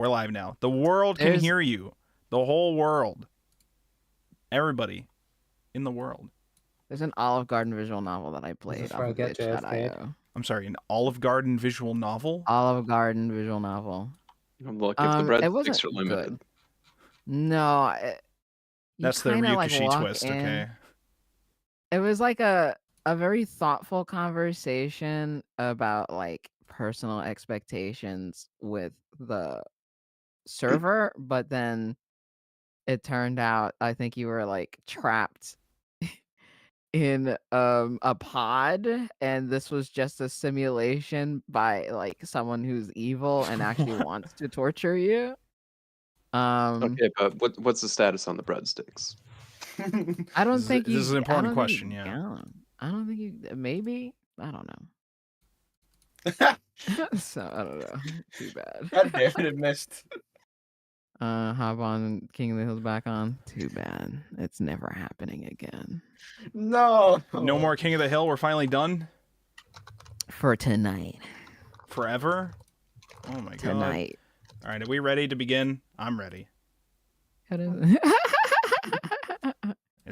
We're live now. The world can hear you. The whole world. Everybody in the world. There's an Olive Garden visual novel that I played off of itch.io. I'm sorry, an Olive Garden visual novel? Olive Garden visual novel. Look, if the breadsticks are limited. Good. No, that's the Ryukishi twist, okay? It was like a very thoughtful conversation about like personal expectations with the server, but then it turned out I think you were like trapped in a pod, and this was just a simulation by like someone who's evil and actually wants to torture you. Okay, but what's the status on the breadsticks? I don't think this is an important question. Yeah, I don't think you. Maybe I don't know. So I don't know. Too bad. God damn it, missed. Hop on King of the Hill's back on. Too bad. It's never happening again. No. No more King of the Hill. We're finally done. For tonight. Forever? Oh my god. Tonight. All right, are we ready to begin? I'm ready. Is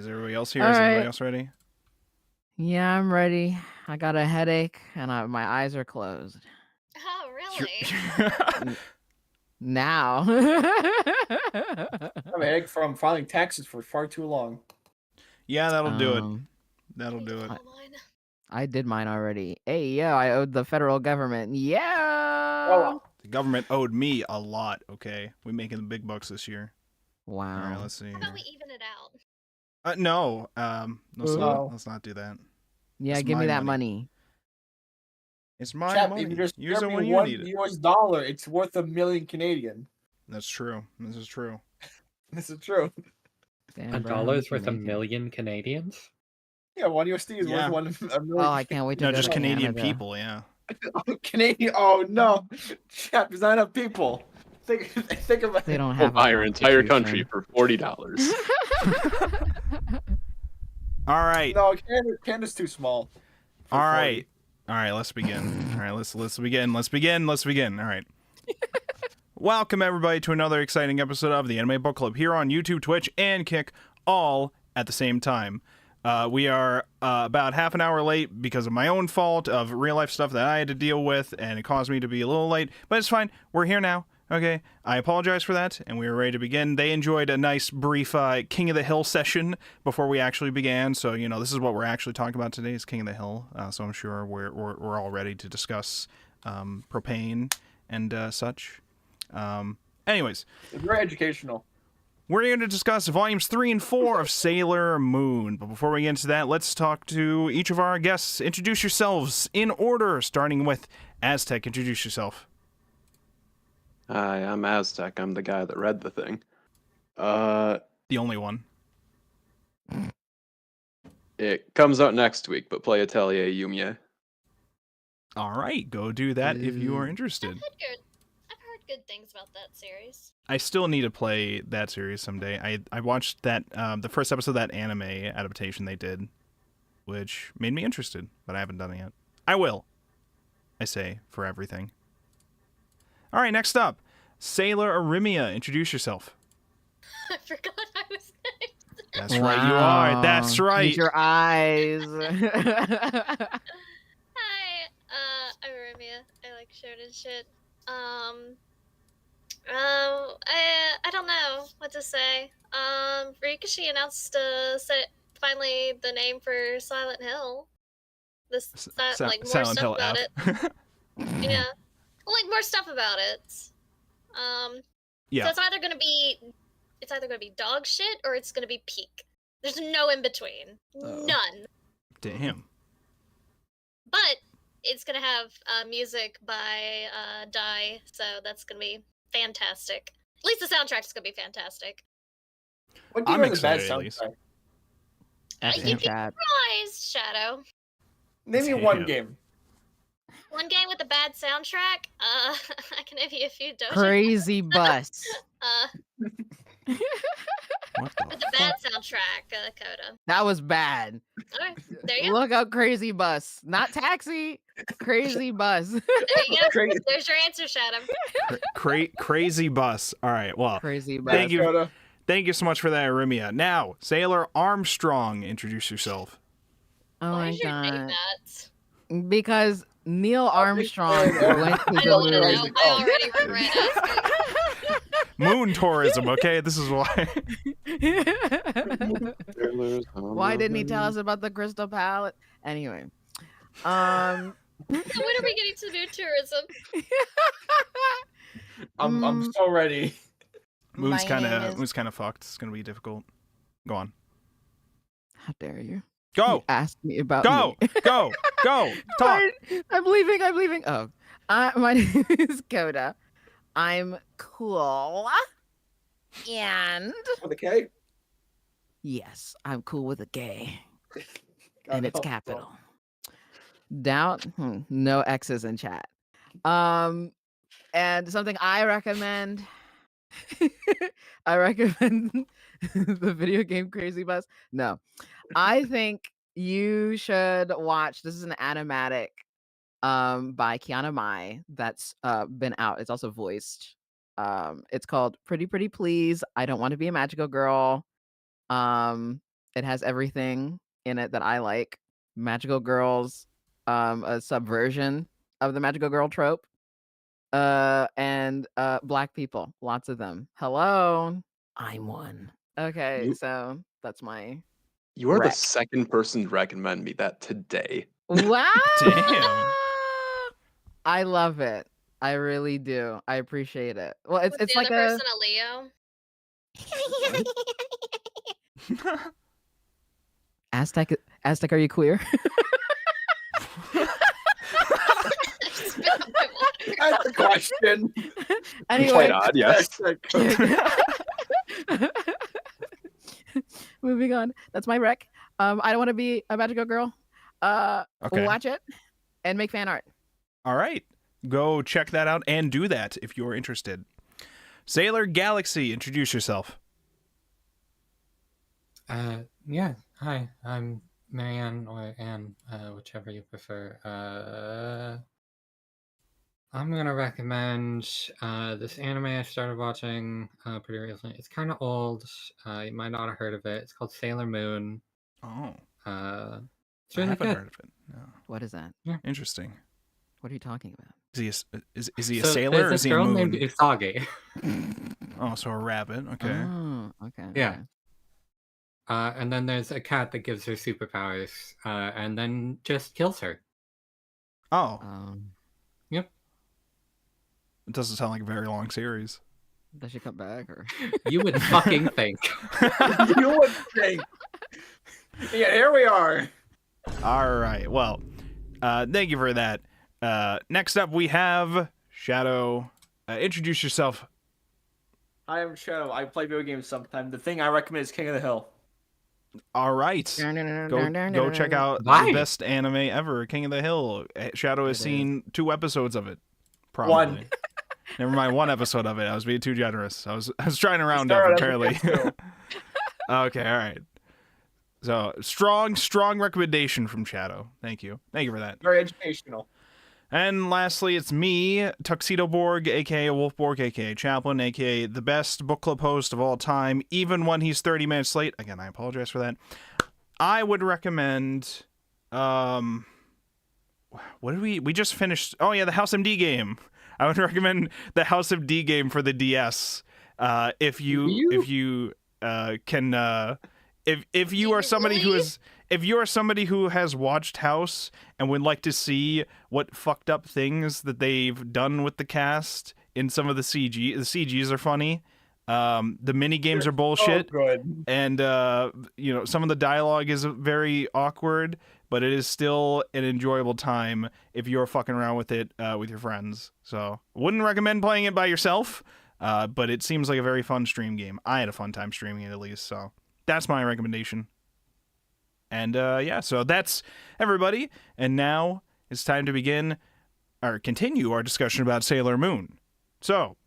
everybody else here? Is everybody else ready? Yeah, I'm ready. I got a headache and my eyes are closed. Oh, really? Now. I have a headache from filing taxes for far too long. Yeah, that'll do it. That'll do it. I did mine already. Hey, yo, I owed the federal government. Yeah. Oh, the government owed me a lot, okay? We're making the big bucks this year. Wow. All right, let's see. How about we even it out? No. Let's not do that. Yeah, it's give me that money. It's my Chap, money. if you just use it me when you $1 need it. US, it's worth $1 million Canadian. That's true. This is true. This is true. Damn, $1 is worth $1 million Canadians? Yeah, $1 USD is worth $1 million. Oh, I can't wait to No, go just to Canadian Canada. people, yeah. Canadian. Oh no, chap, there's not enough people. Think about. They don't We'll have. buy our entire country for $40. All right. No, Canada's too small. All right. Let's begin. All right, let's begin. Let's begin. All right. Welcome everybody to another exciting episode of the Anime Book Club here on YouTube, Twitch, and Kick, all at the same time. We are about half an hour late because of my own fault of real life stuff that I had to deal with, and it caused me to be a little late, but it's fine. We're here now. Okay, I apologize for that, and we are ready to begin. They enjoyed a nice brief King of the Hill session before we actually began, so you know this is what we're actually talking about today is King of the Hill. So I'm sure we're all ready to discuss propane and such. Anyways, it's very educational. We're here to discuss volumes 3 and 4 of Sailor Moon. But before we get into that, let's talk to each of our guests. Introduce yourselves in order, starting with Aztec. Introduce yourself. Hi, I'm Aztec. I'm the guy that read the thing. The only one. It comes out next week, but play Atelier Yumiya. All right, go do that if you are interested. I've heard good things about that series. I still need to play that series someday. I watched that the first episode of that anime adaptation they did, which made me interested, but I haven't done it yet. I will. I say for everything. All right, next up, Sailor Arimia. Introduce yourself. I forgot I was next. That's right, you are. That's right. Use your eyes. Hi, I'm Arimia. I like shonen shit. I don't know what to say. Ryukishi announced finally the name for Silent Hill. Like more Silent stuff Hill about F. it. Yeah, like more stuff about it. Yeah. So it's either gonna be dog shit or it's gonna be peak. There's no in between. None. Damn. But it's gonna have music by Dai, so that's gonna be fantastic. At least the soundtrack's gonna be fantastic. What game I'm are the bad excited, at least. soundtrack? You'd be surprised, Shadow. Name me one game. One game with a bad soundtrack? I can name you a few. Doja. Crazy bus. What the With the bad soundtrack, Coda. That was bad. All right, there you go. Look up Crazy Bus. Not Taxi. Crazy Bus. There you go. Crazy. There's your answer, Shadow. Crazy bus. All right. Well, Crazy Bus. thank you. Coda. Thank you so much for that, Arimia. Now, Sailor Armstrong, introduce yourself. Oh Why my did you name god. that? Because Neil Armstrong big fan. went to I the don't want to moon. know. I already regret asking. Moon tourism, okay? This is why. Why didn't he tell us about the crystal palette? Anyway. So when are we getting to moon tourism? I'm so ready. Moon's My kind name of is- Moon's kind of fucked. It's gonna be difficult. Go on. How dare you? Go. You asked me about Go. me. Go. Go. Talk. I'm leaving. Oh. My name is Coda. I'm cool. And With a K? yes, I'm cool with a gay. God And it's help us capital. all. Down, no X's in chat. And something I recommend. I recommend the video game Crazy Bus. No, I think you should watch. This is an animatic by Kiana Mai that's been out. It's also voiced. It's called Pretty Pretty Please. I Don't Want to Be a Magical Girl. It has everything in it that I like. Magical girls, a subversion of the magical girl trope. And black people, lots of them. Hello, I'm one. Okay, You- so that's my You are the Wreck. second person to recommend me that today. wow. Damn. I love it. I really do. I appreciate it. Well, it's Was it's the like other a person a Leo? Aztec. Aztec, are you queer? Spit out my water. That's the question. Anyway, Quite odd, yes. moving on. That's my rec. I don't want to be a magical girl. Okay. Watch it and make fan art. All right. Go check that out and do that if you're interested. Sailor Galaxy, introduce yourself. Yeah. Hi, I'm Marianne or Anne, whichever you prefer. I'm gonna recommend this anime I started watching pretty recently. It's kind of old. You might not have heard of it. It's called Sailor Moon. Oh, It's I really haven't good. heard of it. No. What is that? Interesting. What are you talking about? Is he a So sailor or there's is this he a girl moon? named Usagi. Oh, so a rabbit. Okay. Oh, okay. Yeah. okay. And then there's a cat that gives her superpowers, and then just kills her. Oh, Yep. it doesn't sound like a very long series. Does she come back or? You would fucking think. You would think. Yeah, here we are. All right. Well, thank you for that. Next up, we have Shadow. Introduce yourself. I am Shadow. I play video games sometime. The thing I recommend is King of the Hill. All right. Go check out Why? the best anime ever, King of the Hill. Shadow has It is. seen 2 episodes of it. Probably. One. Never mind, 1 episode of it. I was being too generous. I was trying to round up, Started apparently. as a kid, too. Okay, all right. So strong recommendation from Shadow. Thank you for that. Very educational. And lastly, it's me, Tuxedo Borg, aka Wolfborg, aka Chaplain, aka the best book club host of all time, even when he's 30 minutes late. Again, I apologize for that. I would recommend what did we just finished? Oh yeah, the House MD game. I would recommend the House of D game for the DS. If you are somebody who is if you are somebody who has watched House and would like to see what fucked up things that they've done with the cast in some of the CGs are funny. The mini games are bullshit, Oh, good. and some of the dialogue is very awkward, but it is still an enjoyable time if you're fucking around with it with your friends. So, wouldn't recommend playing it by yourself, but it seems like a very fun stream game. I had a fun time streaming it at least, so that's my recommendation. And so that's everybody. And now it's time to continue our discussion about Sailor Moon. So,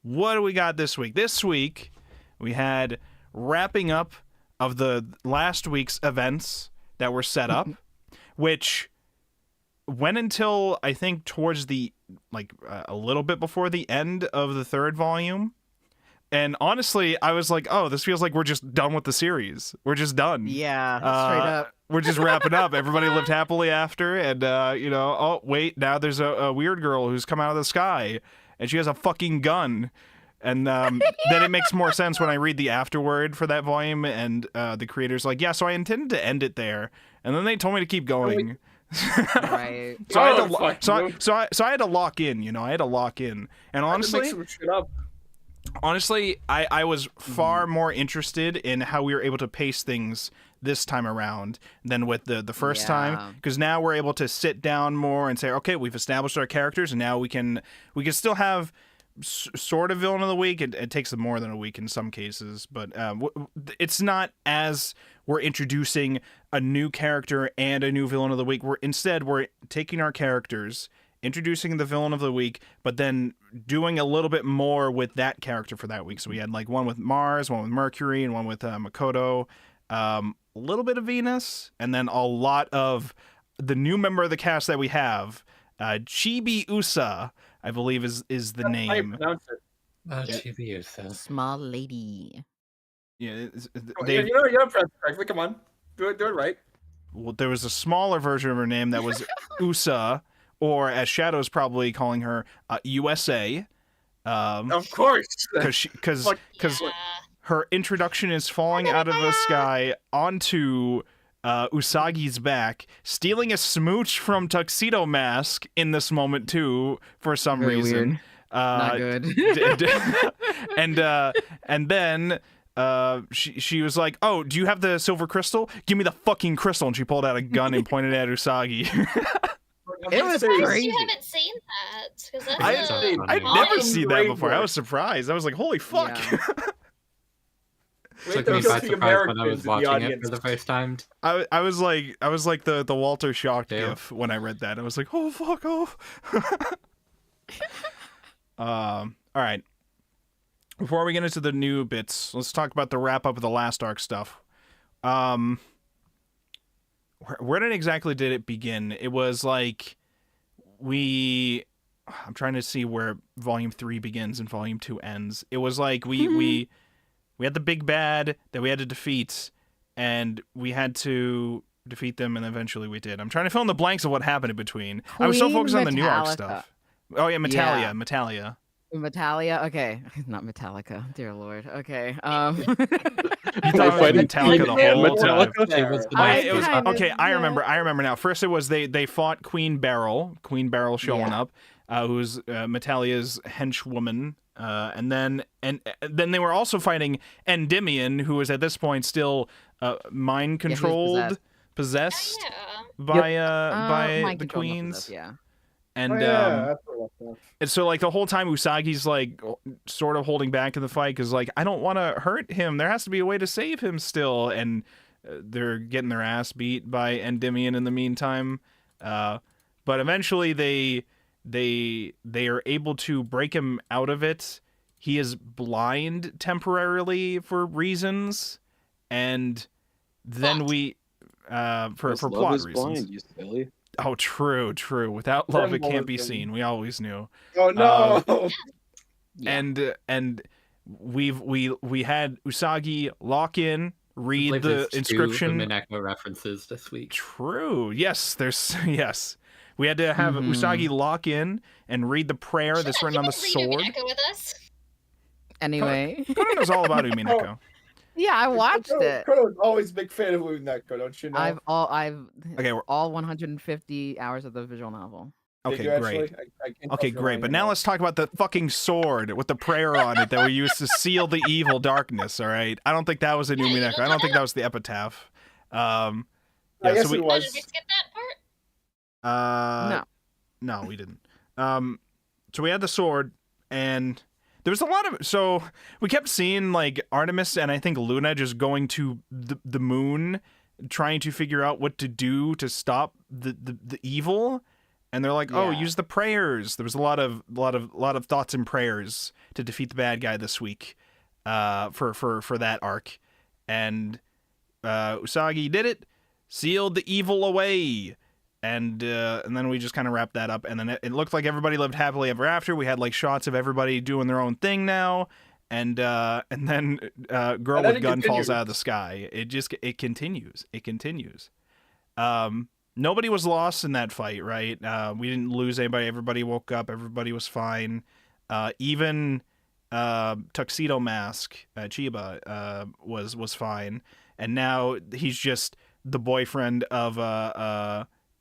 what do we got this week? This week, We had wrapping up of the last week's events that were set up, which went until I think towards the a little bit before the end of the third volume. And honestly, I was like, oh, this feels like we're just done with the series. We're just done. Yeah, straight up. We're just wrapping up. Everybody lived happily after, and oh wait, now there's a weird girl who's come out of the sky, and she has a fucking gun. And then it makes more sense when I read the afterword for that volume, and the creator's like, yeah, so I intended to end it there, and then they told me to keep going. Right. So I had to lock in. I had to lock in, and honestly, I was far more interested in how we were able to pace things this time around than with the first time, because now we're able to sit down more and say, okay, we've established our characters, and now we can still have sort of villain of the week. It takes them more than a week in some cases, but it's not as we're introducing a new character and a new villain of the week. We're taking our characters, introducing the villain of the week, but then doing a little bit more with that character for that week. So we had one with Mars, one with Mercury, and one with Makoto, a little bit of Venus, and then a lot of the new member of the cast that we have, Chibi Usa, I believe is the name. How you pronounce it? Chibi Usa. Small lady. Yeah, you don't pronounce it correctly. Come on, do it right. Well, there was a smaller version of her name that was Usa, or as Shadow's probably calling her, USA. Of course, because her introduction is falling out of the sky onto Usagi's back, stealing a smooch from Tuxedo Mask in this moment too, for some Very reason. weird. Not good. And then she was like, "Oh, do you have the silver crystal? Give me the fucking crystal!" And she pulled out a gun and pointed at Usagi. It was crazy. You haven't seen that because I've never seen that before. I was surprised. I was like, "Holy fuck!" Yeah. Took me by surprise when I was watching it for the first time. I was like the Walter Shocked gif when I read that. I was like, "Oh fuck off!" All right. Before we get into the new bits, let's talk about the wrap up of the last arc stuff. Where exactly did it begin? It was like I'm trying to see where Volume 3 begins and Volume 2 ends. It was like we had the big bad that we had to defeat, and we had to defeat them, and eventually we did. I'm trying to fill in the blanks of what happened in between. I was so focused on the new arc stuff. Oh yeah, Metalia. Metallia? Okay. Not Metallica. Dear Lord. Okay. You thought it was Metallica the whole time. Okay, I remember now. First it was they fought Queen Beryl showing up, who's Metalia's henchwoman. And then they were also fighting Endymion, who was at this point still mind controlled, possessed by the queens. And and so the whole time Usagi's sort of holding back in the fight because I don't want to hurt him. There has to be a way to save him still, and they're getting their ass beat by Endymion in the meantime. But eventually they are able to break him out of it. He is blind temporarily for reasons, and then for plot reasons. Blind, you silly. Oh, true. Without love, it can't be seen. We always knew. Oh no! And we had Usagi lock in, read the inscription. The Mineko references this week. True. Yes. Yes. We had to have Usagi lock in and read the prayer that's written on the sword. With us? Anyway, Koda knows all about Umineko. Yeah, I watched it. Koda's always a big fan of Umineko, don't you know? I've Okay, all 150 hours of the visual novel. Okay, great. Okay, great. But now let's talk about the fucking sword with the prayer on it that we used to seal the evil darkness. All right, I don't think that was in Umineko. I don't think that was the epitaph. I guess it was. Did we skip that part? No, we didn't. So we had the sword, and there was a lot of. So we kept seeing Artemis and I think Luna just going to the moon, trying to figure out what to do to stop the evil. And they're like, "Oh, use the prayers." There was a lot of thoughts and prayers to defeat the bad guy this week. for that arc, and Usagi did it, sealed the evil away. And then we just kind of wrapped that up, and then it looked like everybody lived happily ever after. We had like shots of everybody doing their own thing now, and then girl with gun falls out of the sky. It continues. Nobody was lost in that fight, right? We didn't lose anybody. Everybody woke up. Everybody was fine. Even Tuxedo Mask Chiba was fine, and now he's just the boyfriend of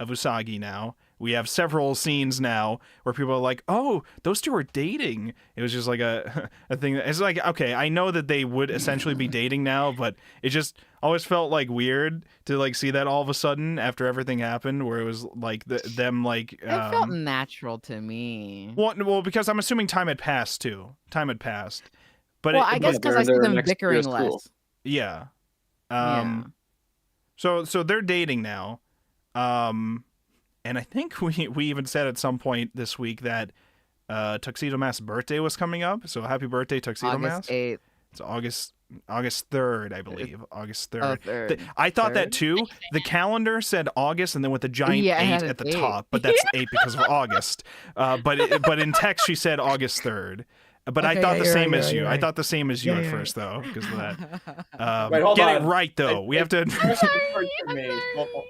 Usagi now. We have several scenes now where people are like, oh, those two are dating. It was just like a thing. It's like, okay, I know that they would essentially be dating now, but it just always felt like weird to like see that all of a sudden after everything happened, where it was like them like... It felt natural to me. Well, because I'm assuming time had passed too. But well, I guess because I see them bickering less. Yeah. So they're dating now. And I think we even said at some point this week that Tuxedo Mask's birthday was coming up. So happy birthday, Tuxedo Mask. August 8th. It's August 3rd, I believe. August 3rd. Oh, 3rd. I thought 3rd? that too. The calendar said August and then with a giant 8 at the top, but that's 8 because of August. But in text she said August 3rd. But okay, I thought the same as you. I thought the same as you at first, though, because of that. Wait, hold get on. it right, though. We have to.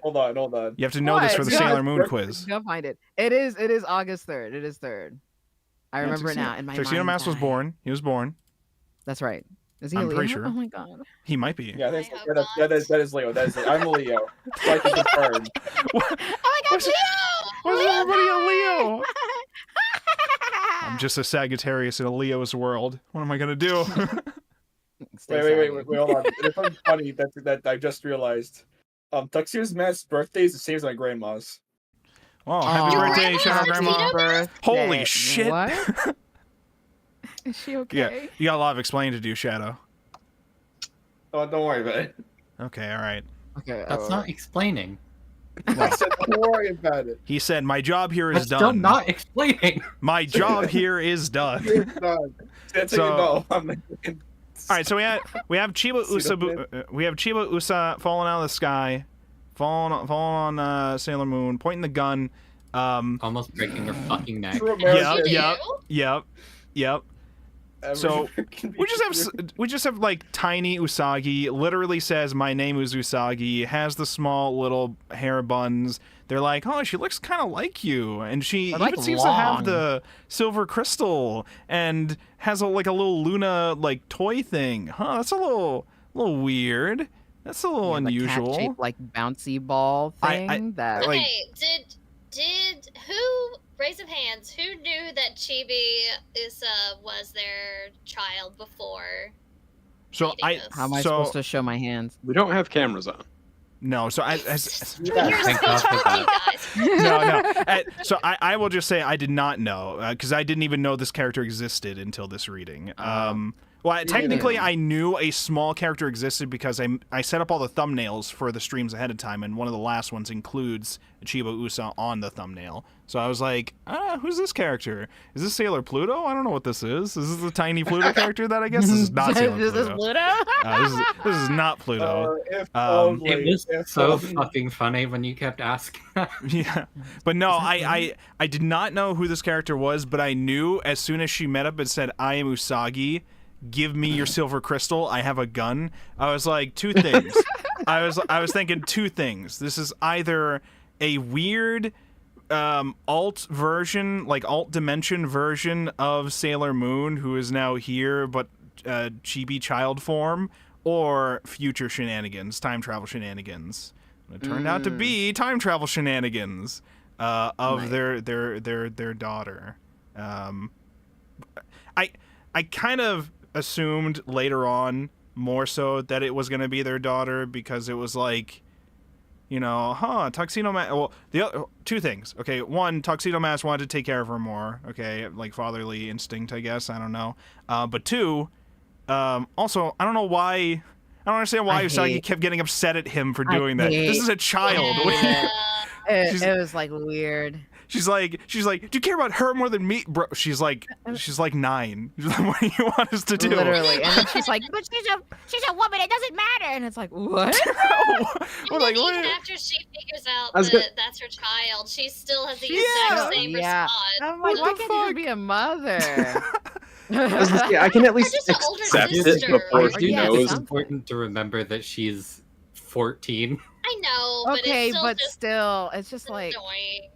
Hold on. You have to know this for the Sailor Moon quiz. Go find it. It is August 3rd. It is 3rd. I remember it now. In my Tuxedo Mask was born. He was born. That's right. Is he I'm a Leo? pretty sure. Oh my god. He might be. Yeah, that is Leo. I'm a Leo. So I can confirm. Oh my god, Leo! Was everybody a Leo? I'm just a Sagittarius in a Leo's world. What am I gonna do? Wait, hold on. It's something funny that I just realized. Tuxedo Mask's birthday is the same as my grandma's. Oh, happy birthday, Shadow Grandma! Birthday. Holy shit! What? Is she okay? Yeah, you got a lot of explaining to do, Shadow. Oh, don't worry about it. Okay, all right. Okay. That's not explaining. I said, don't worry about it. He said, "My job here is That's done." still not explaining. My job here is done. It's done. That's how you know. All right, so we have Chiba Usa falling out of the sky, falling on Sailor Moon, pointing the gun. Almost breaking her fucking neck. Yep. So we just have like tiny Usagi. Literally says, "My name is Usagi." Has the small little hair buns. They're like, "Oh, she looks kind of like you," and she even seems to have the silver crystal and has a little Luna like toy thing. Huh? That's a little weird. That's a little unusual. The cat-shaped, like bouncy ball thing. That like did who? Raise of hands. Who knew that Chibi was their child before? So how am I supposed to show my hands? We don't have cameras on. No, so You're so lucky, guys. So I will just say I did not know because I didn't even know this character existed until this reading. Well, technically, I knew a small character existed because I set up all the thumbnails for the streams ahead of time, and one of the last ones includes Chiba Usa on the thumbnail. So I was like, who's this character? Is this Sailor Pluto? I don't know what this is. Is this the tiny Pluto character that I guess? This is not Sailor Pluto. Is this Pluto? This is not Pluto. It was so fucking funny when you kept asking that. Yeah. But no, I did not know who this character was, but I knew as soon as she met up and said, "I am Usagi. Give me your silver crystal. I have a gun." I was like, two things. I was thinking two things. This is either a weird alt dimension version of Sailor Moon who is now here but chibi child form, or future shenanigans, time travel shenanigans. It turned out to be time travel shenanigans of their daughter. I kind of assumed later on more so that it was going to be their daughter because it was like, Tuxedo Mask. Well, two things. Okay, one, Tuxedo Mask wanted to take care of her more. Okay, like fatherly instinct, I guess. I don't know. But two, also, I don't know why. I don't understand why Usagi kept getting upset at him for doing that. This is a child. It was like weird. She's like, do you care about her more than me, bro? She's like 9. What do you want us to do? Literally, and then she's like, but she's a woman. It doesn't matter. And it's like, what? And then even after she figures out that that's her child, she still has the exact same response. I'm like, why can't you just be a mother? I can at least accept it before she knows. It's important to remember that she's 14. I know, but okay, it's but still, it's just like annoying.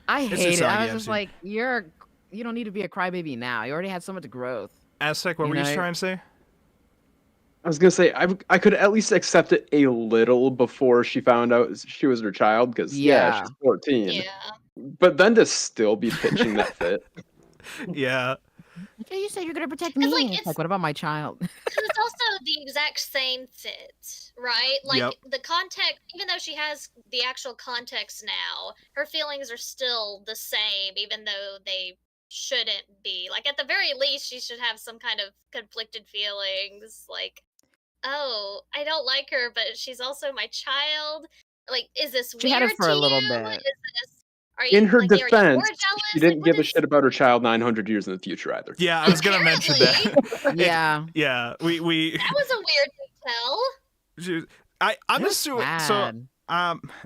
I hate it. I was just like, you don't need to be a crybaby now. You already had so much growth. Aztec, what were you trying to say? I was gonna say I could at least accept it a little before she found out she was her child, because she's 14. Yeah. But then to still be pitching that fit. Yeah. You said you're gonna protect me. It's like, what about my child? Because it's also the exact same fit, right? Like the context, even though she has the actual context now, her feelings are still the same, even though they shouldn't be. Like at the very least, she should have some kind of conflicted feelings. Like, oh, I don't like her, but she's also my child. Like, is this weird? She had it for to a little you? bit. Is this? In her defense, she didn't give a shit about her child 900 years in the future either. Yeah, I was gonna mention that. Yeah, we. That was a weird detail. I'm assuming so.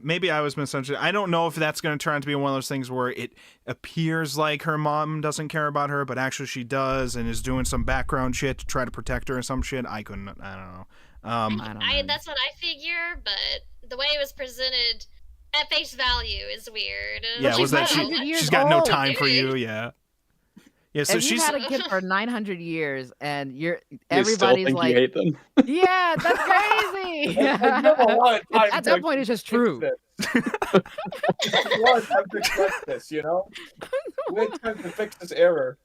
Maybe I was misunderstood. I don't know if that's going to turn out to be one of those things where it appears like her mom doesn't care about her, but actually she does and is doing some background shit to try to protect her or some shit. I don't know. I don't know. That's what I figure, but the way it was presented at face value is weird. Yeah, was that she's got no time for you? Yeah. Yeah, so she's had a kid for 900 years, and everybody's like, you hate them. Yeah, that's crazy. At that point, it's just true. This, you know, we had time to fix this error.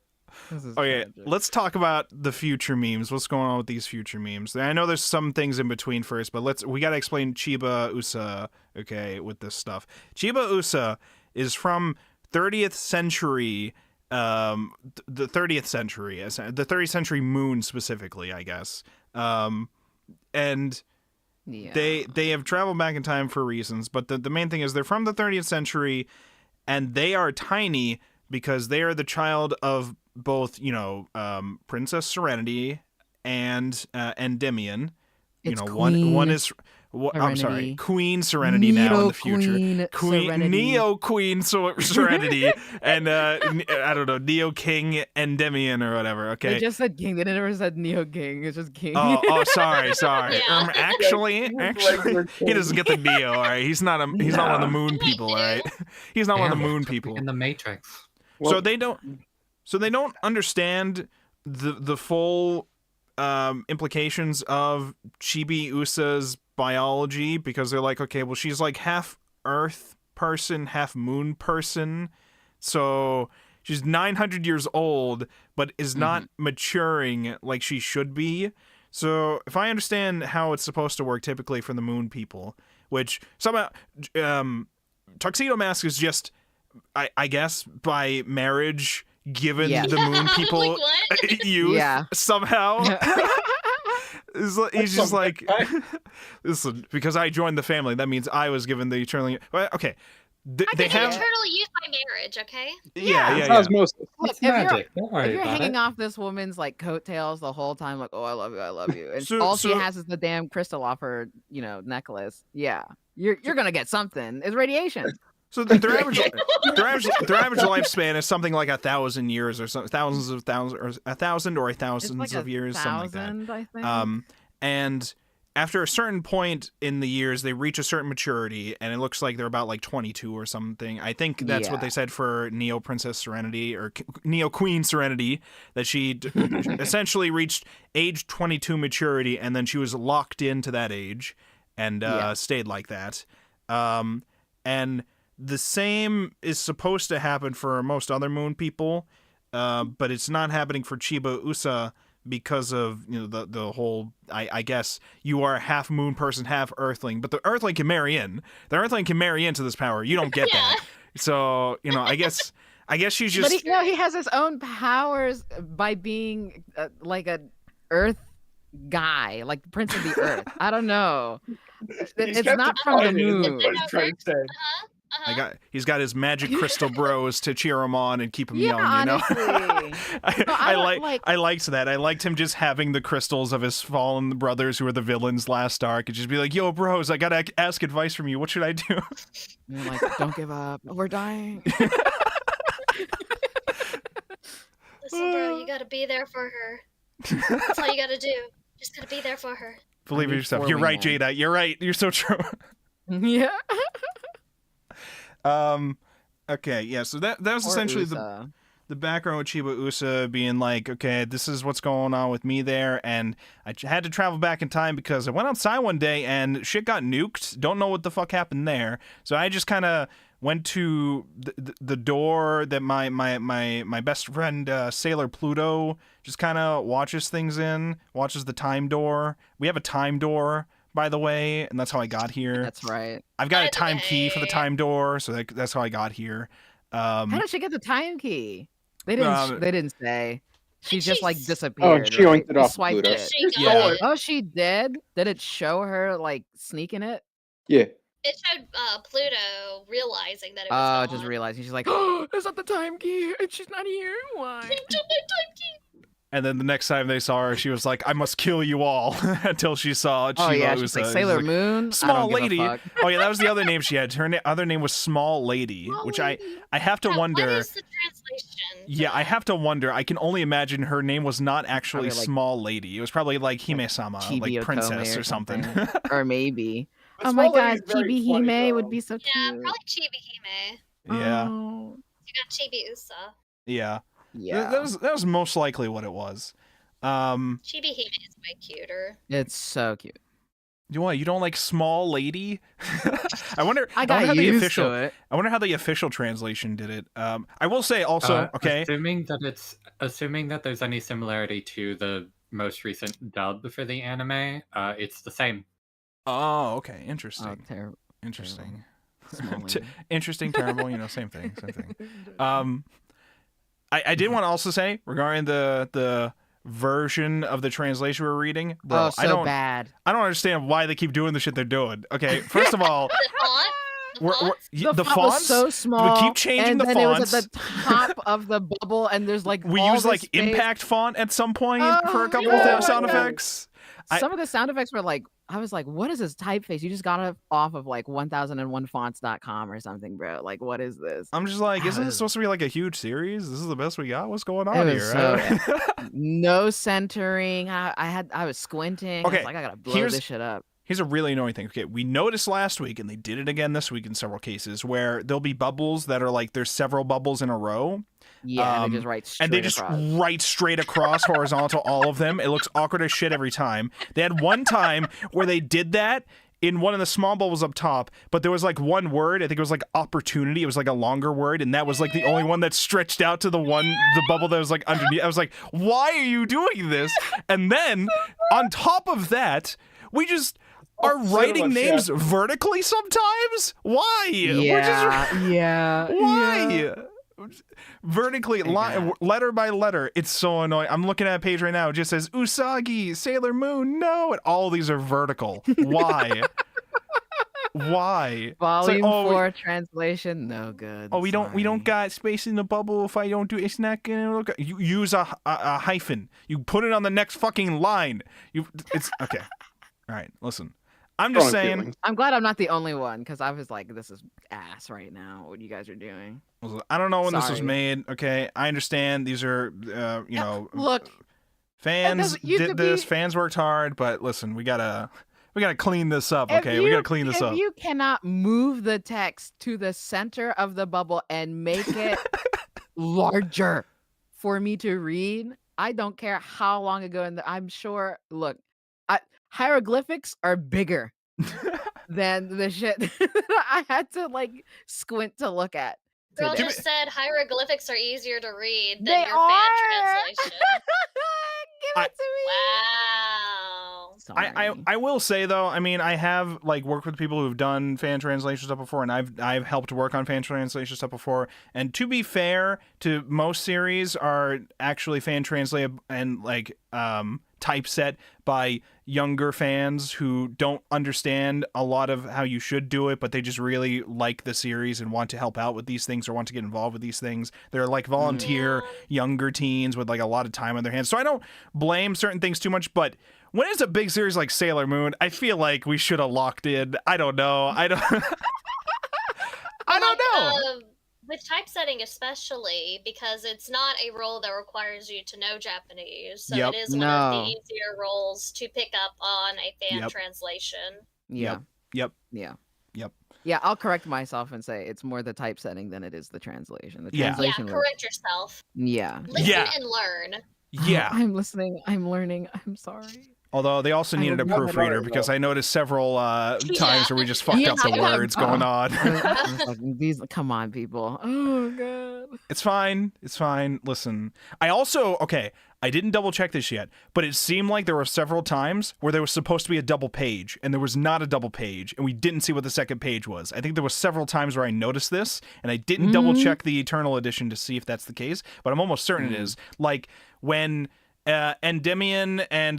Okay, let's talk about the future memes. What's going on with these future memes? I know there's some things in between first, but we got to explain Chiba Usa, okay, with this stuff. Chiba Usa is from 30th century, the 30th century moon specifically, I guess. And they have traveled back in time for reasons, but the main thing is they're from the 30th century, and they are tiny because they are the child of both, Princess Serenity and Endymion. One is I'm sorry, Queen Serenity now in the future. Neo Queen Serenity and I don't know, Neo King Endymion or whatever. Okay. They just said King. They never said Neo King. It's just King. Oh, sorry. Yeah. Actually, he doesn't get the Neo. All right, he's not one of the moon people. All right, he's not one of the moon people. In the Matrix. Well, so they don't understand the full implications of Chibi Usa's biology, because they're like, okay, well, she's like half Earth person, half Moon person, so she's 900 years old, but is not maturing like she should be. So if I understand how it's supposed to work typically for the Moon people, which somehow Tuxedo Mask is just, I guess, by marriage given the Moon people youth somehow. He's just like, listen, because I joined the family, that means I was given the eternal. Okay, they have eternal youth by marriage. Okay. Yeah. Osmosis. Look, if you're hanging off this woman's like coattails the whole time, like, oh, I love you, and all she has is the damn crystal off her, necklace. Yeah, you're gonna get something. It's radiation. So their average lifespan is something like 1,000 years or something, thousands or 1,000s of years, something like that. I think. And after a certain point in the years, they reach a certain maturity, and it looks like they're about like 22 or something. I think that's what they said for Neo Princess Serenity or Neo Queen Serenity, that she essentially reached age 22 maturity, and then she was locked into that age and stayed like that. And the same is supposed to happen for most other moon people, but it's not happening for Chiba Usa because of the whole, I guess you are half moon person, half earthling, but the earthling can marry in. The earthling can marry into this power. You don't get that. So, I guess she's just... But he has his own powers by being like an earth guy, like the Prince of the Earth. I don't know. It's not from the moon. He's got his magic crystal bros to cheer him on and keep him young, honestly. I liked that. I liked him just having the crystals of his fallen brothers who were the villains last arc and just be like, yo, bros, I gotta ask advice from you. What should I do? And you're like, don't give up. We're dying. Listen, bro, you gotta be there for her. That's all you gotta do. Just gotta be there for her. Believe in yourself. You're right, Jada. You're right. You're so true. Yeah. Okay, yeah, so that was essentially the background with Chiba Usa being like, okay, this is what's going on with me there, and I had to travel back in time because I went outside one day and shit got nuked. Don't know what the fuck happened there. So I just kind of went to the door that my best friend Sailor Pluto just kind of watches the time door. We have a time door, by the way, and that's how I got here. That's right. I've got a time key for the time door, so that's how I got here. How did she get the time key? They didn't say. She just like disappeared. Oh, she yoinked it off Pluto. Yeah. Oh, she did? Did it show her like sneaking it? Yeah. It showed Pluto realizing that it was just realizing. She's like, oh, is that the time key? And she's not here. Why? They took my time key. And then the next time they saw her, she was like, I must kill you all. Until she saw Chiba Usa. She's like, Sailor Moon? Small Lady. Oh, yeah, that was the other name she had. Her other name was Small Lady, which I have to wonder. What is the translation? Yeah, I have to wonder. I can only imagine her name was not actually like, Small Lady. It was probably like Hime-sama, like princess or something. Or maybe. Oh my god, Chibi Hime would be so cute. Yeah, probably Chibi Hime. Yeah. You got Chibi Usa. Yeah. Yeah. That was most likely what it was. Chibi Hime is way cuter. It's so cute. You don't like Small Lady? I wonder. I got used to it. I wonder how the official translation did it. I will say also, okay. Assuming that there's any similarity to the most recent dub for the anime, it's the same. Oh, okay. Interesting. Oh, terrible. Interesting. Terrible. Interesting, terrible, same thing. I did want to also say regarding the version of the translation we're reading, bro, I don't understand why they keep doing the shit they're doing. Okay, first of all, The fonts was so small. We keep changing and the then fonts. It was at the top of the bubble, and there's like we all use this like space. impact font at some point for a couple yeah. of sound effects. Some of the sound effects were like, I was like, what is this typeface? You just got it off of like 1001fonts.com or something, bro. Like, what is this? I'm just like, isn't this supposed to be like a huge series? This is the best we got? What's going on here? No centering. I was squinting. Okay, I was like, I gotta blow this shit up. Here's a really annoying thing. Okay, we noticed last week, and they did it again this week in several cases, where there'll be bubbles that are like, there's several bubbles in a row. Yeah, they just write straight and they just write straight across horizontal, all of them. It looks awkward as shit every time. They had one time where they did that in one of the small bubbles up top, but there was like one word. I think it was like opportunity. It was like a longer word, and that was like the only one that stretched out to the bubble that was like underneath. I was like, why are you doing this? And then on top of that, we just are writing names vertically sometimes. Why? Yeah. Why? Vertically, letter by letter. It's so annoying. I'm looking at a page right now. It just says Usagi, Sailor Moon, no, and all these are vertical. Why? Why? Volume 4 translation, no good. Oh, we don't got space in the bubble. If I don't do it's not gonna look. You use a hyphen. You put it on the next fucking line. It's okay. All right, listen. I'm just saying. I'm glad I'm not the only one, because I was like, this is ass right now, what you guys are doing. I don't know when this was made, okay? I understand these are, look, fans did this, fans worked hard, but listen, we gotta clean this up, okay? We gotta clean this up. If you cannot move the text to the center of the bubble and make it larger for me to read, I don't care how long ago, I'm sure, look, hieroglyphics are bigger than the shit I had to like squint to look at. Girl just said hieroglyphics are easier to read than They your are? fan translation. Give it to me. Wow. Sorry. I will say though, I mean, I have like worked with people who've done fan translation stuff before, and I've helped work on fan translation stuff before. And to be fair, to most series are actually fan translated and like typeset by younger fans who don't understand a lot of how you should do it, but they just really like the series and want to help out with these things or want to get involved with these things. They're like volunteer younger teens with like a lot of time on their hands. So I don't blame certain things too much, but when it's a big series like Sailor Moon, I feel like we should have locked in. I don't know. I don't know. With typesetting especially, because it's not a role that requires you to know Japanese, so it is one of the easier roles to pick up on a fan translation. Yeah. I'll correct myself and say it's more the typesetting than it is the translation. The translation correct yourself. Yeah. Listen and learn. Yeah. I'm listening. I'm learning. I'm sorry. Although they also needed a proofreader because I noticed several times where we just fucked up the words going on. Come on, people. Oh, God. It's fine. It's fine. Listen, I didn't double check this yet, but it seemed like there were several times where there was supposed to be a double page and there was not a double page and we didn't see what the second page was. I think there was several times where I noticed this and I didn't double check the Eternal Edition to see if that's the case, but I'm almost certain it is. Like when Endymion and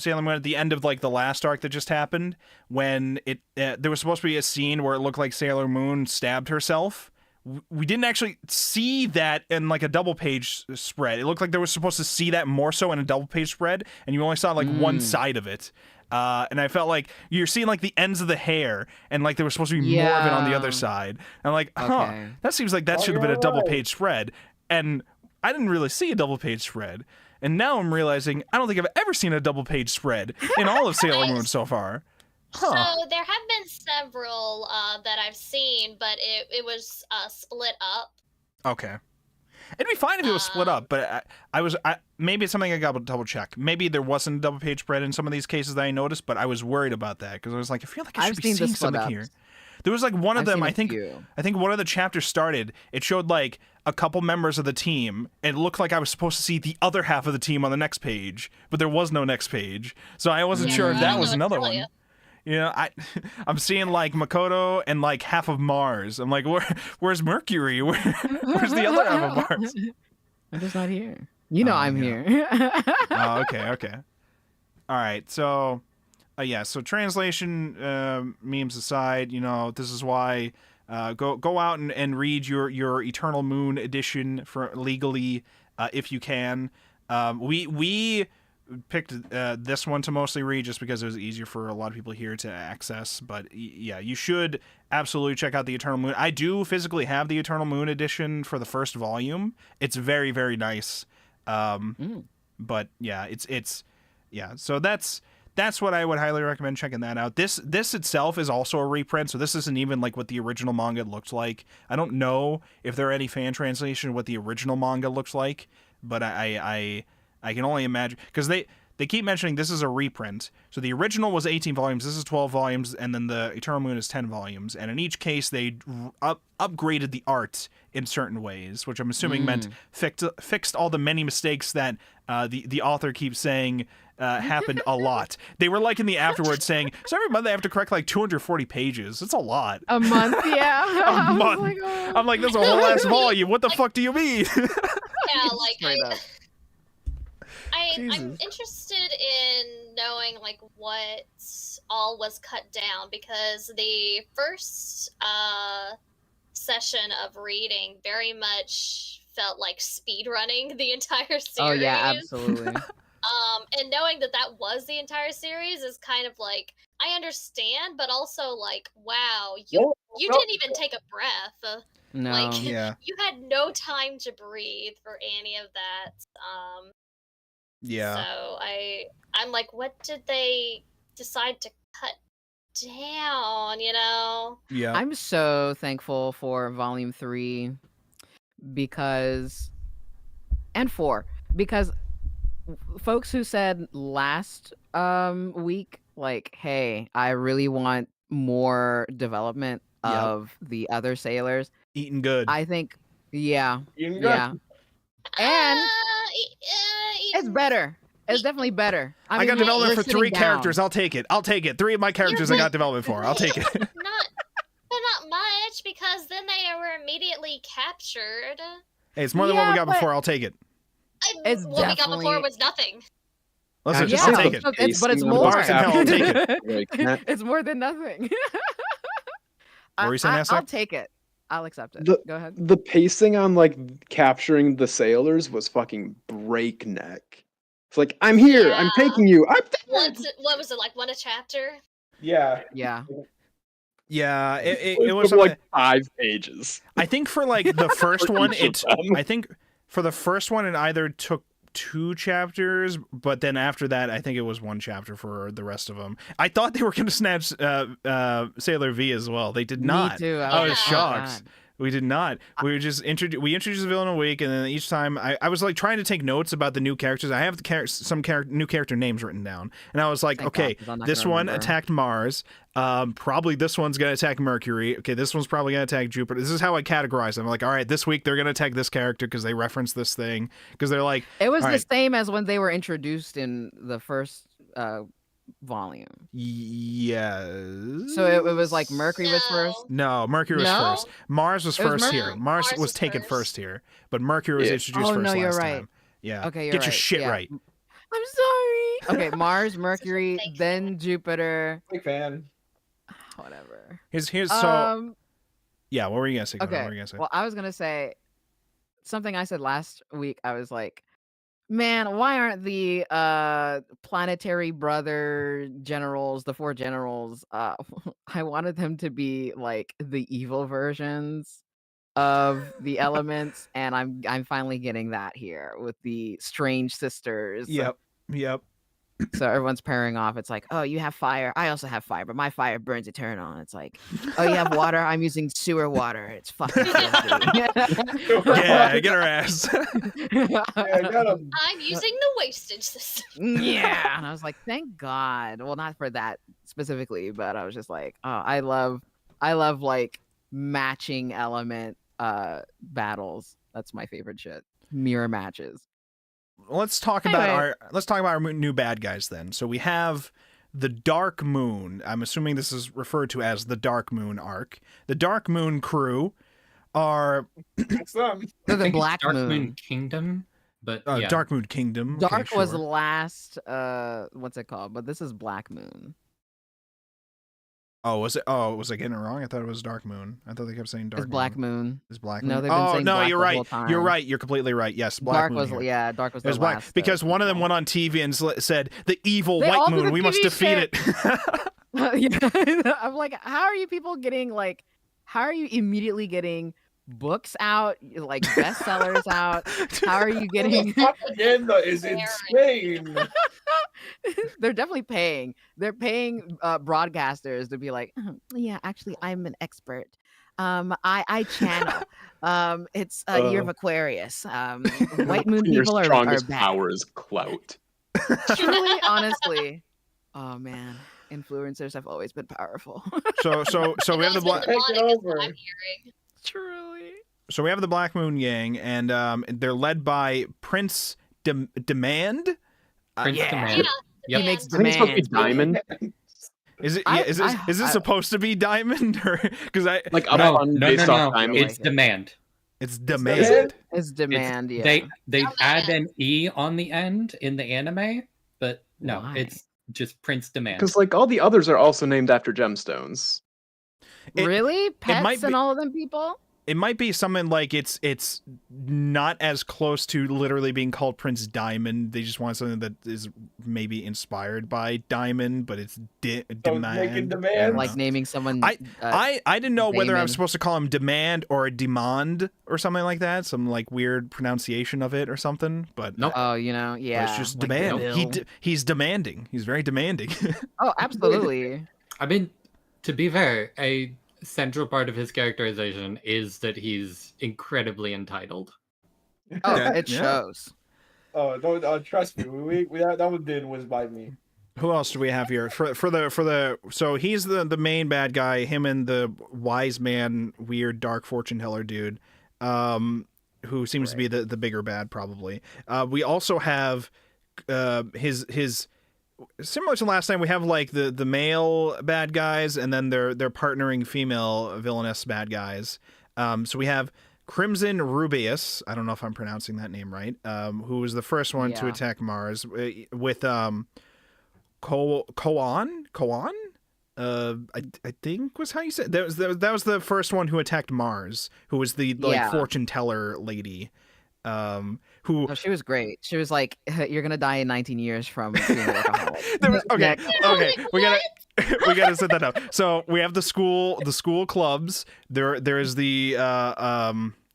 Sailor Moon at the end of like the last arc that just happened, when there was supposed to be a scene where it looked like Sailor Moon stabbed herself. We didn't actually see that in like a double page spread. It looked like they were supposed to see that more so in a double page spread, and you only saw like one side of it. And I felt like you're seeing like the ends of the hair, and like there was supposed to be more of it on the other side. And I'm like, that seems like that should have been a double page spread. And I didn't really see a double page spread. And now I'm realizing I don't think I've ever seen a double page spread in all of Sailor Moon so far. So there have been several that I've seen, but it was split up. Okay. It'd be fine if it was split up, but I maybe it's something I got to double check. Maybe there wasn't a double page spread in some of these cases that I noticed, but I was worried about that because I was like, I feel like I should be seeing something here. There was like one of them, I think one of the chapters started, it showed like a couple members of the team, and it looked like I was supposed to see the other half of the team on the next page, but there was no next page. So I wasn't sure if that was another one. You know, I'm seeing like Makoto and like half of Mars. I'm like, where's Mercury? Where's the other half of Mars? I'm just not here. You know I'm here. Oh, okay. All right, so so translation memes aside, you know, this is why go out and read your Eternal Moon edition for legally if you can. We picked this one to mostly read just because it was easier for a lot of people here to access, but yeah, you should absolutely check out the Eternal Moon. I do physically have the Eternal Moon edition for the first volume. It's very, very nice. But yeah, it's so that's what I would highly recommend checking that out. This itself is also a reprint, so this isn't even like what the original manga looked like. I don't know if there are any fan translation of what the original manga looks like, but I can only imagine, because they keep mentioning this is a reprint. So the original was 18 volumes, this is 12 volumes, and then the Eternal Moon is 10 volumes. And in each case, they upgraded the art in certain ways, which I'm assuming meant fixed all the many mistakes that the author keeps saying happened a lot. They were like in the afterwards saying, so every month they have to correct like 240 pages. It's a lot. A month, yeah. A month. Like, oh. I'm like, that's a whole last volume. What the fuck do you mean? Yeah, like I'm interested in knowing like what all was cut down, because the first session of reading very much felt like speed running the entire series. Oh yeah, absolutely. And knowing that was the entire series is kind of like, I understand, but also like, wow, you didn't even take a breath. No. Like, you had no time to breathe for any of that. Yeah. So I'm like, what did they decide to cut down, you know? Yeah. I'm so thankful for Volume 3 and 4, because folks who said last week, like, hey, I really want more development of the other sailors. Eating good. I think, Eating good. Yeah. And it's better. It's definitely better. I got development for 3 characters. I'll take it. 3 of my characters I got development for. I'll take it. Not much, because then they were immediately captured. Hey, it's more than what we got before. I'll take it. What we got before was nothing. Listen, just I'll say take the it. But it's pacing more. on Bars in hell, I'll take it. Like, that- It's more than nothing. What were you saying, I'll Aztec? take it. I'll accept it. Go ahead. The pacing on like capturing the sailors was fucking breakneck. It's like, I'm here, I'm taking you, I'm dead. What was it, like one a chapter? Yeah. Yeah. Yeah, it was like 5 pages. I think for like the first one, each of them. I think for the first one, it either took 2 chapters, but then after that, I think it was 1 chapter for the rest of them. I thought they were going to snatch Sailor V as well. They did not. Me too. I was Yeah. shocked. We did not. We were just we introduced the villain a week, and then each time I was like trying to take notes about the new characters. I have some new character names written down, and I was like, Thank okay, God, 'cause I'm not this gonna one remember. attacked Mars. Probably this one's gonna attack Mercury. Okay, this one's probably gonna attack Jupiter. This is how I categorize them. I'm like, all right, this week they're gonna attack this character because they reference this thing because they're like, It was all the right. same as when they were introduced in the first volume. yes. So it was like Mercury was first. No, Mercury was No? first. Mars was It was first Mer- here. Mars Mars was was taken first. first here, but Mercury was Yeah. introduced Oh, first no, you're last right. time. Yeah. Okay, you're Get your right. shit Yeah. right. I'm sorry. Okay, Mars, Mercury, fake then Jupiter. Big fan. Whatever. Here's so Um. yeah. What were you gonna say? What Okay. were you gonna say? Well, I was gonna say something I said last week. I was like, man, why aren't the planetary brother generals, the 4 generals, I wanted them to be like the evil versions of the elements, and I'm finally getting that here with the strange sisters. Yep. So everyone's pairing off. It's like, oh, you have fire. I also have fire, but my fire burns eternal. And it's like, oh, you have water. I'm using sewer water. It's fucking filthy. Yeah, get her ass. Yeah, I got him. I'm using the wastage system. Yeah. And I was like, thank God. Well, not for that specifically, but I was just like, oh, I love like matching element battles. That's my favorite shit. Mirror matches. Let's talk about Anyway. our new bad guys then. So we have the Dark Moon. I'm assuming this is referred to as the Dark Moon arc. The Dark Moon crew are It's them. They're I the think it's Black Dark Moon. Kingdom, but yeah. Dark Moon Kingdom. Okay, Dark was sure. last what's it called? But this is Black Moon. Oh, was it? Oh, was I getting it wrong? I thought it was Dark Moon. I thought they kept saying Dark It's Black Moon. Moon. It's Black No, Moon. they've been Oh saying no, Black you're the right. whole You're time. right. You're completely right. Yes, Black Dark Moon. was here. Dark was It the was Black last. because one of them people. went on TV and said the evil They White all do Moon. the We must TV defeat shit. it. Yeah. I'm like, how are you people getting like? How are you immediately getting books out, like bestsellers out? How are you The getting? propaganda is insane. They're definitely paying. They're paying broadcasters to be like, yeah, actually, I'm an expert. I channel. It's Year of Aquarius. White Moon Your people are strongest bad. power is clout. Truly, honestly. Oh man, influencers have always been powerful. so we have the Black. Take it Demonic is over. what I'm hearing. Truly. So we have the Black Moon Gang, and they're led by Prince Demand. Prince Yeah. Demand. Yeah, Yep. He makes I think it's supposed to be demands. Diamond. Is it? I- Is this I- supposed to be Diamond or because I? Like a No, fun no, based no, off no. Diamond. It's Demand. It's Demand? Demand. It's demand. Yeah. They Oh, add yeah. an E on the end in the anime, but no, Why? it's just Prince Demand. Because like all the others are also named after gemstones. It- Really? Pets might and be- all of them people? It might be something like it's not as close to literally being called Prince Diamond. They just want something that is maybe inspired by Diamond, but it's making Demand. I don't demands. know. Like naming someone. I didn't know whether I Damon. was supposed to call him Demand or Demand or something like that, some like weird pronunciation of it or something. But Nope. Oh, yeah. but it's just like demand. Bill. He's demanding. He's very demanding. Oh, absolutely. I mean, to be fair, a central part of his characterization is that he's incredibly entitled. Oh, Yeah, it yeah. shows. Oh, don't trust me. We that one did was by me. Who else do we have here for the? So he's the main bad guy. Him and the wise man, weird dark fortune teller dude, who seems to be the bigger bad probably. We also have his similar to last time. We have like the male bad guys, and then they're partnering female villainess bad guys. So we have Crimson Rubeus. I don't know if I'm pronouncing that name right. Who was the first one to attack Mars with Koan? I think was how you said that was the first one who attacked Mars, who was the fortune teller lady. Who she was great. She was like, "You're gonna die in 19 years from being a workaholic." Okay, we gotta set that up. So we have the school clubs. There is the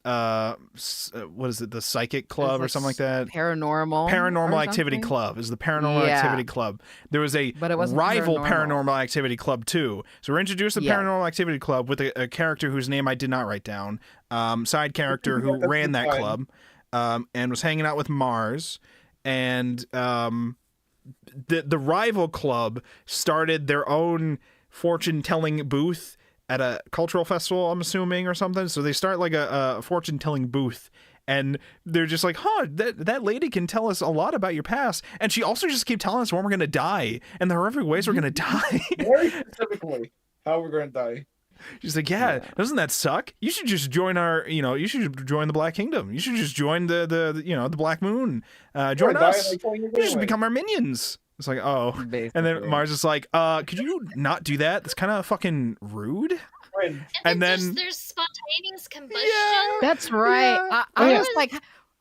what is it, the psychic club or something like that? Paranormal activity club is the paranormal activity club. There was a rival paranormal activity club too. So we're introduced to the paranormal activity club with a character whose name I did not write down. Side character who ran that club. And was hanging out with Mars, and the rival club started their own fortune-telling booth at a cultural festival, I'm assuming, or something. So they start like a fortune-telling booth, and they're just like, that lady can tell us a lot about your past, and she also just keep telling us when we're gonna die, and the horrific ways we're gonna die. Very specifically, how we're gonna die. She's like, doesn't that suck? You should just join you should join the Black Kingdom. You should just join the Black Moon. Join us. You should become our minions. It's like, oh. Basically. And then Mars is like, could you not do that? That's kind of fucking rude. And then there's spontaneous combustion. Yeah, that's right. Yeah. I was like,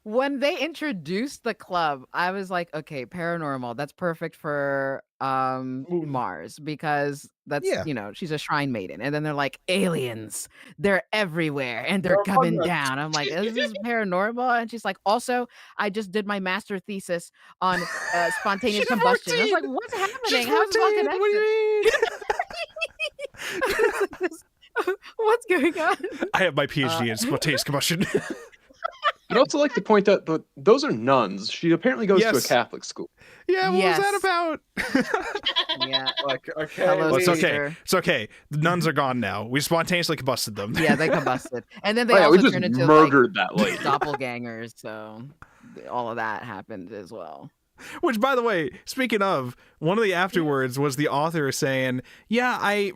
when they introduced the club, I was like, okay, paranormal. That's perfect for Mars, because that's she's a shrine maiden. And then they're like, aliens, they're everywhere and they're coming down. I'm like, is this paranormal? And she's like, also, I just did my master thesis on spontaneous combustion. I was like, what's happening? How's it all connected? What do you mean? What's going on? I have my PhD in spontaneous combustion. I'd also like to point out that those are nuns. She apparently goes to a Catholic school. Yeah, what was that about? Okay. It's okay. It's okay. The nuns are gone now. We spontaneously combusted them. Yeah, they combusted. And then they also turned into murdered that lady. Doppelgangers, so all of that happened as well. Which, by the way, speaking of, one of the afterwards was the author saying, I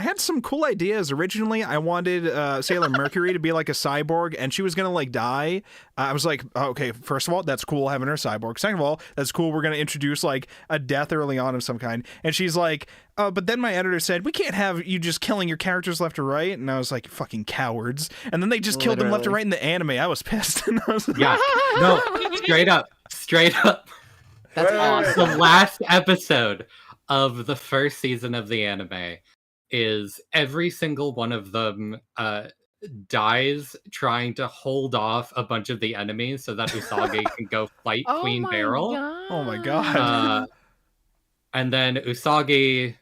had some cool ideas originally. I wanted Sailor Mercury to be like a cyborg, and she was going to like die. I was like, okay, first of all, that's cool having her cyborg. Second of all, that's cool. We're going to introduce like a death early on of some kind. And she's like, but then my editor said, we can't have you just killing your characters left or right. And I was like, fucking cowards. And then they just killed them left or right in the anime. I was pissed. And I was like, no, straight up. That's awesome. The last episode of the first season of the anime is every single one of them dies trying to hold off a bunch of the enemies so that Usagi can go fight Queen Beryl. Oh my god. And then Usagi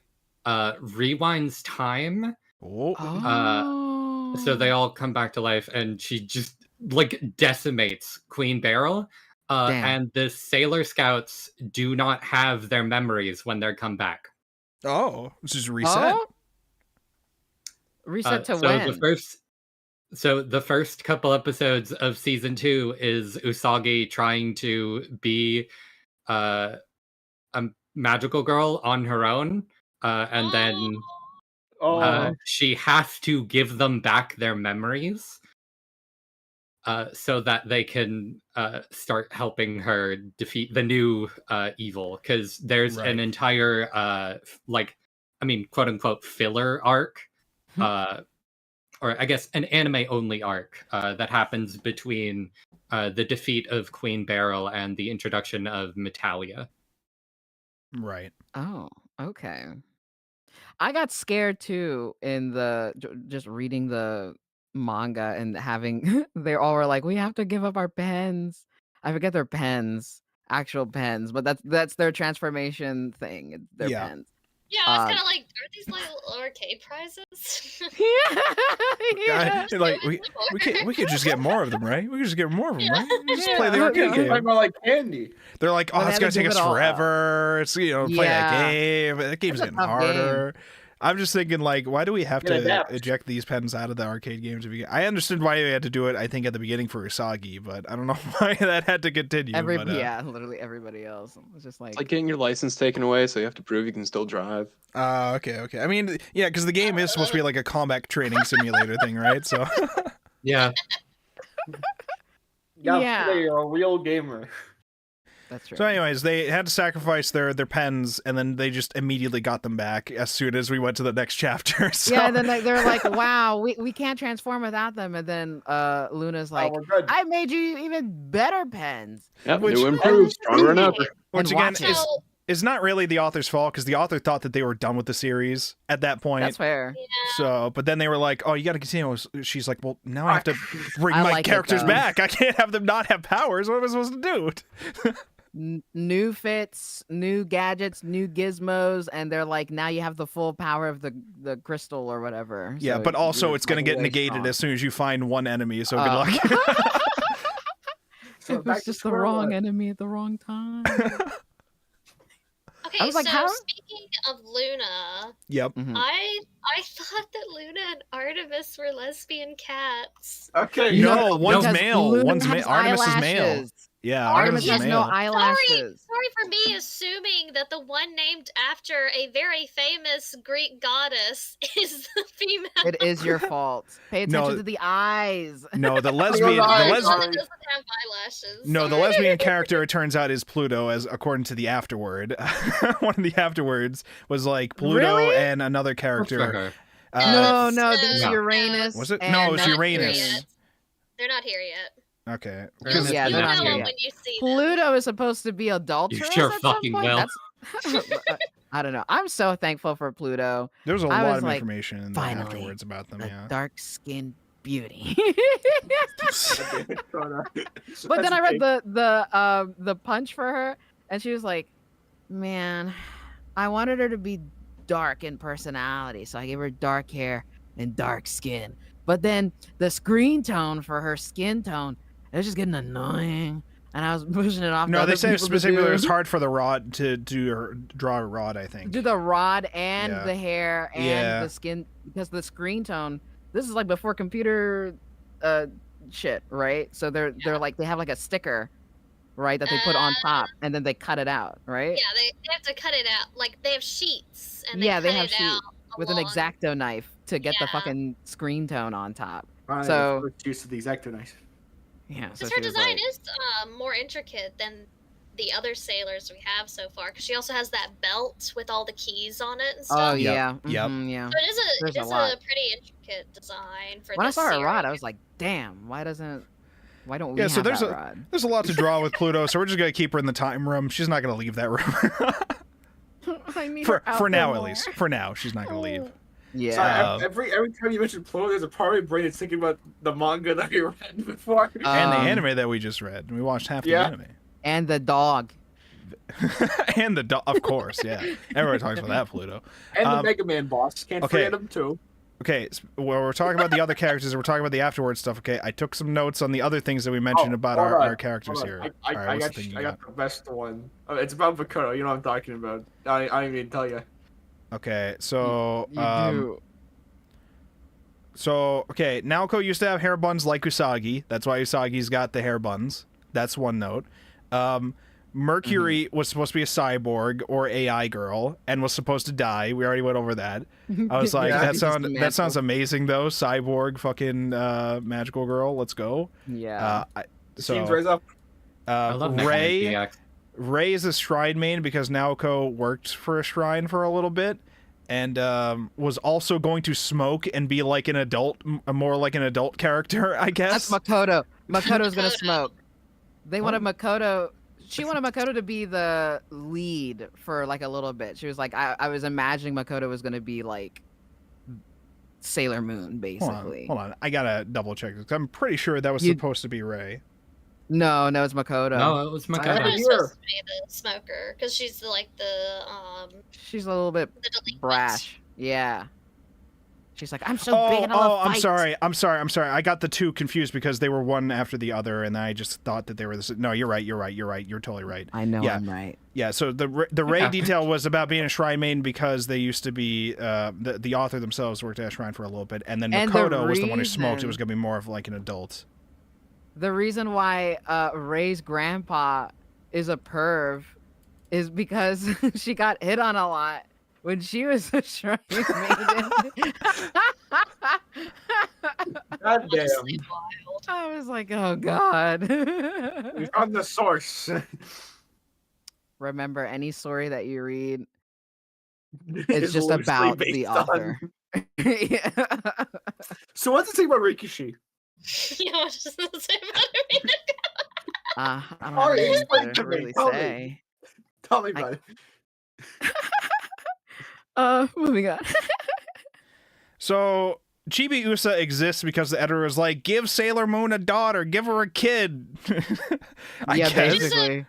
rewinds time. So they all come back to life, and she just like decimates Queen Beryl. And the Sailor Scouts do not have their memories when they come back. Oh, just reset? Reset to when? The first couple episodes of season 2 is Usagi trying to be a magical girl on her own. And then she has to give them back their memories. So that they can start helping her defeat the new evil, because there's an entire quote unquote filler arc, or I guess an anime only arc that happens between the defeat of Queen Beryl and the introduction of Metalia. Right. Oh, okay. I got scared too in just reading the manga and having they all were like, we have to give up our pens. I forget their pens, actual pens, but that's their transformation thing. Their pens. Yeah, I was kind of like, are these like arcade prizes? God, like we could just get more of them, right? We could just get more of them, right? Just play the arcade game. Talking about like candy. They're like, oh, it's gonna take us forever. It's play that game. That game's getting harder. I'm just thinking, like, why do we have to eject these pens out of the arcade games? I understood why they had to do it, I think, at the beginning for Usagi, but I don't know why that had to continue. Literally everybody else. It was just like... It's like getting your license taken away, so you have to prove you can still drive. Okay. I mean, yeah, because the game is supposed to be like a combat training simulator thing, right? So... Yeah. Yeah. You're a real gamer. That's right. So, anyways, they had to sacrifice their pens, and then they just immediately got them back as soon as we went to the next chapter. So. Yeah, and then they're like, "Wow, we can't transform without them." And then Luna's like, we're good. "I made you even better pens." Yep, Which- new improved, stronger than ever. Which And again watch it. is not really the author's fault, because the author thought that they were done with the series at that point. That's fair. Yeah. So, but then they were like, "Oh, you got to continue." She's like, "Well, now I have to bring I my like it, characters though. back. I can't have them not have powers. What am I supposed to do?" New fits, new gadgets, new gizmos, and they're like, now you have the full power of the crystal or whatever. Yeah, So but also you're, it's going to get way negated strong. as soon as you find one enemy. So good Oh. luck. So It back was to just the square wrong one. enemy at the wrong time. Okay, I was like, so how- speaking of Luna, Yep. Mhm. I thought that Luna and Artemis were lesbian cats. Okay. No, one's Because male. Luna One's has Artemis is male. eyelashes. Yeah, Artemis Artemis has is no male. eyelashes. Sorry for me assuming that the one named after a very famous Greek goddess is the female. It is your fault. Pay No. attention to the eyes. No, the lesbian. You're right. The The one lesbian. that doesn't have eyelashes. No, the Sorry. lesbian character, it turns out, is Pluto, as according to the afterword. One of the afterwards was like Pluto Really? and another Good for character. her. No, It's, it's no. Uranus. Was it? and No, it was They're not here Uranus. yet. They're not here yet. Okay. You'll, Yeah, you'll they're not know here them yet. when you see them. Pluto is supposed to be adulterous sure at some fucking point. will. That's I don't know. I'm so thankful for Pluto. There was a I lot was of like, information in the finally, afterwards about them. A Yeah. dark-skinned beauty. But But then I read the punch for her, and she was like, "Man, I wanted her to be dark in personality, so I gave her dark hair and dark skin. But then the screen tone for her skin tone, it was just getting annoying, and I was pushing it off. to No, other they said people to specifically it do. was hard for the rod to draw a rod, I think. Do the rod and Yeah. the hair and Yeah. the skin, because the screen tone. This is like before computer shit, right? So they're like, they have like a sticker, right, that they put on top, and then they cut it out, right? Yeah, they have to cut it out. Like they have sheets, and Yeah, they they cut have it sheets out with an along- X-Acto knife to get the Yeah. fucking screen tone on top. Right, So- first use of the Exacto knife. Yeah, so Because her she was design like, is more intricate than the other sailors we have so far. Because she also has that belt with all the keys on it and oh stuff. Yep, yeah, yep. yeah. So There's it a is lot. a pretty intricate design for When I this saw her rod, I series. was like, damn, why don't we Yeah, have so there's that a- rod? There's a lot to draw with Pluto, so we're just gonna keep her in the time room. She's not gonna leave that room. I need for her out for there now, at more. least. For now, she's not gonna leave. Yeah. Sorry, every time you mention Pluto, there's a part of my brain that's thinking about the manga that we read before. And the anime that we just read. We watched half the Yeah. anime. And the dog. And the dog, of course, yeah. Everybody talks about that Pluto. And the Um, Mega Man boss. Can't okay. forget him too. Okay, well, we're talking about the other characters, and we're talking about the afterwards stuff. Okay, I took some notes on the other things that we mentioned about hold our on, characters hold here. on. All right, what's the thing you I got? got the best one. It's about Bakuro. You know what I'm talking about. I didn't even tell you. Okay, so You do. So, okay, Naoko used to have hair buns like Usagi. That's why Usagi's got the hair buns. That's one note. Mercury was supposed to be a cyborg or AI girl and was supposed to die. We already went over that. I was like, Yeah, that sounds amazing though. Cyborg, fucking magical girl. Let's go. Yeah. Seems right up. I love Ray. Mechanic DX. Ray is a shrine main because Naoko worked for a shrine for a little bit and was also going to smoke and be like an adult, more like an adult character, I guess. That's Makoto. Makoto's gonna Makoto. smoke. They wanted Makoto. She wanted Makoto to be the lead for like a little bit. She was like, I was imagining Makoto was gonna be like Sailor Moon, basically. Hold on. I gotta double check this. I'm pretty sure that was You- supposed to be Ray. No, it's Makoto. No, it was I Makoto Makoto. heard- is supposed to be the smoker because she's the She's a little bit delinquent. brash. Yeah. She's like, I'm so big and I love I'm fights." sorry. I got the two confused because they were one after the other, and I just thought that they were the. No, you're right. You're totally right. I know Yeah. I'm right. Yeah. So the Ray detail was about being a shrine main because they used to be the author themselves worked at a shrine for a little bit, and then And the Makoto was the one who smoked. It reason- was gonna be more of like an adult. The reason why Ray's grandpa is a perv is because she got hit on a lot when she was a shrine maiden. God damn. Honestly, wild. I was like, oh god. We found the source. Remember, any story that you read, It's it's just loosely about based the on- author. Yeah. So what's the thing about Rikishi? You know what does it say about it? I don't Oh, have yeah, anything explain to to me, really tell me. say. Tell me about it. Moving on. So Chibi Usa exists because the editor was like, give Sailor Moon a daughter, give her a kid. I Yeah, guess. Which is a basically. very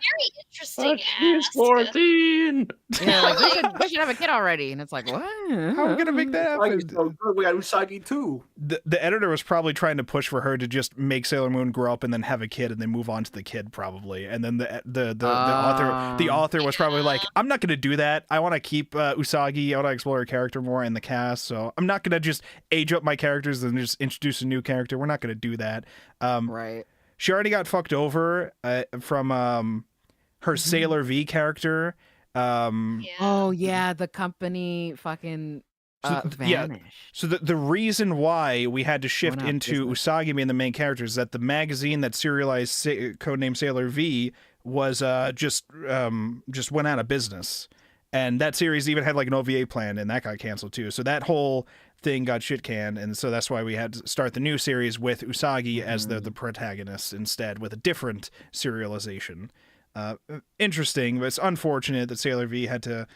interesting She's ask. 14. Yeah, like we should have a kid already, and it's like, what? How are we gonna make that happen? Usagi's so good. We got Usagi too. The editor was probably trying to push for her to just make Sailor Moon grow up and then have a kid and then move on to the kid probably. And then the author was probably like, I'm not gonna do that. I want to keep Usagi. I want to explore her character more in the cast. So I'm not gonna just age up my characters and just introduce a new character. We're not gonna do that. Right. She already got fucked over from her Sailor V character. Yeah. Oh yeah, the company fucking yeah. vanished. So the reason why we had to shift Went out of into business. Usagi being the main character is that the magazine that serialized codename Sailor V was just went out of business, and that series even had like an OVA plan, and that got canceled too. So that whole thing got shit canned, and so that's why we had to start the new series with Usagi as the protagonist instead, with a different serialization. Interesting, but it's unfortunate that Sailor V had to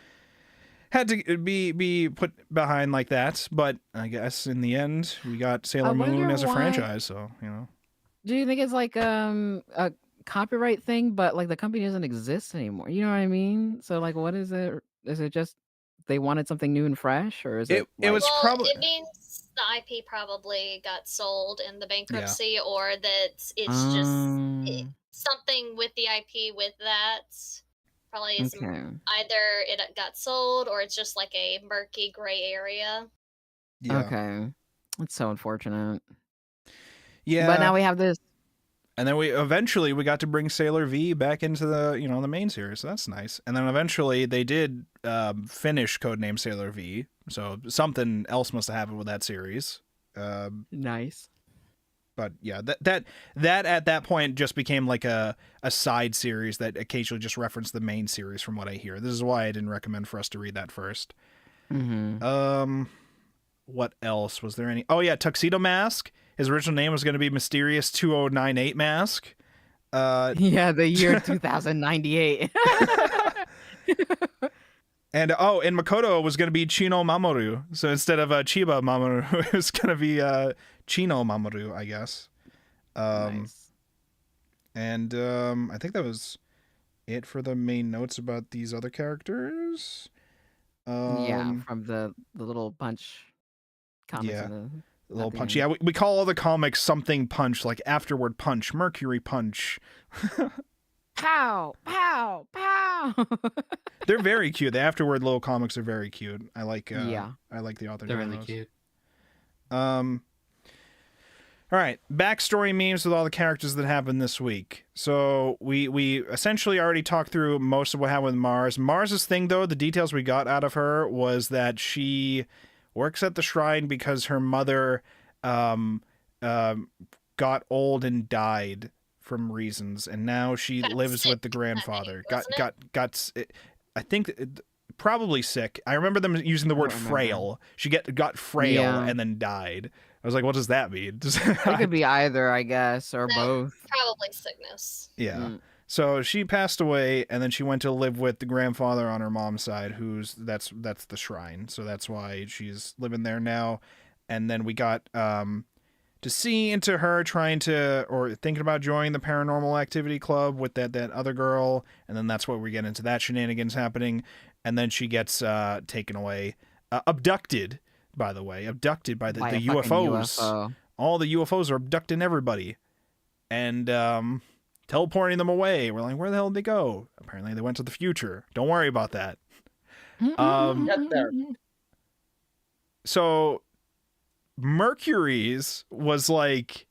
be put behind like that. But I guess in the end, we got Sailor Moon wonder as a why- franchise. So you know, Do you think it's like a copyright thing, but like the company doesn't exist anymore? You know what I mean? So like, what is it? Is it just they wanted something new and fresh, or is it? It was Well, probably it means the IP probably got sold in the bankruptcy, or that it's just something with the IP with that. Probably is okay. either it got sold or it's just like a murky gray area. Okay, it's so unfortunate. Yeah, But now we have this. and then we eventually got to bring Sailor V back into the the main series, so that's nice. And then eventually they did finish Codename Sailor V, so something else must have happened with that series. Nice. But yeah, that at that point just became like a side series that occasionally just referenced the main series from what I hear. This is why I didn't recommend for us to read that first. Mm-hmm. What else? Was there any? Oh yeah, Tuxedo Mask. His original name was going to be Mysterious 2098 Mask. Yeah, the year 2098. And Makoto was going to be Chino Mamoru. So instead of Chiba Mamoru, it was going to be Chino Mamoru, I guess. Nice. And I think that was it for the main notes about these other characters. Yeah, from the little punch comics. yeah. in the- Little at the punch. end. Yeah, we call all the comics something punch, like Afterward Punch, Mercury Punch. Pow, pow, pow. They're very cute. The Afterward little comics are very cute. I like Yeah. I like the author. They're doing really those. cute. All right, backstory memes with all the characters that happened this week. So we essentially already talked through most of what happened with Mars. Mars's thing, though, the details we got out of her was that she works at the shrine because her mother got old and died from reasons, and now she Got lives sick with the grandfather. wasn't it? Got I think. Probably sick. I remember them using the word remember. frail. She got frail Yeah. and then died. I was like, what does that mean? It could be either, I guess, or No. both. Probably sickness. Yeah. Mm. So she passed away, and then she went to live with the grandfather on her mom's side, that's the shrine. So that's why she's living there now. And then we got to see into her trying to or thinking about joining the paranormal activity club with that other girl, and then that's where we get into that shenanigans happening. And then she gets taken away, abducted. By the way, abducted by the By a fucking UFOs. UFO. All the UFOs are abducting everybody, and teleporting them away. We're like, where the hell did they go? Apparently, they went to the future. Don't worry about that. Get there. So Mercury's was like,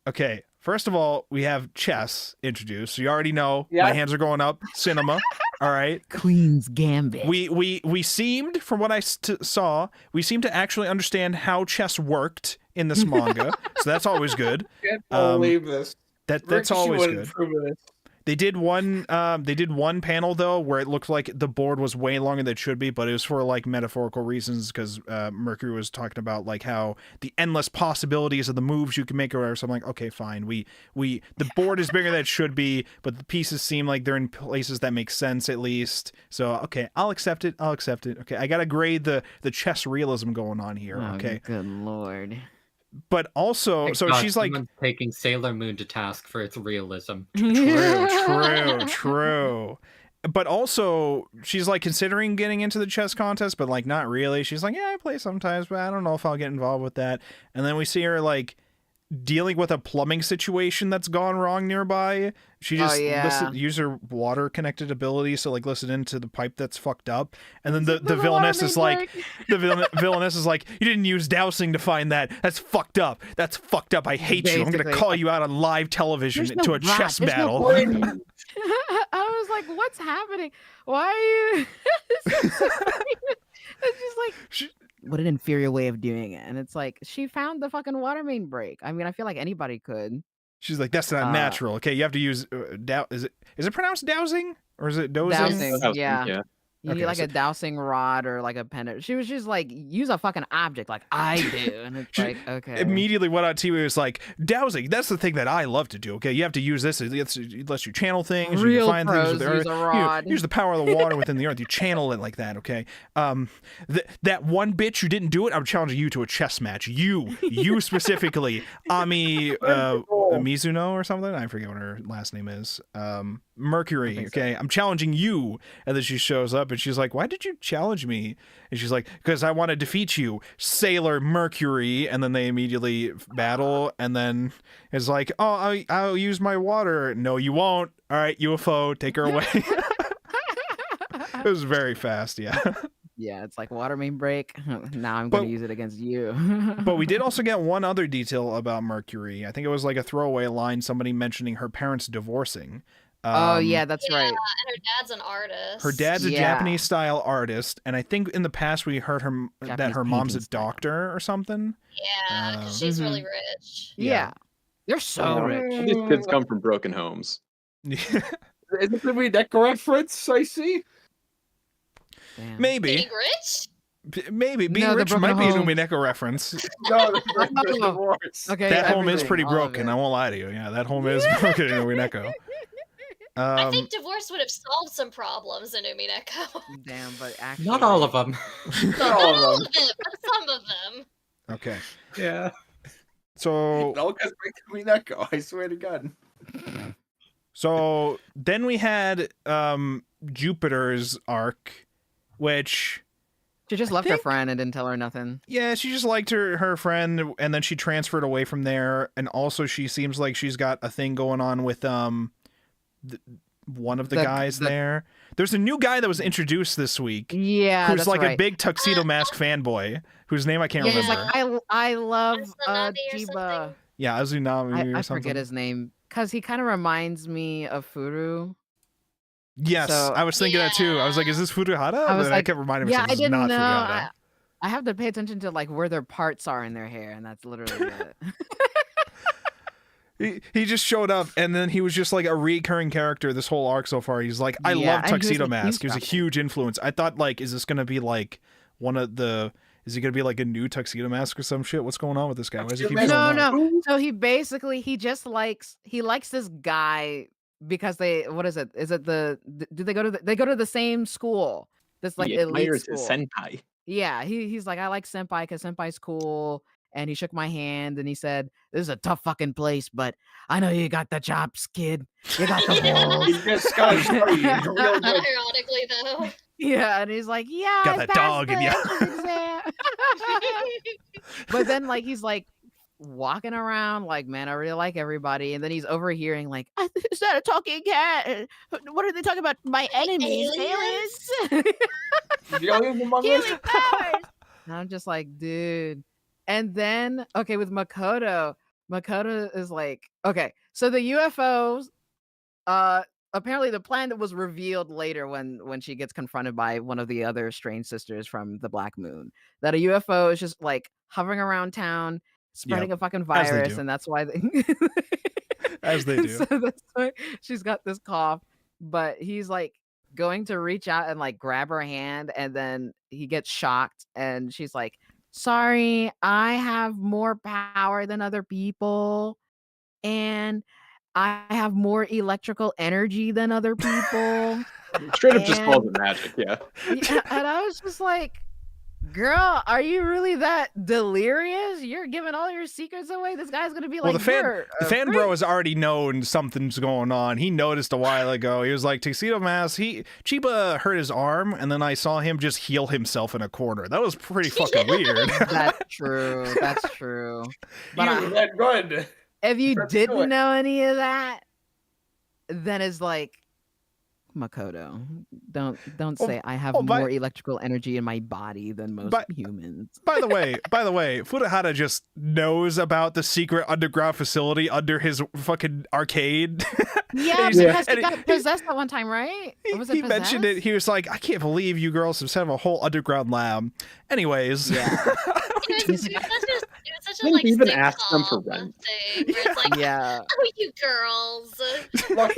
okay, first of all, we have chess introduced. So you already know Yeah. my hands are going up. Cinema. All right. Queen's Gambit. We seemed, from what I saw, we seemed to actually understand how chess worked in this manga, so that's always good. I can't believe this. That's always good. They did one panel though where it looked like the board was way longer than it should be, but it was for like metaphorical reasons because Mercury was talking about like how the endless possibilities of the moves you can make or whatever. So I'm like, okay, fine. The board is bigger than it should be, but the pieces seem like they're in places that make sense at least. So okay, I'll accept it. Okay, I gotta grade the chess realism going on here. Okay, good lord. But also, Thank so God, she's like taking Sailor Moon to task for its realism. True. But also, she's like considering getting into the chess contest, but like not really. She's like, yeah, I play sometimes, but I don't know if I'll get involved with that. And then we see her like dealing with a plumbing situation that's gone wrong nearby. She just use her water connected ability, so like listen into the pipe that's fucked up. And then the villainess is like, villainess is like, you didn't use dowsing to find that. That's fucked up. I hate you. I'm gonna call you out on live television to a chess battle. I was like, what's happening? Why are you? It's just like. What an inferior way of doing it. And it's like, she found the fucking water main break. I mean, I feel like anybody could. She's like, that's not natural. Okay, you have to use is it pronounced dowsing or is it dozing? Dowsing, yeah. You need like a dowsing rod or like a pen. She was just like, use a fucking object like I do. And it's like, okay. Immediately went on TV, was like, dowsing, that's the thing that I love to do. Okay, you have to use this. It lets you channel things. Real you find pros things with the use a rod. Use the power of the water within the earth. You channel it like that, okay? That one bitch who didn't do it, I'm challenging you to a chess match. You specifically. Ami Mizuno or something? I forget what her last name is. Mercury, okay? So. I'm challenging you. And then she shows up and she's like, why did you challenge me? And she's like, because I want to defeat you, Sailor Mercury. And then they immediately battle. And then it's like, oh, I'll use my water. No, you won't. All right, UFO, take her away. It was very fast, yeah. Yeah, it's like water main break. Now I'm going to use it against you. But we did also get one other detail about Mercury. I think it was like a throwaway line, somebody mentioning her parents divorcing. Oh, yeah, that's right. And her dad's an artist. Her dad's a Japanese-style artist, and I think in the past we heard that her mom's a doctor or something. Yeah, because she's really rich. Yeah. They're so rich. These kids come from broken homes. Is it the Neko reference I see? Damn. Maybe. Being rich? Maybe. Being rich might be a Neko reference. No, divorce. Okay, that home is pretty broken, I won't lie to you. Yeah, that home is broken in Neko. I think divorce would have solved some problems in Umineko. Damn, but actually... Not all of them. Not all of them, but some of them. Okay. Yeah. So... It all goes back to Umineko, I swear to God. So, then we had Jupiter's arc, which... She just left her friend and didn't tell her nothing. Yeah, she just liked her friend, and then she transferred away from there, and also she seems like she's got a thing going on with... one of the guys there. There's a new guy that was introduced this week. Yeah, who's like a big tuxedo mask fanboy, whose name I can't remember. He's like, I love Jiba. Yeah, Azunami or I something. forget his name because he kind of reminds me of Furu. Yes, so, I was thinking that too. I was like, is this Furuhara? I kept reminding myself I didn't not know. Furuhara. I have to pay attention to like where their parts are in their hair, and that's literally it. He just showed up, and then he was just like a recurring character this whole arc so far. He's like, I love Tuxedo Mask. He was a huge influence. I thought, like, is this going to be like one of the... Is he going to be like a new Tuxedo Mask or some shit? What's going on with this guy? Why does he keep No. So he just likes this guy because what is it? Is it do they go to the same school? This like elite school. Senpai. Yeah, he's like, I like Senpai because Senpai's cool. And he shook my hand and he said, this is a tough fucking place, but I know you got the chops, kid. You got the balls. Ironically, though. Yeah, and he's like, yeah. Got that dog in you. But then, like, he's like walking around like, man, I really like everybody. And then he's overhearing, like, is that a talking cat? What are they talking about? My enemies, aliens? Healing powers. And I'm just like, dude. And then, okay, with Makoto is like, okay, so the UFOs apparently the plan that was revealed later when she gets confronted by one of the other strange sisters from the Black Moon, that a UFO is just like hovering around town, spreading a fucking virus, and that's why they as they do. So that's why she's got this cough. But he's like going to reach out and like grab her hand, and then he gets shocked, and she's like, "Sorry, I have more power than other people, and I have more electrical energy than other people." Straight up just calls it magic, yeah. And I was just like, girl, are you really that delirious? You're giving all your secrets away? This guy's gonna be like, the fan bro has already known something's going on. He noticed a while ago. He was like, Tuxedo Mask, Chiba hurt his arm, and then I saw him just heal himself in a corner. That was pretty fucking weird. That's true. That's true. But that good. If you didn't know any of that, then it's like, Makoto, don't say I have more electrical energy in my body than most humans. By the way, Furuhara just knows about the secret underground facility under his fucking arcade. Yeah, because he got possessed at one time, right? He mentioned it. He was like, I can't believe you girls have set up a whole underground lab. Anyways. Yeah. It was such a like even ask them for rent. It's like, oh, you girls. Look,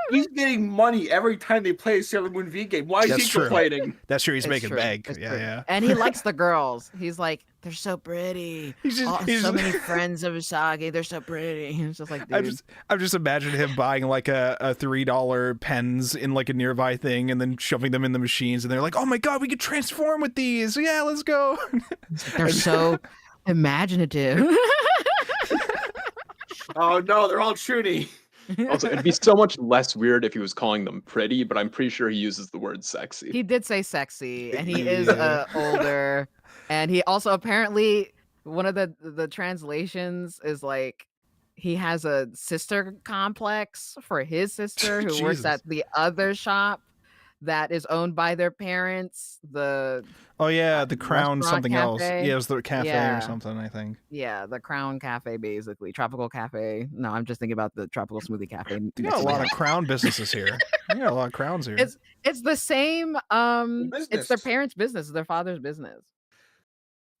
he's getting money every time they play a Sailor Moon V game. Why is he complaining? That's true. He's making bank. Yeah. And he likes the girls. He's like, they're so pretty. He's so many friends of Usagi. They're so pretty. He's just like, dude. I'm just imagining him buying like a $3 pens in like a nearby thing and then shoving them in the machines, and they're like, oh my god, we could transform with these. Yeah, let's go. They're so imaginative. Oh no, they're all Trudy. Also, it'd be so much less weird if he was calling them pretty, but I'm pretty sure he uses the word sexy. He did say sexy, and he is older. And he also apparently, one of the translations is like, he has a sister complex for his sister who works at the other shop that is owned by their parents. The Crown something cafe. else. Yeah, it was the cafe or something, I think. Yeah, the Crown Cafe, basically. Tropical Cafe. No, I'm just thinking about the Tropical Smoothie Cafe. You got a lot of Crown businesses here. You got a lot of Crowns here. It's the same. It's their parents' business. It's their father's business.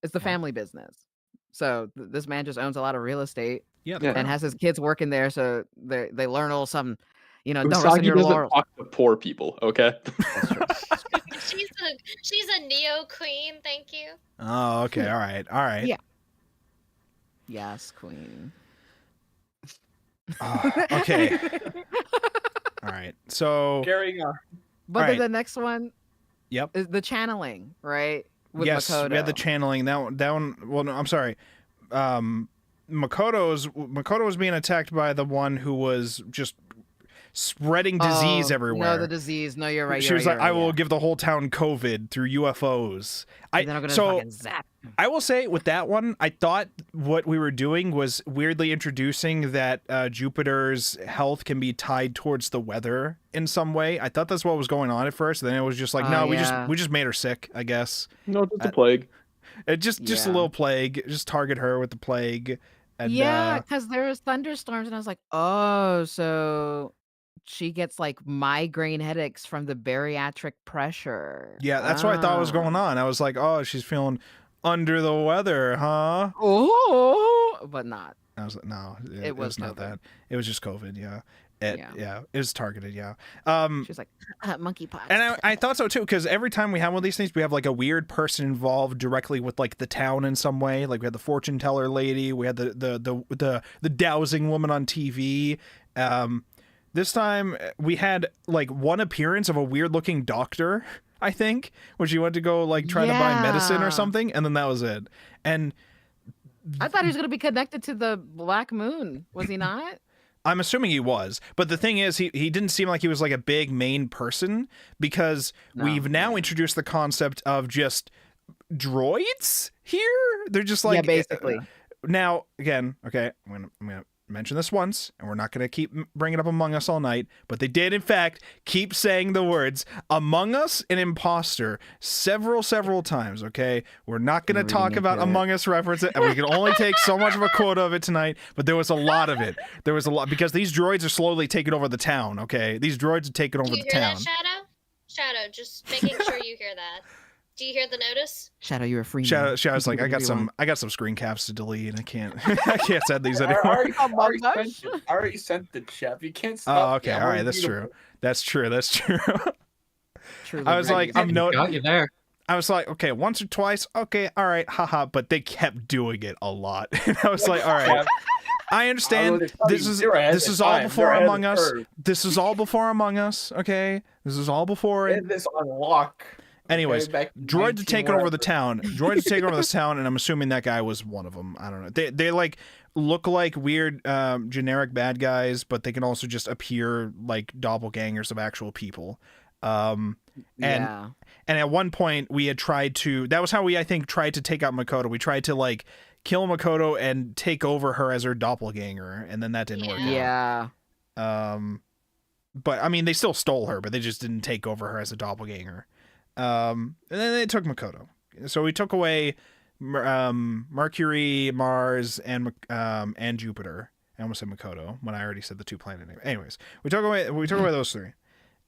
It's the family business. So this man just owns a lot of real estate. Yeah, and has his kids working there, so they learn a little something. You know, don't Usagi rest on your doesn't laurels. talk to poor people, okay? That's true. She's a neo queen, thank you. Oh, okay, all right. Yeah. Yes, queen. Oh, okay. All right. So carrying on. But then the next one, yep, is the channeling, right? With yes, Makoto. we had the channeling. That one. Well, no, I'm sorry. Makoto was being attacked by the one who was just spreading disease everywhere. No, the disease. No, you're right. She was like, I will give the whole town COVID through UFOs. I will say with that one, I thought what we were doing was weirdly introducing that Jupiter's health can be tied towards the weather in some way. I thought that's what was going on at first. Then it was just like, we just made her sick, I guess. No, it's a plague. Just a little plague. Just target her with the plague. And, because there was thunderstorms, and I was like, oh, so she gets like migraine headaches from the bariatric pressure. Yeah, that's what I thought was going on. I was like, oh, she's feeling under the weather, huh? Oh, but not. I was like, no, it was not COVID. that. It was just COVID, yeah. It was targeted, yeah. She's like, monkeypox. And I thought so too, because every time we have one of these things, we have like a weird person involved directly with like the town in some way. Like we had the fortune teller lady, we had the dowsing woman on TV. This time we had like one appearance of a weird looking doctor, I think, when she went to go like try to buy medicine or something, and then that was it. And I thought he was going to be connected to the Black Moon. Was he not? I'm assuming he was, but the thing is, he didn't seem like he was like a big main person, because we've now introduced the concept of just droids here. They're just like basically. Now again, okay, I'm gonna mention this once, and we're not going to keep bringing up Among Us all night, but they did, in fact, keep saying the words Among Us and imposter several times, okay? We're not going to talk about Among Us references, and we can only take so much of a quota of it tonight, but there was a lot of it. There was a lot, because these droids are slowly taking over the town, okay? These droids are taking over the town. Do you hear that, Shadow, just making sure you hear that. Do you hear the notice? Shadow, you're a free. Shadow's like, I got some screen caps to delete, and I can't send these anymore. I already sent the chef. You can't stop. Oh, okay, all right, that's true. That's true. I was like, got you there. I was like, okay, once or twice, okay, all right, haha, but they kept doing it a lot. And I was like, all right, I understand. This is all before Among Us. This is all before Among Us, okay? This is all before it. This unlock. Anyways, droids are taking over the town. Droids are taking over this town, and I'm assuming that guy was one of them. I don't know. They like look like weird generic bad guys, but they can also just appear like doppelgangers of actual people. And at one point we had tried to. That was how we, I think, tried to take out Makoto. We tried to like kill Makoto and take over her as her doppelganger, and then that didn't work out. But I mean, they still stole her, but they just didn't take over her as a doppelganger. And then they took Makoto. So we took away Mercury, Mars, and Jupiter. I almost said Makoto when I already said the 2 planet name. Anyways, we took away those 3.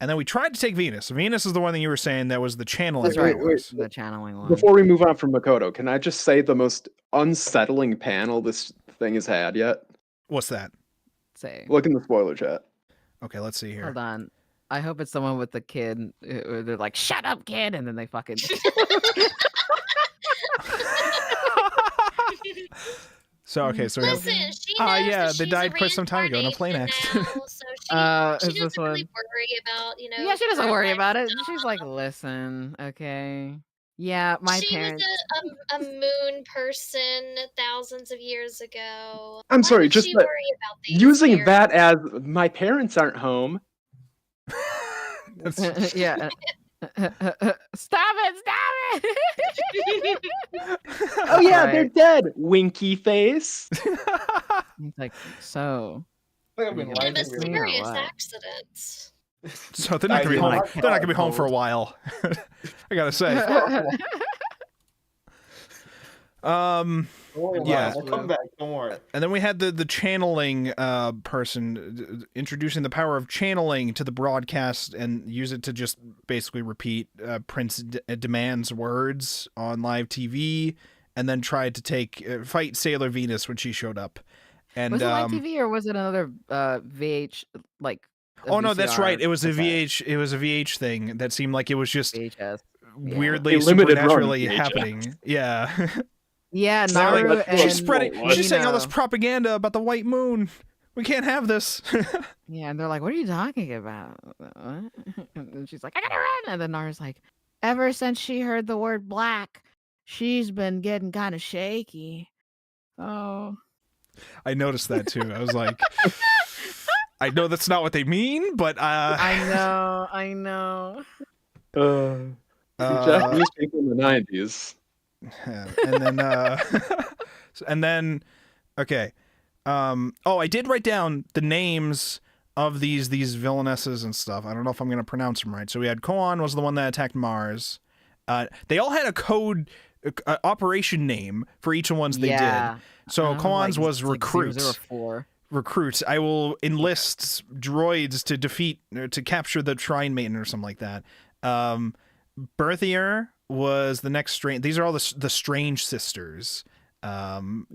And then we tried to take Venus. Venus is the one that you were saying that was the channeling. That's right. The channeling one. Before we move on from Makoto, can I just say the most unsettling panel this thing has had yet? What's that? Say. Look in the spoiler chat. Okay, let's see here. Hold on. I hope it's someone with the kid. They're like, "Shut up, kid," and then they fucking. So okay, so listen, she knows yeah, that they she's died quite some time ago in a plane accident. Now, so she doesn't really worry about, Yeah, she doesn't worry about it. She's like, listen, okay. Yeah, my parents. She was a moon person thousands of years ago. I'm sorry, would just she worry about these using spirits? that as my parents aren't home. Yeah. Stop it! Oh yeah, they're dead. Winky face. It's like, so. It was serious accidents. So they're not gonna be home. They're not gonna be home for a while. I gotta say. Yeah. We'll come back. Don't worry. And then we had the channeling person introducing the power of channeling to the broadcast and use it to just basically repeat Prince Demand's words on live TV, and then tried to fight Sailor Venus when she showed up. And was it live TV or was it another VH like? Oh no, that's right. It was a VH. VH. It was a VH thing that seemed like it was just VHS. weirdly limited run supernaturally VHS. happening. Yeah. Yeah, Naru like, and she's spreading. She's saying all this Nino. propaganda about the white moon. We can't have this. Yeah, and they're like, "What are you talking about?" What? And she's like, "I gotta run!" And then Naru's like, "Ever since she heard the word black, she's been getting kind of shaky." Oh, I noticed that too. I was like, I know that's not what they mean, but I know. Japanese people in the 90s. And then okay. I did write down the names of these villainesses and stuff. I don't know if I'm going to pronounce them right. So we had Koan was the one that attacked Mars. They all had a code operation name for each of the ones they did. So Koan's was recruits. Recruits. I will enlist droids to capture the Shrine Maiden or something like that. Berthier was the next strange. These are all the strange sisters. And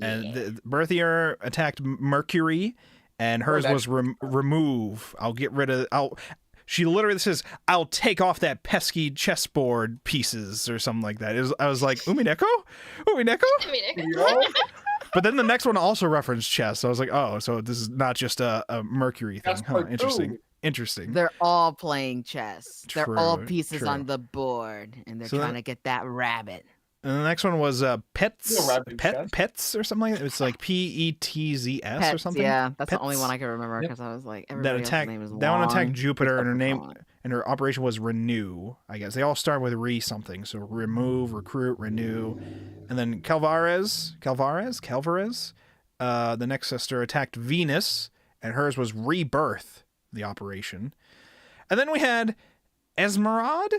Berthier attacked Mercury, and hers was remove. I'll get rid of. She literally says, "I'll take off that pesky chessboard pieces" or something like that. I was like, Umineko. But then the next one also referenced chess. So I was like, oh, so this is not just a Mercury thing. Huh, interesting. They're all playing chess. They're all True, pieces true. on the board, and they're So trying to get that rabbit. And the next one was Pets, Yeah, rabbit chess. Pets or something like that. It's like PETZS or Pets, something. yeah, that's the Pets. only one I can remember because I was like, everybody else's name is That one long, attacked Jupiter, and her except for name Colin. and her operation was Renew. I guess they all start with something. So remove, recruit, renew, and then Calvarez the next sister, attacked Venus, and hers was Rebirth, the operation. And then we had Esmeralda,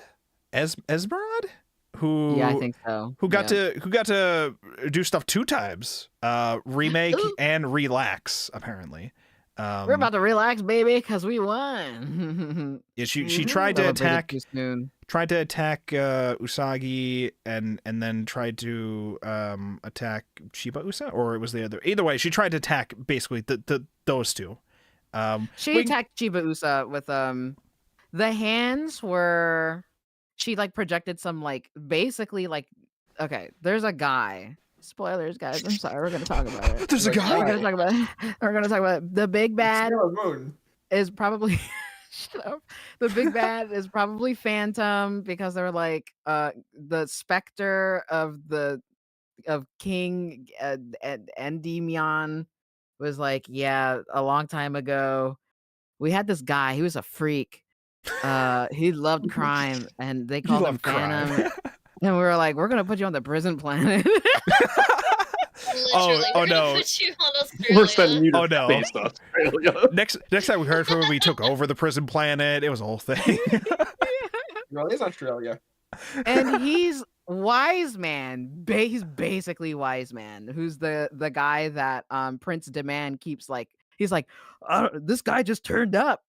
who Yeah, I think so. who got to do stuff 2 times, remake and relax apparently. We're about to relax, baby, because we won. Yeah, she tried to attack Usagi and then tried to attack Chiba Usa, or it was the other. Either way, she tried to attack basically those 2. She attacked Chiba Usa with the hands were, she like projected some like basically like, okay, there's a guy. Spoilers, guys. I'm sorry. We're gonna talk about it. There's a guy. We're gonna talk about it. The big bad Sailor Moon is probably shut up. The big bad is probably Phantom, because they're like the specter of King Endymion was like, yeah, a long time ago we had this guy. He was a freak. He loved crime, and they called him Phantom. And we were like, we're gonna put you on the prison planet. Literally, we're gonna put you on Australia. We're sending you to space to Australia. Next time we heard from him, we took over the prison planet. It was a whole thing. No, it's Australia. And he's Wise Man. He's basically Wise Man, who's the guy that Prince Demand keeps like. He's like, this guy just turned up.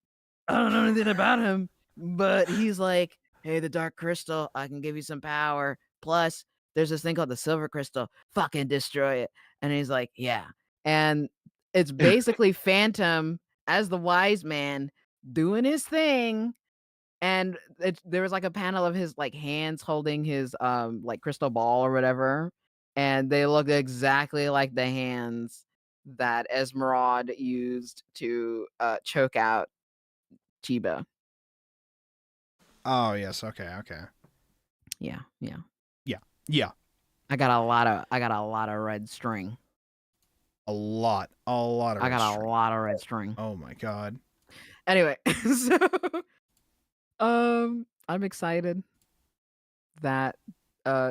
I don't know anything about him, but he's like, hey, the Dark Crystal, I can give you some power. Plus, there's this thing called the Silver Crystal. Fucking destroy it. And he's like, yeah. And it's basically Phantom as the Wise Man doing his thing. And there was like a panel of his like hands holding his like crystal ball or whatever. And they look exactly like the hands that Esmeralda used to choke out Chiba. Oh yes, okay. Yeah. Yeah. I got a lot of red string. A lot of I got string. a lot of red string. Oh my god. Anyway, so I'm excited that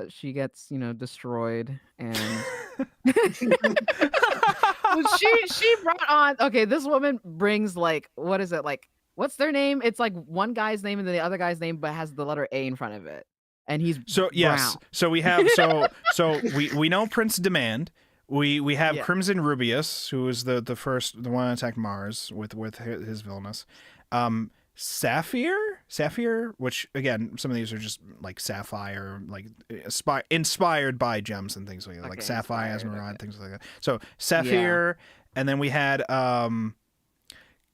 she gets, destroyed, and she brought on, okay, this woman brings like, what is it, like, what's their name? It's like one guy's name and then the other guy's name but has the letter A in front of it. And he's so yes. brown. So we have so we know Prince Demand. We have Crimson Rubius, who is the one that attacked Mars with his villainous. Sapphire, which again, some of these are just like sapphire, like inspired by gems and things like that, like sapphire, Esmeralda, things like that. So Sapphire, and then we had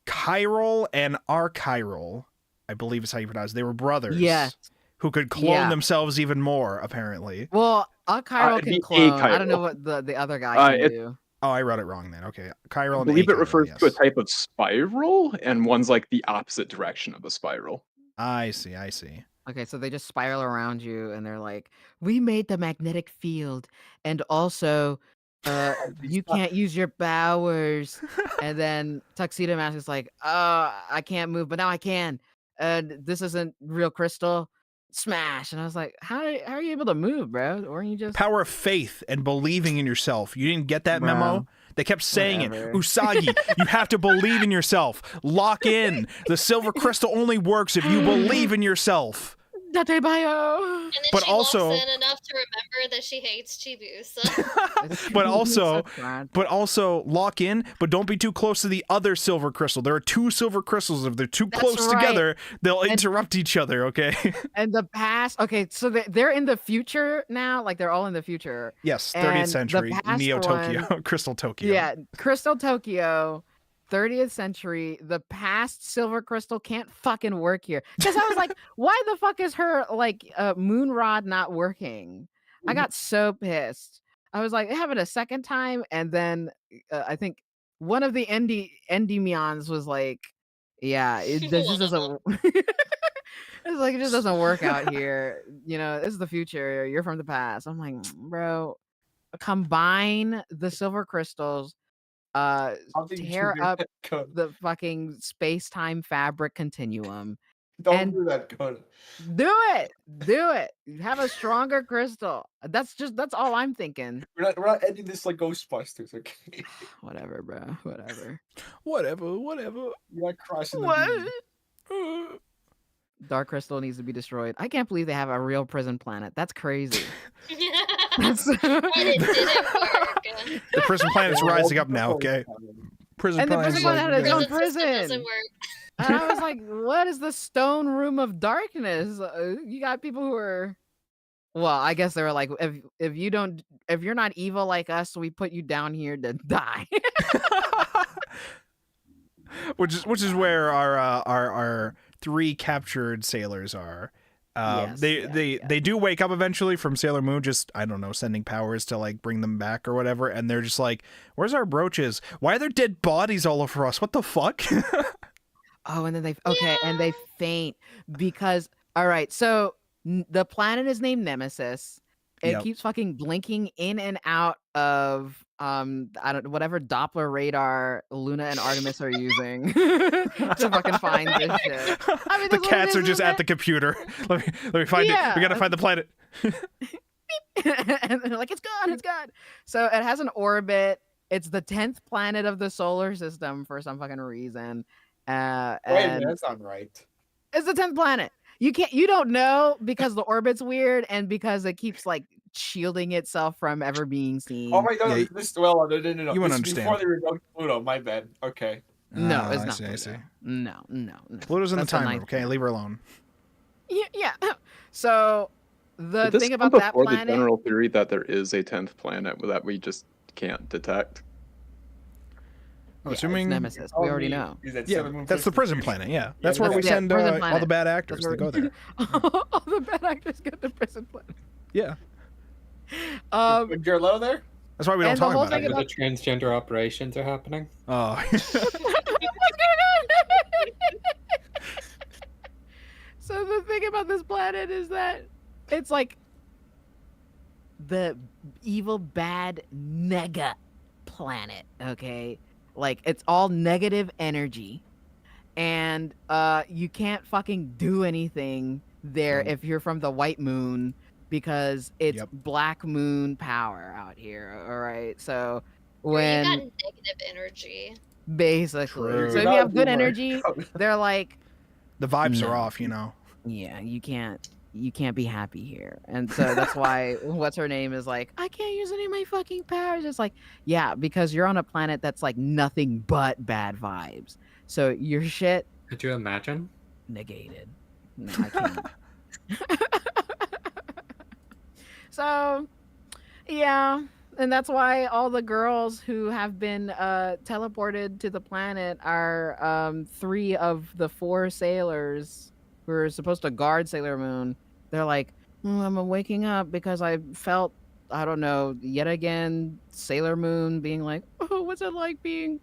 Chiral and Archiral, I believe is how you pronounce it. They were brothers. Yes. Who could clone themselves even more, apparently. Well, Chiral can clone. I don't know what the other guy can do. Oh, I read it wrong then. Okay. Chiral. I believe it refers to a type of spiral, and one's like the opposite direction of a spiral. I see. Okay, so they just spiral around you, and they're like, we made the magnetic field, and also you can't use your powers. And then Tuxedo Mask is like, I can't move, but now I can. This isn't real crystal. Smash. And I was like, how are you able to move, bro? Weren't you just power of faith and believing in yourself? You didn't get that memo? They kept saying it. Usagi, you have to believe in yourself. Lock in. The silver crystal only works if you believe in yourself. Datebayo. And then she walks in enough to remember that she hates Chibusa. but also lock in, but don't be too close to the other silver crystal. There are 2 silver crystals. If they're too close together, they'll interrupt each other, okay? And the past, okay, so they're in the future now, like they're all in the future. Yes, 30th century, Neo-Tokyo, Crystal Tokyo. Yeah, Crystal Tokyo. 30th century, the past silver crystal can't fucking work here. Because I was like, why the fuck is her like moon rod not working? I got so pissed. I was like, have it a second time, and then I think one of the Endymions was like, yeah, it just doesn't. It's like it just doesn't work out here. This is the future. You're from the past. I'm like, bro, combine the silver crystals. Tear up the fucking space-time fabric continuum, Don't do that, Coda. Do it. Have a stronger crystal. That's all I'm thinking. We're not ending this like Ghostbusters, okay? Whatever, bro. Whatever. Whatever. You're not crossing the What? beam. Dark crystal needs to be destroyed. I can't believe they have a real prison planet. That's crazy. And it didn't work. The prison planet's rising up now, okay? Prison And the planet's prison planet has its own Prison system prison. doesn't work. And I was like, what is the stone room of darkness? You got people who are, well, I guess they were like, if you're not evil like us, we put you down here to die. which is where our 3 captured sailors are. They do wake up eventually from Sailor Moon, just, I don't know, sending powers to like bring them back or whatever, and they're just like, where's our brooches? Why are there dead bodies all over us? What the fuck? Oh, and then they faint because, all right, so the planet is named Nemesis. It Yep. keeps fucking blinking in and out of whatever Doppler radar Luna and Artemis are using to fucking find this shit. I mean, The that's what it cats is, are just isn't at it? the computer. Let me find it. Yeah. We gotta find the planet. And they're like, it's gone. So it has an orbit. It's the 10th planet of the solar system for some fucking reason. Wait a minute, And that's not right. it's the 10th planet. You don't know because the orbit's weird and because it keeps like shielding itself from ever being seen. Oh my god, Yeah, no. you wouldn't This is understand. Before they revoked Pluto, my bad. Okay. No, Ah, it's I not. see, I Pluto. see. No. Pluto's in the That's the timer, ninth okay? planet. Leave her alone. Yeah. So the Did this thing come about that before the planet, general theory that there is a 10th planet that we just can't detect? I'm yeah, it's assuming. Nemesis. We already know. Yeah, that's the prison planet. Yeah, that's where we that's- send prison all planet. the bad actors That's to go there. All the bad actors get to prison planet. Yeah, With Gerlo there? that's why we don't And the talk whole about thing it. The transgender operations are happening. Oh, What's going on? So the thing about this planet is that it's like the evil bad nega planet, okay? Like it's all negative energy and you can't fucking do anything there if you're from the white moon because it's Yep. black moon power out here, all right? So You when got negative energy. basically, True. so if you have good energy, they're like, the vibes No. are off, you know. yeah, you can't be happy here. And so that's why what's her name is like, I can't use any of my fucking powers. It's like, yeah, because you're on a planet that's like nothing but bad vibes. So your shit Could you imagine? negated. No, I can't. So yeah, and that's why all the girls who have been teleported to the planet are 3 of the 4 sailors who are supposed to guard Sailor Moon. They're like, I'm waking up because I felt, I don't know, yet again Sailor Moon being like, oh, what's it like being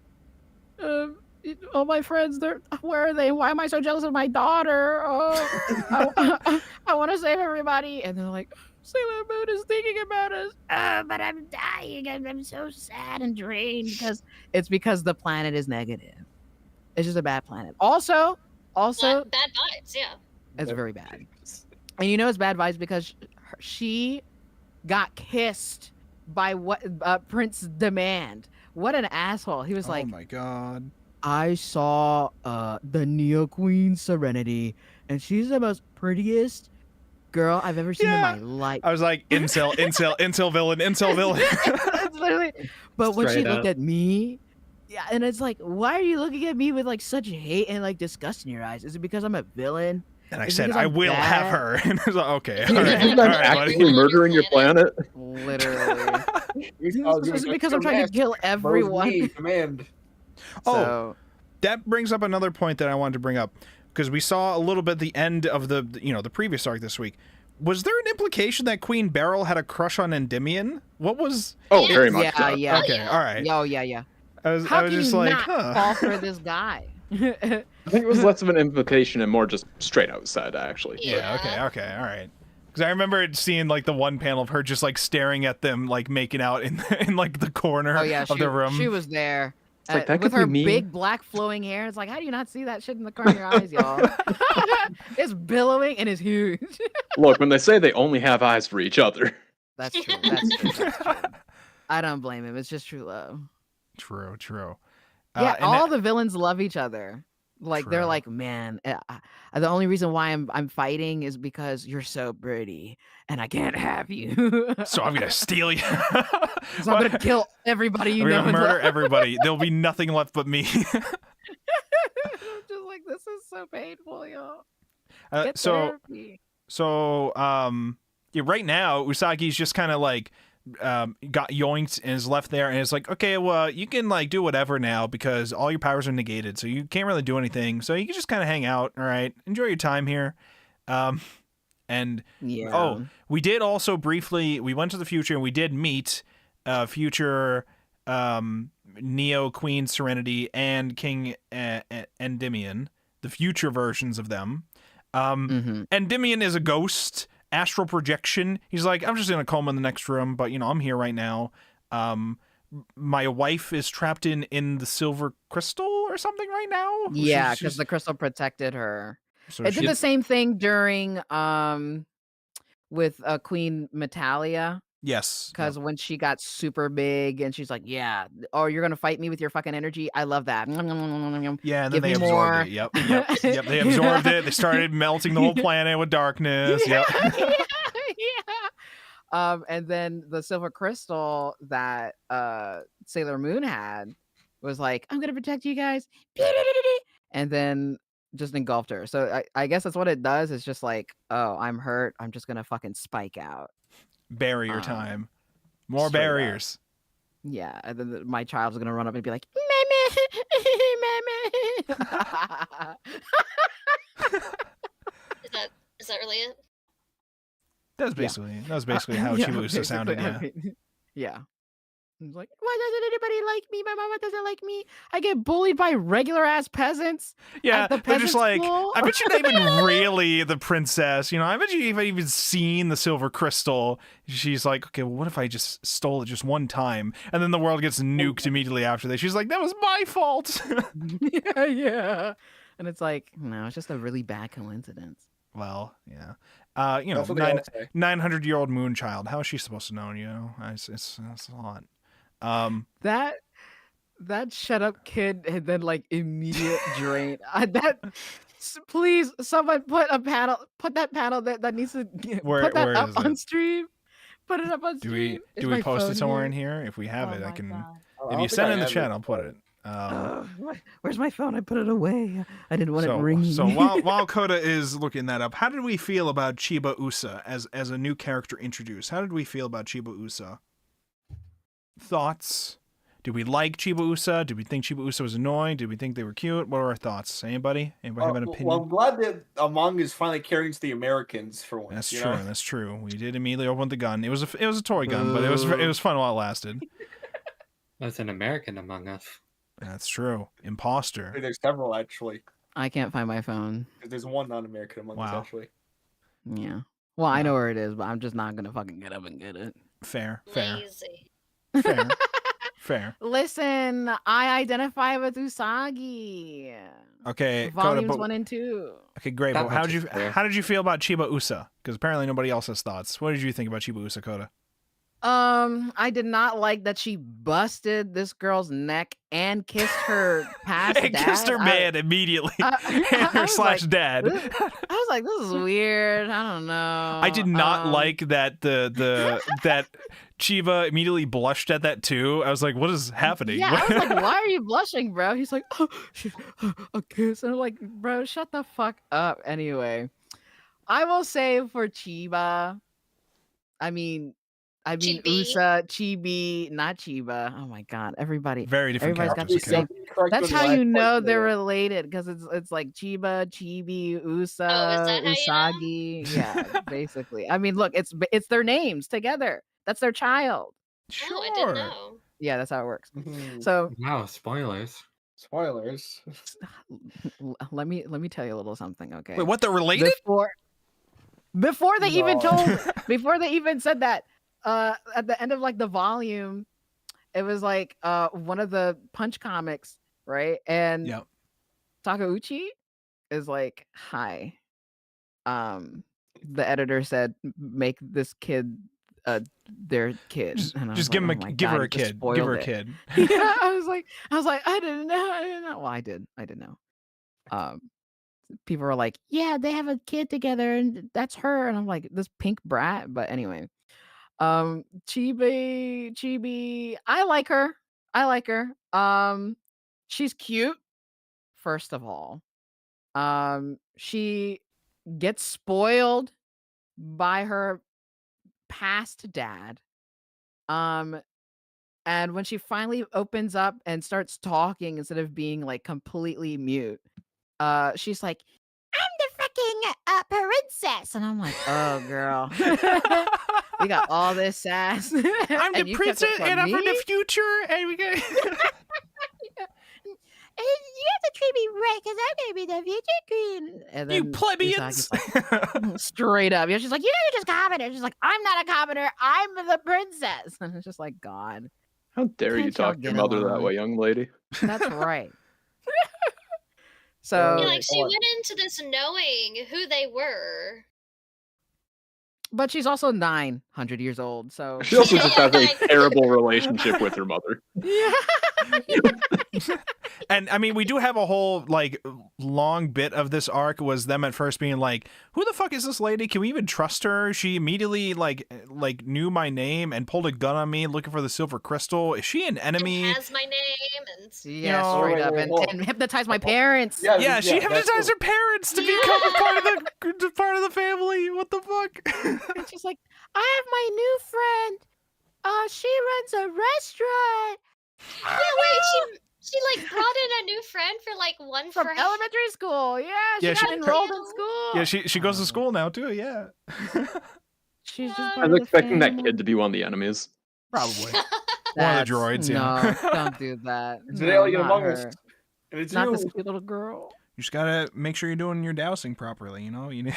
all my friends, where are they? Why am I so jealous of my daughter? Oh, I want to save everybody. And they're like, Sailor Moon is thinking about us. But I'm dying. I'm so sad and drained because the planet is negative. It's just a bad planet. Also, Bad vibes, yeah. it's very bad. And you know it's bad vibes because she got kissed by Prince Demand. What an asshole. He was Oh like, my god. I saw the Neo Queen Serenity, and she's the most prettiest girl I've ever seen in my life. I was like, incel villain. It's literally, but when she Straight looked up. at me, yeah, and it's like, why are you looking at me with like such hate and like disgust in your eyes? Is it because I'm a villain? And I It's said, because I I'm will have bad. her. And I was like, okay, all Yeah. right, Isn't all that right, buddy. actually murdering your planet? Literally. Oh, It's because I'm trying to kill everyone. Command. Oh, So, that brings up another point that I wanted to bring up because we saw a little bit at the end of the previous arc this week. Was there an implication that Queen Beryl had a crush on Endymion? What was? Oh, Yeah. very much yeah, so. yeah. Okay, all right. Yeah. I was How can just you like, not huh. fall for this guy? I think it was less of an implication and more just straight outside, actually. Yeah. Okay. All right. Because I remember seeing like the one panel of her just like staring at them, like making out in like the corner Oh yeah, of the room. she was there. like, that with could her be me. big black flowing hair. It's like, how do you not see that shit in the corner of your eyes, y'all? It's billowing and it's huge. Look, when they say they only have eyes for each other. That's true. That's true. That's true. I don't blame him. It's just true love. True. Yeah, And all the villains love each other. Like they're True. like, man, the only reason why I'm fighting is because you're so pretty and I can't have you. so I'm gonna steal you. So I'm gonna kill everybody you I'm know. gonna and murder love. everybody. There'll be nothing left but me. I'm just like, this is so painful, y'all. Get therapy. Yeah, right now Usagi's just kind of like got yoinked and is left there, and it's like, okay, well, you can like do whatever now because all your powers are negated, so you can't really do anything. So you can just kind of hang out. All right, enjoy your time here. And Yeah. oh, we did also briefly. We went to the future and we did meet future Neo, Queen Serenity, and King Endymion, the future versions of them. Endymion is a ghost. Astral projection. He's like, I'm just gonna call him in the next room, but you know, I'm here right now. My wife is trapped in the silver crystal or something right now. Yeah, because the crystal protected her. So It did the same thing during with Queen Metalia. Yes. Because when she got super big and she's like, yeah, oh, you're gonna fight me with your fucking energy. I love that. Yeah, and then Give they me absorbed more. it. Yep. They absorbed it. They started melting the whole planet with darkness. Yep. Yeah. And then the silver crystal that Sailor Moon had was like, I'm gonna protect you guys, and then just engulfed her. So I guess that's what it does. It's just like, oh, I'm hurt. I'm just gonna fucking spike out. Barrier time. More straight up. barriers. Yeah, and then my child's gonna run up and be like, "Meme." Is that really it? That's basically how Chiba Usa sounded. Yeah. Yeah. He's like, why doesn't anybody like me? My mama doesn't like me. I get bullied by regular ass peasants. Yeah, at the they're just peasant like, school. I bet you're not even really the princess. You know, I bet you haven't even seen the silver crystal. She's like, okay, well, what if I just stole it just one time? And then the world gets nuked immediately after that. She's like, that was my fault. yeah. And it's like, no, it's just a really bad coincidence. Well, yeah. You That's know, what they all say. 900-year-old moon child. How is she supposed to know? You know, it's a lot. That shut up kid and then like immediate drain. Please, someone put that panel that needs to Where put that is up on it? stream. Put it up on Do stream. we do we post it somewhere in here? If we have it, I can. If you send it in the chat, I'll put it. Where's my phone? I put it away. I didn't want it ringing. So while Koda is looking that up, how did we feel about Chiba Usa as a new character introduced? How did we feel about Chiba Usa? Thoughts? Did we like Chiba Usa? Did we think Chiba Usa was annoying? Did we think they were cute? What were our thoughts? Anybody have an opinion? Well, I'm glad that manga is finally catering to the Americans for once. That's you true. know? That's true. We did immediately open the gun. It was a toy gun, but it was fun while it lasted. That's an American Among Us. That's true. Imposter. There's several actually. I can't find my phone. There's one non-American Among Us actually. Yeah. Well, I know where it is, but I'm just not gonna fucking get up and get it. Fair. Lazy. Fair. Listen, I identify with Usagi. Okay, Volumes Koda, 1 and 2. Okay, great. That But much is how did you feel about Chiba Usa? Because apparently nobody else has thoughts. What did you think about Chiba Usa, Koda? I did not like that she busted this girl's neck and kissed her past And dad. kissed her man immediately. Her slash dad. I was like, this is weird. I don't know. I did not like that that Chiba immediately blushed at that too. I was like, what is happening? Yeah, I was like, why are you blushing, bro? He's like, oh, a kiss. And I'm like, bro, shut the fuck up. Anyway, I will say for Chiba, I mean Chibi. Usa, Chibi, not Chiba. Oh my god, everybody. Very different Everybody's got characters. the same. Correct That's with how the you last know part they're there. related because it's like Chiba, Chibi, Usa, that how you know? Usagi. Yeah, basically. I mean, look, it's their names together. That's their child. Sure. Oh, I didn't know. Yeah, that's how it works. Mhm. So Wow, spoilers. Spoilers. let me tell you a little something, okay? Wait, what? They're related? Before they even No. before they even said that, at the end of like the volume, It was like one of the Punch comics, right? And Yep. Takeuchi is like, "Hi, the editor said make this kid their kid." And I was Just give like, him "Oh my give God, her you a just kid. Give spoiled her a it." kid. Yeah, I was like, I didn't know. Well, I did know. People were like, "Yeah, they have a kid together, and that's her." And I'm like, "This pink brat." But anyway, Chibi, I like her. She's cute. First of all, she gets spoiled by her past dad. And when she finally opens up and starts talking instead of being like completely mute, she's like, "I'm the freaking princess," and I'm like, "Oh, girl, you got all this sass." I'm the And you kept it princess, from and I'm from the me? future, and we got. And you have to treat me right because I'm gonna be the future queen. And You then plebeians! Usagi's like, straight up, yeah, she's like, "You know, you're just commoner." She's like, "I'm not a commoner. I'm the princess." And it's just like, God, How dare you can't y'all talk to your get mother that along? way, young lady? That's right. Yeah, So, like she went into this knowing who they were. but she's also 900 years old. So She also Yeah, just yeah, has a like- terrible relationship with her mother. yeah. And I mean, we do have a whole like long bit of this arc was them at first being like, "Who the fuck is this lady? Can we even trust her?" She immediately like knew my name and pulled a gun on me, looking for the silver crystal. Is she an and enemy? has my name and Yeah, know- straight Wait, up, wait, hold and on. hypnotize my parents. Yeah, she that's hypnotized her parents to become a part of the family. What the fuck? And she's like, "I have my new friend. She runs a restaurant Yeah, wait, she like brought in a new friend for like one from fresh. elementary school. Yeah, she Yeah, got she- enrolled in Damn. school. Yeah, she goes to school now too. Yeah, She's just I part I of was the expecting that family. kid to be one of the enemies. probably. That's, One of the droids. no, Yeah. don't do that. It's No, an alien not among her. us. And it's Not you. this cute little girl. You just gotta make sure you're doing your dousing properly. You know, you. Ding,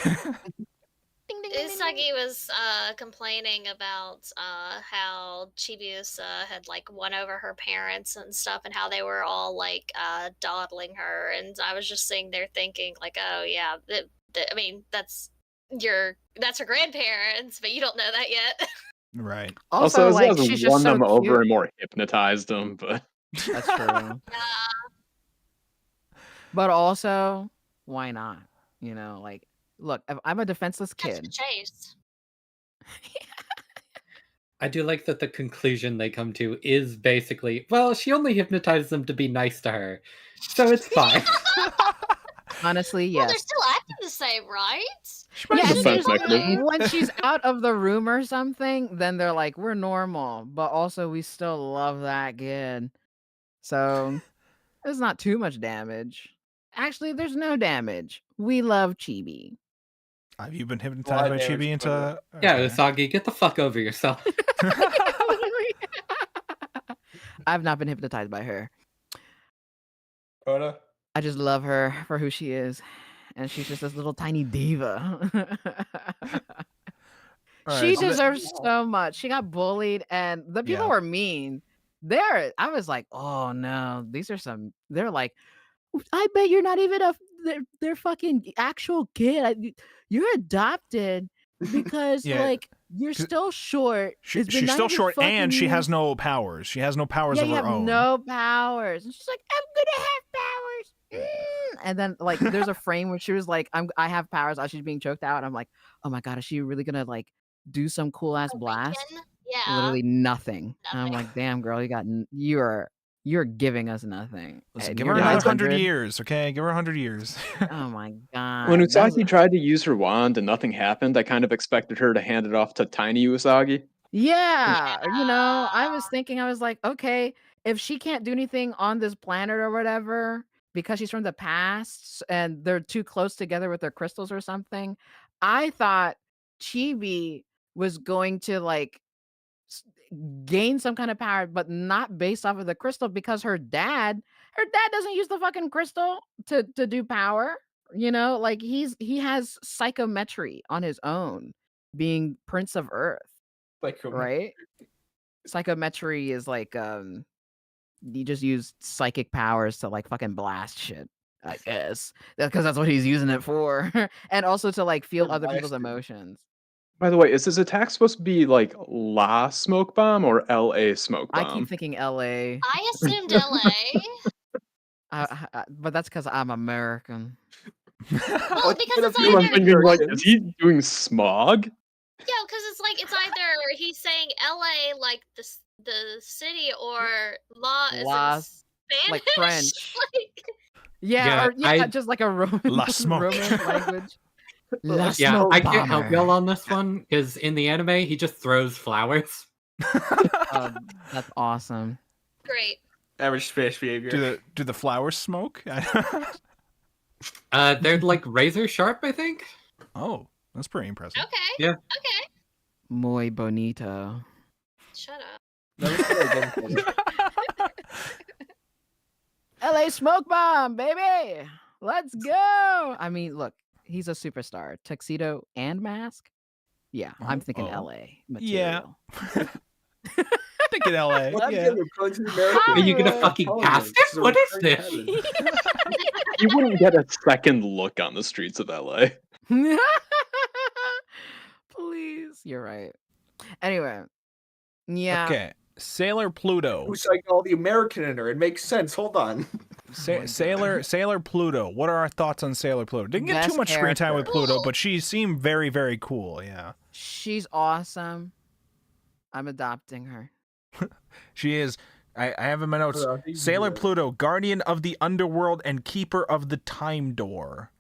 ding, ding, ding, ding. Usagi was complaining about how Chibiusa had like won over her parents and stuff, and how they were all like dawdling her. And I was just sitting there thinking, like, oh yeah, I mean that's her grandparents, but you don't know that yet. Right. Also, it like, hasn't she's just won so them over cute. and more hypnotized them, but That's true. Yeah. But also, why not? You know, like, look, if I'm a defenseless Catch the kid. chase. I do like that the conclusion they come to is basically, well, she only hypnotized them to be nice to her, so it's fine. Honestly, Well, they're yes. still acting the same, right? Yeah, Defense seriously, mechanism. when she's out of the room or something, then they're like, "We're normal," but also we still love that kid. So there's not too much damage. Actually, there's no damage. We love Chibi. Have you been hypnotized by damage, Chibi into? Yeah, Okay. Usagi, get the fuck over yourself. I've not been hypnotized by her. Koda? I just love her for who she is. And she's just this little tiny diva. All She right, so deserves so much. She got bullied and the people Yeah. were mean. I was like, oh no, they're like, I bet you're not even their fucking actual kid. You're adopted because Yeah. like you're 'Cause still short. It's been she's still 900 short, and fucking she has years. no powers. She has no powers Yeah, of you her have own. no powers. And she's like, I'm gonna have powers. And then like there's a frame where she was like, I have powers as she's being choked out. I'm like, oh my god, is she really gonna like do some cool ass blast? Awaken? Yeah. Literally nothing. And I'm Nothing. like, damn girl, you're giving us nothing. Listen, And give you're her another 900. 100 years, okay? Give her 100 years. Oh my god. When that's- Usagi tried to use her wand and nothing happened, I kind of expected her to hand it off to tiny Usagi. Yeah, you know, I was thinking, I was like, okay, if she can't do anything on this planet or whatever because she's from the past and they're too close together with their crystals or something, I thought Chibi was going to like gain some kind of power, but not based off of the crystal because her dad doesn't use the fucking crystal to do power. You know, like he has psychometry on his own, being Prince of Earth. Like, Right? psychometry is like you just use psychic powers to like fucking blast shit, I guess, because that's what he's using it for, and also to like feel other people's emotions. By the way, is his attack supposed to be like La Smoke Bomb or L.A. Smoke Bomb? I keep thinking L.A. I assumed LA. But that's because I'm American. Well, because it's I'm either thinking, like, is he doing smog? yeah, because it's either he's saying LA like the city or La is in Las, Spanish. like French. Like, Yeah, Yeah, or just like a Roman, La Smoke. Roman language. La Yeah, Smoke I can't help Bomber. y'all on this one because in the anime he just throws flowers. That's awesome. great. Average Spanish behavior. Do the flowers smoke? They're like razor sharp, I think. Oh, that's pretty impressive. Okay. Yeah. Okay. Muy bonito. Shut up. Never said I didn't say it. LA Smoke Bomb, baby. Let's go. I mean, look, he's a superstar. Tuxedo and mask. Yeah, I'm thinking Oh. LA Yeah. material. Thinking LA. What Yeah. Are you gonna fucking cast him? What is this? You wouldn't get a second look on the streets of L.A. Please, you're right. Anyway, yeah. Okay. Sailor Pluto. Who's like all the American in her? It makes sense. Hold on. Sailor Pluto. What are our thoughts on Sailor Pluto? Didn't get too Best much screen time with character. Pluto, but she seemed very, very cool. Yeah. She's awesome. I'm adopting her. She is. I have in my notes. Sailor Pluto, guardian of the underworld and keeper of the time door.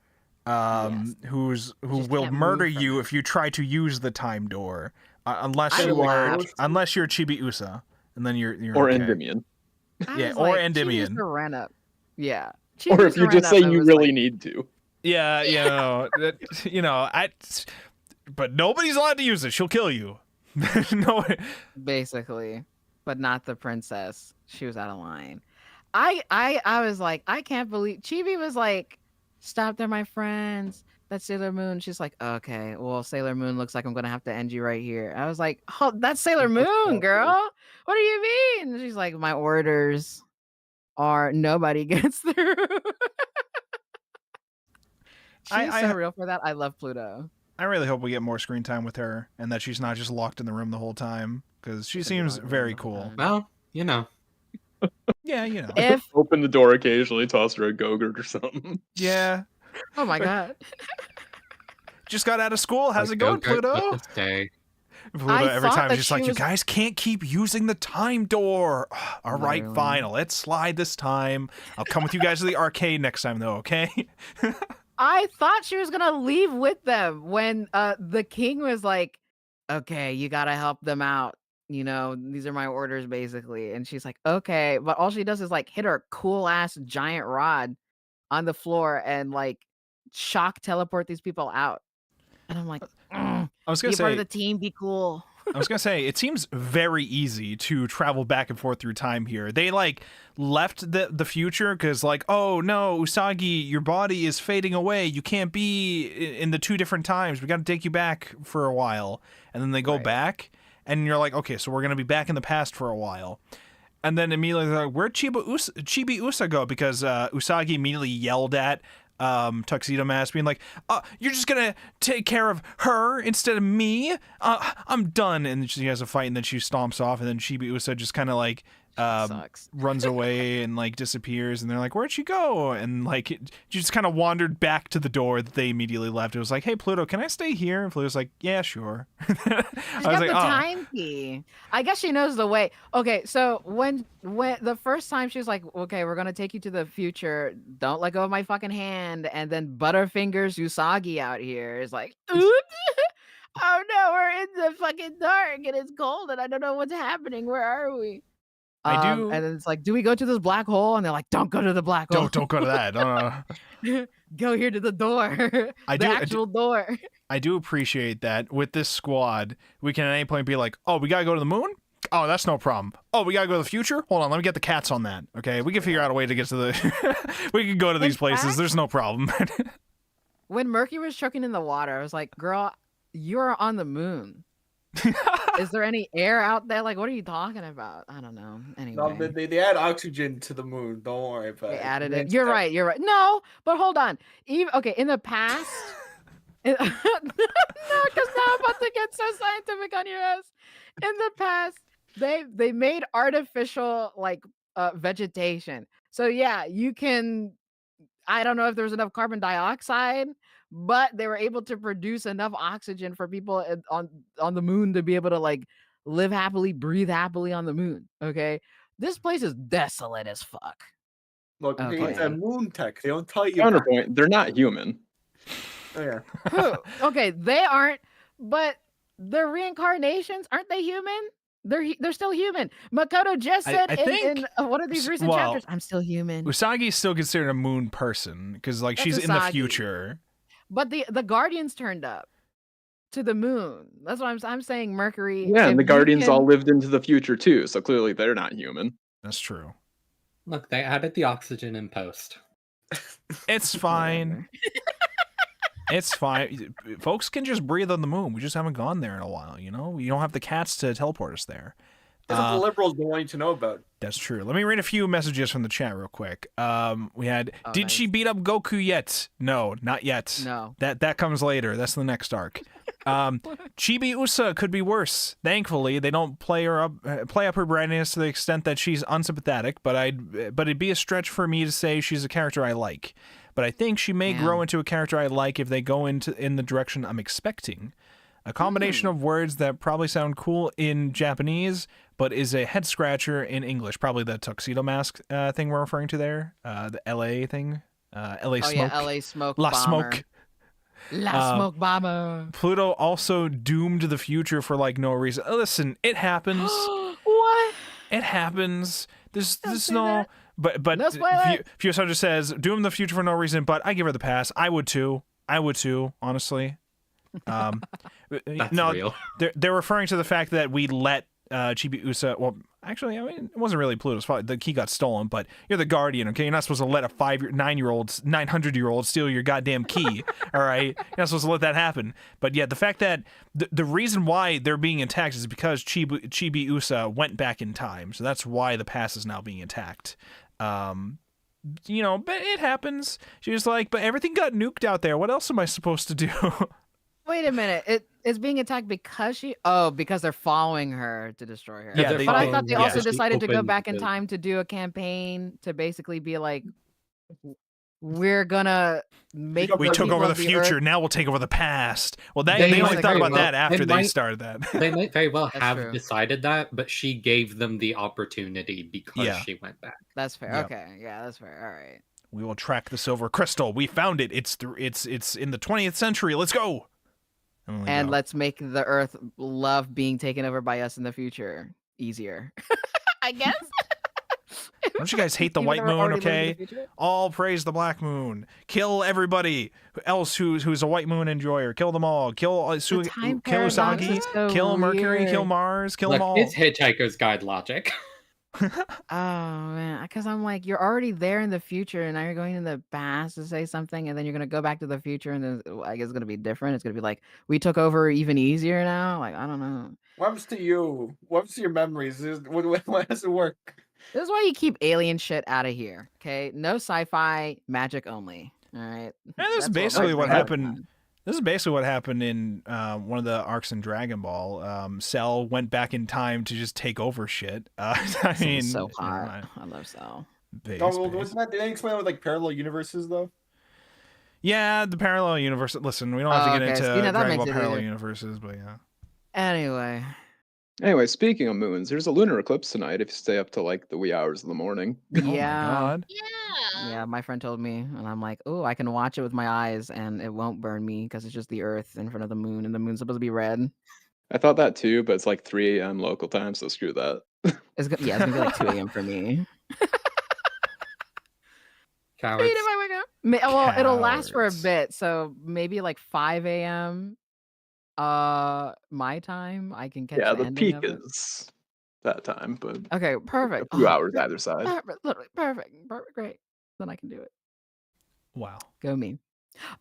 Yes. Who Just will can't murder move from you it. if you try to use the time door, unless I you're laughed. Chibiusa, and then you're Or okay. Endymion. I Yeah, was or like, Endymion. Chibiusa ran up. Yeah. Or if Chibiusa you ran just up say and you was really like, need to. Yeah, you know, but nobody's allowed to use it. She'll kill you. No. basically, but not the princess. She was out of line. I was like, I can't believe Chibi was like, stop, they're my friends. That's Sailor Moon. She's like, okay, well, Sailor Moon looks like I'm gonna have to end you right here. I was like, oh, that's Sailor Moon, girl. What do you mean? She's like, my orders are nobody gets through. She's so real for that. I love Pluto. I really hope we get more screen time with her, and that she's not just locked in the room the whole time, because she seems very cool. Well, you know. Yeah, you know. If Open the door occasionally, toss her a Go-Gurt or something. Yeah. oh my god. Just got out of school. How's it going, Pluto? Pluto, I every thought time that she's she like, you was- guys can't keep using the time door. All right, Literally. fine. I'll let slide this time. I'll come with you guys to the arcade next time, though, okay? I thought she was gonna leave with them when the king was like, okay, you gotta help them out. You know, these are my orders, basically. And she's like, okay. But all she does is like hit her cool ass giant rod on the floor and like shock teleport these people out. And I'm like, I was going be to a part say, of the team, be cool. I was gonna say, it seems very easy to travel back and forth through time here. They like left the future because like, oh no, Usagi, your body is fading away. You can't be in the two different times. We got to take you back for a while, and then they go back, and you're like, okay, so we're gonna be back in the past for a while. And then immediately they're like, where'd Chibiusa go? Because Usagi immediately yelled at Tuxedo Mask, being like, you're just gonna take care of her instead of me? I'm done. And she has a fight, and then she stomps off, and then Chibiusa just kind of like Sucks. runs away and like disappears, and they're like, where'd she go? And like she just kind of wandered back to the door that they immediately left. It was like, hey Pluto, can I stay here? And Pluto's like, yeah, sure. She's got the time key. I guess she knows the way. Okay, so when the first time she was like, okay, we're gonna take you to the future, don't let go of my fucking hand, and then Butterfingers Usagi out here is like, oops. Oh no, we're in the fucking dark and it's cold and I don't know what's happening. Where are we? I do. And then it's like, do we go to this black hole? And they're like, don't go to the black hole. Don't go to that. Go here to the door. Actual door. I do appreciate that with this squad, we can at any point be like, oh, we gotta go to the moon? Oh, that's no problem. Oh, we gotta go to the future? Hold on, let me get the cats on that. Okay, we can figure out a way to get to the... we can go to these places, there's no problem. When Murky was choking in the water, I was like, girl, you're on the moon. Is there any air out there? Like, what are you talking about? I don't know. Anyway. No, they add oxygen to the moon. Don't worry about They it. added it. You're right. You're right. No, but hold on. Even okay, in the past, no, because now I'm about to get so scientific on your ass. In the past, they made artificial like vegetation. So yeah, you can. I don't know if there's enough carbon dioxide, but they were able to produce enough oxygen for people on the moon to be able to like live happily, breathe happily on the moon. Okay, this place is desolate as fuck. Look, Okay. it's a moon tech. They don't tell you. Counterpoint, they're not human. Oh, yeah. Who? Okay, they aren't, but their reincarnations, aren't they human? They're still human. Makoto just said I think, in one of these recent chapters, I'm still human. Usagi is still considered a moon person because like That's she's in the Usagi. future. But the Guardians turned up to the moon. That's what I'm saying. Mercury. Yeah, and the if you Guardians can- all lived into the future too, so clearly they're not human. That's true. Look, they added the oxygen in post. It's fine. It's fine. Folks can just breathe on the moon. We just haven't gone there in a while, you know? You don't have the cats to teleport us there. That's what the liberals don't want you to know about. That's true. Let me read a few messages from the chat real quick. We had, did nice. she beat up Goku yet? No, not yet. No. That comes later. That's the next arc. Chibi Usa could be worse. Thankfully, they don't play up her brightness to the extent that she's unsympathetic, but it'd be a stretch for me to say she's a character I like. But I think she may grow into a character I like if they go in the direction I'm expecting. A combination of words that probably sound cool in Japanese, but is a head scratcher in English. Probably the tuxedo mask thing we're referring to there. The LA thing. LA Smoke. Yeah, LA Smoke. La bomber. Smoke. La Smoke Bomber. Pluto also doomed the future for like no reason. Listen, it happens. What? It happens. There's say no... that. But No spoiler. Fuso just says, doom the future for no reason, but I give her the pass. I would too, honestly. That's no, real. they're referring to the fact that we let Chibi Usa. Well, actually, I mean, it wasn't really Pluto's fault. The key got stolen, but you're the Guardian, okay? You're not supposed to let a 900-year-old steal your goddamn key. All right, you're not supposed to let that happen. But yeah, the fact that the reason why they're being attacked is because Chibi Usa went back in time, so that's why the pass is now being attacked. You know, but it happens. She's like, but everything got nuked out there. What else am I supposed to do? Wait a minute. It's being attacked because because they're following her to destroy her. Yeah, but I thought they also yeah. decided to go Open back in the- time to do a campaign to basically be like, we're gonna make. We the took people over the of future. Earth- Now we'll take over the past. Well, they They only might thought very about well- that after they they might- started that. They might very well That's have true. decided that, but she gave them the opportunity because Yeah. she went back. That's fair. Yep. Okay, yeah, that's fair. All right. We will track the silver crystal. We found it. It's in the 20th century. Let's go. And, we And go. let's make the Earth love being taken over by us in the future easier. I guess. Don't you guys hate the Even white though we're moon? already living in Okay, the future? all praise the black moon. Kill everybody else who's a white moon enjoyer. Kill them all. Kill The time kill paradox Usagi. is so Kill Mercury. Kill weird. Mars. Kill Look, them all. it's Hitchhiker's Guide logic. Oh man, because I'm like, you're already there in the future, and now you're going in the past to say something, and then you're gonna go back to the future, and then I guess it's gonna be different. It's gonna be like we took over even easier now. Like I don't know. What happens to you? What happens to your memories? What does it work? This is why you keep alien shit out of here. Okay, no sci-fi, magic only. All right. Yeah, this is That's basically we're what doing all the happened. time. This is basically what happened in one of the arcs in Dragon Ball. Cell went back in time to just take over shit. I Cell's mean, so never hot. mind. I love Cell. Base, No, base. wasn't that? Did they explain it with like parallel universes though? Yeah, the parallel universe. Listen, we don't have to Oh, get okay, into so, that Dragon makes Ball it parallel easier. universes, but yeah. Anyway, Anyway, speaking of moons, there's a lunar eclipse tonight if you stay up to like the wee hours of the morning. Oh my yeah, god. yeah. My friend told me, and I'm like, oh, I can watch it with my eyes, and it won't burn me because it's just the Earth in front of the moon, and the moon's supposed to be red. I thought that too, but it's like 3 a.m. local time, so screw that. It's gonna be like 2 a.m. for me. Cowards. Wait, am I waking up? Well, it'll last for a Cowards. bit, so maybe like 5 a.m. My time. I can catch Yeah, the the ending peak of it. is that time, but Okay, perfect. a few hours either side. Literally perfect. Great. Then I can do it. Wow. Go me.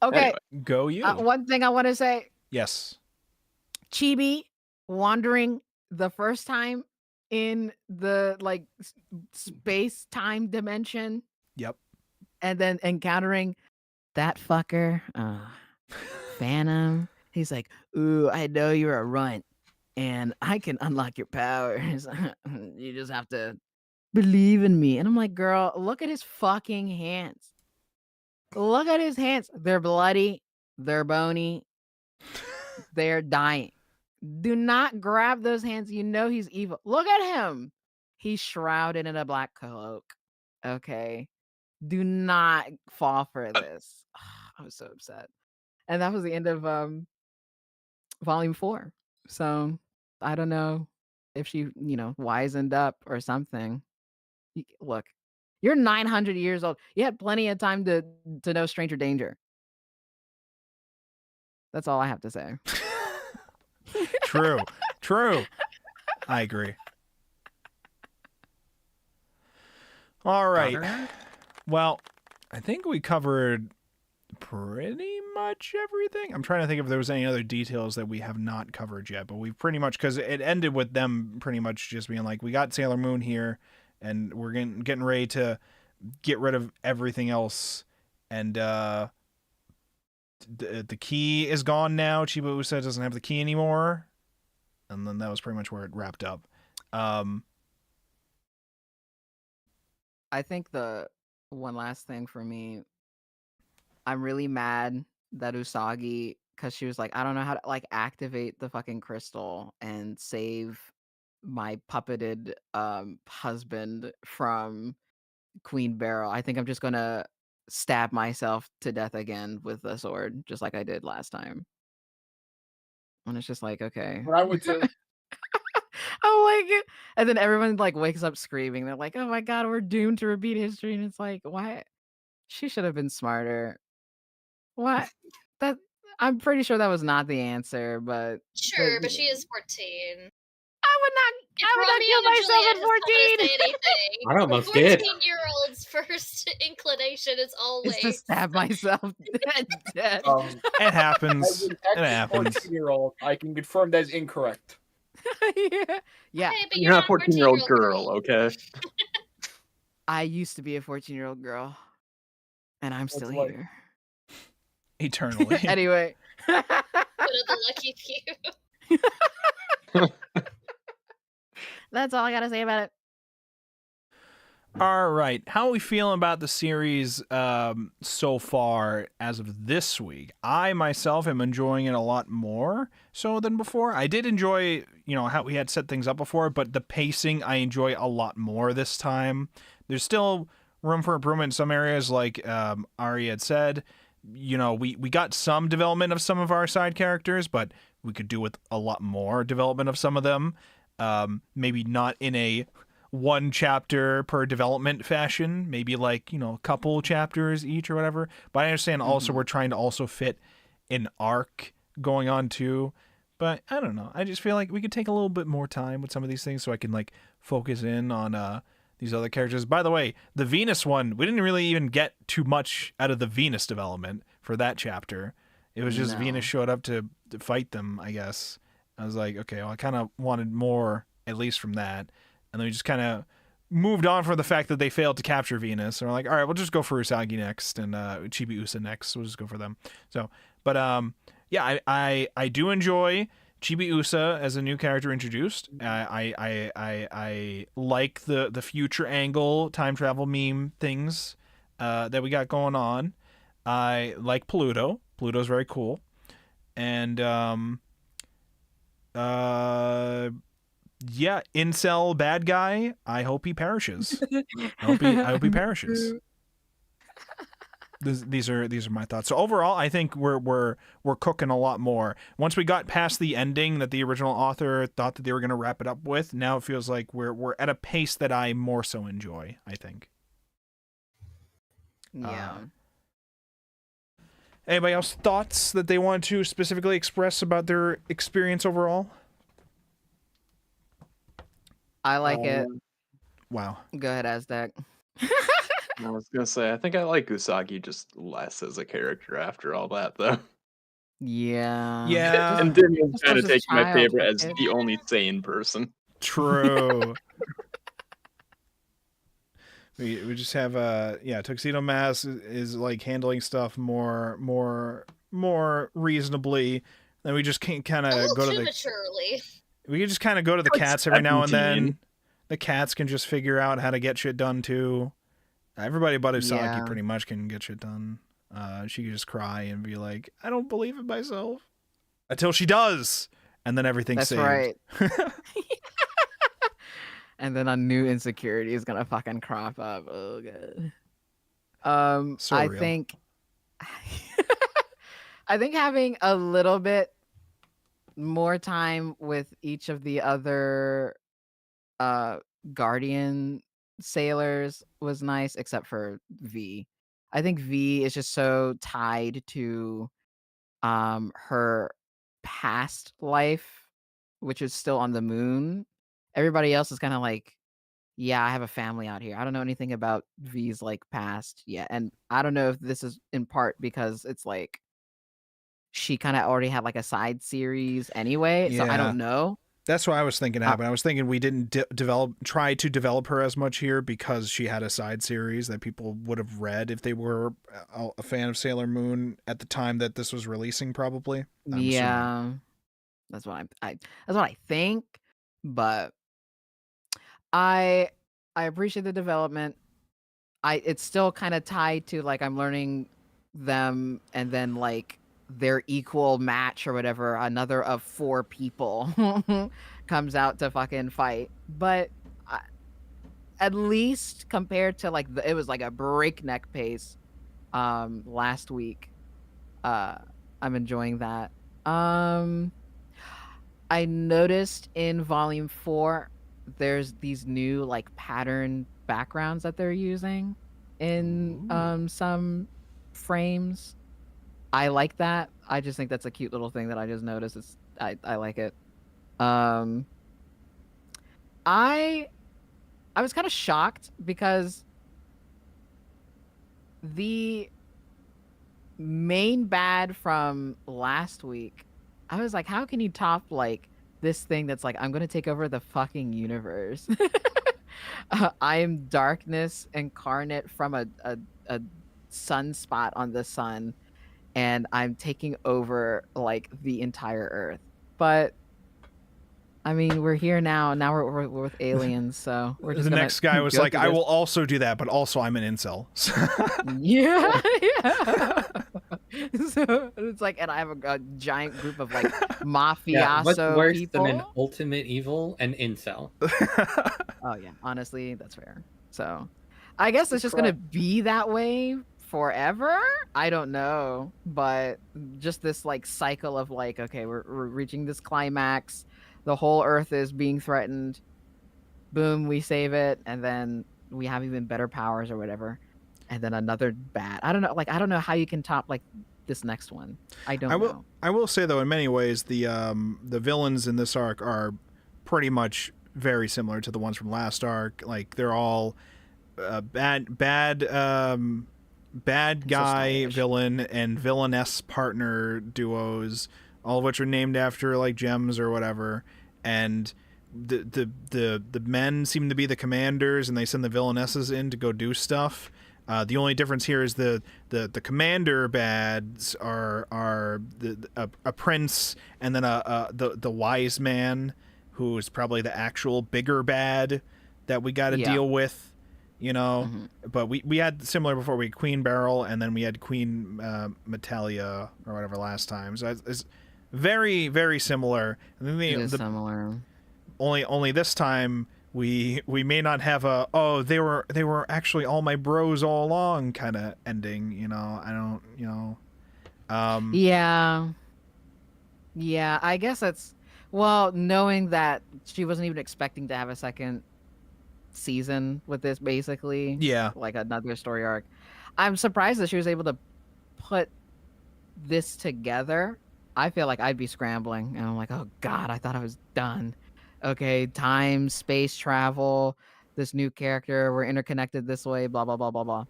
Okay. Anyway. Go you. One thing I want to say: Yes. Chibi wandering the first time in the like space-time dimension. Yep. And then encountering that fucker, Phantom. He's like, ooh, I know you're a runt and I can unlock your powers. You just have to believe in me. And I'm like, girl, look at his fucking hands. Look at his hands. They're bloody. They're bony. They're dying. Do not grab those hands. You know he's evil. Look at him. He's shrouded in a black cloak. Okay. Do not fall for this. I was so upset. And that was the end of volume 4. So I don't know if she, wisened up or something. Look, you're 900 years old. You had plenty of time to know stranger danger. That's all I have to say. True. I agree. All right. Well, I think we covered pretty much everything. I'm trying to think if there was any other details that we have not covered yet, but we've pretty much, because it ended with them pretty much just being like, we got Sailor Moon here, and we're getting ready to get rid of everything else, and the key is gone now. Chiba Usa doesn't have the key anymore, and then that was pretty much where it wrapped up. I think the one last thing for me, I'm really mad that Usagi, because she was like, I don't know how to like activate the fucking crystal and save my puppeted husband from Queen Beryl. I think I'm just gonna stab myself to death again with a sword, just like I did last time. And it's just like, okay. But I would too. Oh my god. And then everyone like wakes up screaming. They're like, oh my god, we're doomed to repeat history. And it's like, why? She should have been smarter. What? That I'm pretty sure that was not the answer, but Sure, but she is 14. I would not kill myself at 14. I almost did. 14-year-old's first inclination is always Is to stab myself dead. It happens. It As an happens. 14-year-old, I can confirm that is incorrect. Yeah. Hey, but You're not a 14-year-old girl, okay? I used to be a 14-year-old girl, and I'm still like- here. Eternally. Anyway. One of the lucky few. That's all I gotta say about it. All right. How are we feeling about the series so far as of this week? I myself am enjoying it a lot more so than before. I did enjoy, how we had set things up before, but the pacing I enjoy a lot more this time. There's still room for improvement in some areas, like Ari had said. We got some development of some of our side characters, but we could do with a lot more development of some of them. Maybe not in a one chapter per development fashion, maybe like, a couple chapters each or whatever. But I understand also we're trying to also fit an arc going on too. But I don't know. I just feel like we could take a little bit more time with some of these things so I can like focus in on these other characters. By the way, the Venus one, we didn't really even get too much out of the Venus development for that chapter. It was just Venus showed up to fight them, I guess. I was like, okay, well, I kind of wanted more, at least from that. And then we just kind of moved on for the fact that they failed to capture Venus. And we're like, all right, we'll just go for Usagi next and Chibi Usa next. We'll just go for them. So, but yeah, I do enjoy Chibi Usa as a new character introduced. I like the future angle time travel meme things that we got going on. I like Pluto. Pluto's very cool. And yeah, incel bad guy. I hope he perishes. I hope he perishes. These are my thoughts. So overall, I think we're cooking a lot more. Once we got past the ending that the original author thought that they were going to wrap it up with, now it feels like we're at a pace that I more so enjoy, I think. Yeah. Anybody else thoughts that they want to specifically express about their experience overall? I like it. Wow. Go ahead, Aztec. I was gonna say, I think I like Usagi just less as a character after all that, though. Yeah. Yeah. And Damien's Just kind was of his taking my child, favorite that as kid. the only sane person. True. we just have Tuxedo Mask is like handling stuff more reasonably. Then we just can kind A of little go to too the maturely. we can just kind of go to the Like cats every now and 17. then. The cats can just figure out how to get shit done too. Everybody but Usagi Yeah. pretty much can get shit done. She can just cry and be like, I don't believe in myself. Until she does. And then everything's That's saved. right. And then a new insecurity is gonna fucking crop up. Oh god. So I real. think I think having a little bit more time with each of the other guardian sailors was nice, except for V. I think V is just so tied to her past life, which is still on the moon. Everybody else is kind of like, yeah, I have a family out here. I don't know anything about V's like past yet. And I don't know if this is in part because it's like she kind of already had like a side series anyway. So I Yeah. don't know. That's what I was thinking happened. I was thinking we didn't try to develop her as much here because she had a side series that people would have read if they were a fan of Sailor Moon at the time that this was releasing. Probably. I'm assuming. Yeah, that's what that's what I think. But I appreciate the development. It's still kind of tied to like I'm learning them and then like their equal match or whatever, another of 4 people comes out to fucking fight. But at least compared to like it was like a breakneck pace last week. I'm enjoying that. I noticed in volume 4 there's these new like pattern backgrounds that they're using in some frames. I like that. I just think that's a cute little thing that I just noticed. I like it. I was kind of shocked because the main bad from last week, I was like, how can you top like this thing that's like, I'm gonna take over the fucking universe. I am darkness incarnate from a sunspot on the sun, and I'm taking over like the entire Earth. But I mean, we're here now. Now we're with aliens, so we're just the gonna next guy was go like, through I this. will also do that, but also I'm an incel. Yeah, yeah. So it's like, and I have a giant group of like mafioso Yeah, what's worse people. than an ultimate evil? An incel. Oh yeah, honestly, that's fair. So, I guess it's just gonna be that way forever. I don't know, but just this like cycle of like, okay, we're reaching this climax. The whole Earth is being threatened. Boom, we save it, and then we have even better powers or whatever. And then another bad. I don't know. Like, I don't know how you can top like this next one. I don't know. I will say though, in many ways, the villains in this arc are pretty much very similar to the ones from last arc. Like they're all bad guy villain and villainess partner duos, all of which are named after like gems or whatever. And the men seem to be the commanders, and they send the villainesses in to go do stuff. The only difference here is the commander bads are a prince, and then the wise man, who is probably the actual bigger bad that we got to deal with, you know. But we had similar before. We had Queen Beryl, and then we had Queen Metalia or whatever last time. So it's very, very similar. And then It is similar. Only this time we may not have a they were actually all my bros all along kind of ending, you know. I don't, you know. Yeah, I guess that's, well, knowing that she wasn't even expecting to have a second season with this, basically. Yeah. Like another story arc. I'm surprised that she was able to put this together. I feel like I'd be scrambling, and I'm like, oh god, I thought I was done. Okay, time, space travel, this new character, we're interconnected this way, blah blah blah blah blah.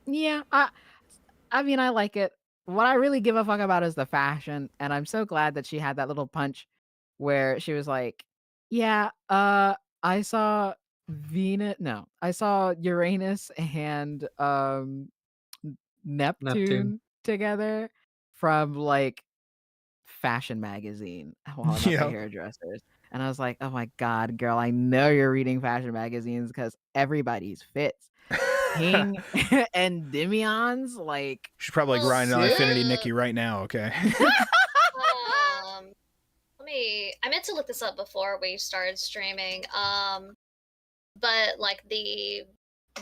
Yeah, I mean, I like it. what I really give a fuck about is the fashion, and I'm so glad that she had that little punch where she was like, "Yeah, I saw Venus. No, I saw Uranus and Neptune together from like fashion magazine while I'm at the hairdressers." And I was like, "Oh my god, girl, I know you're reading fashion magazines because everybody's fits." King and Demion's like She's probably grinding on Infinity Nikki right now, okay? I meant to look this up before we started streaming. But like the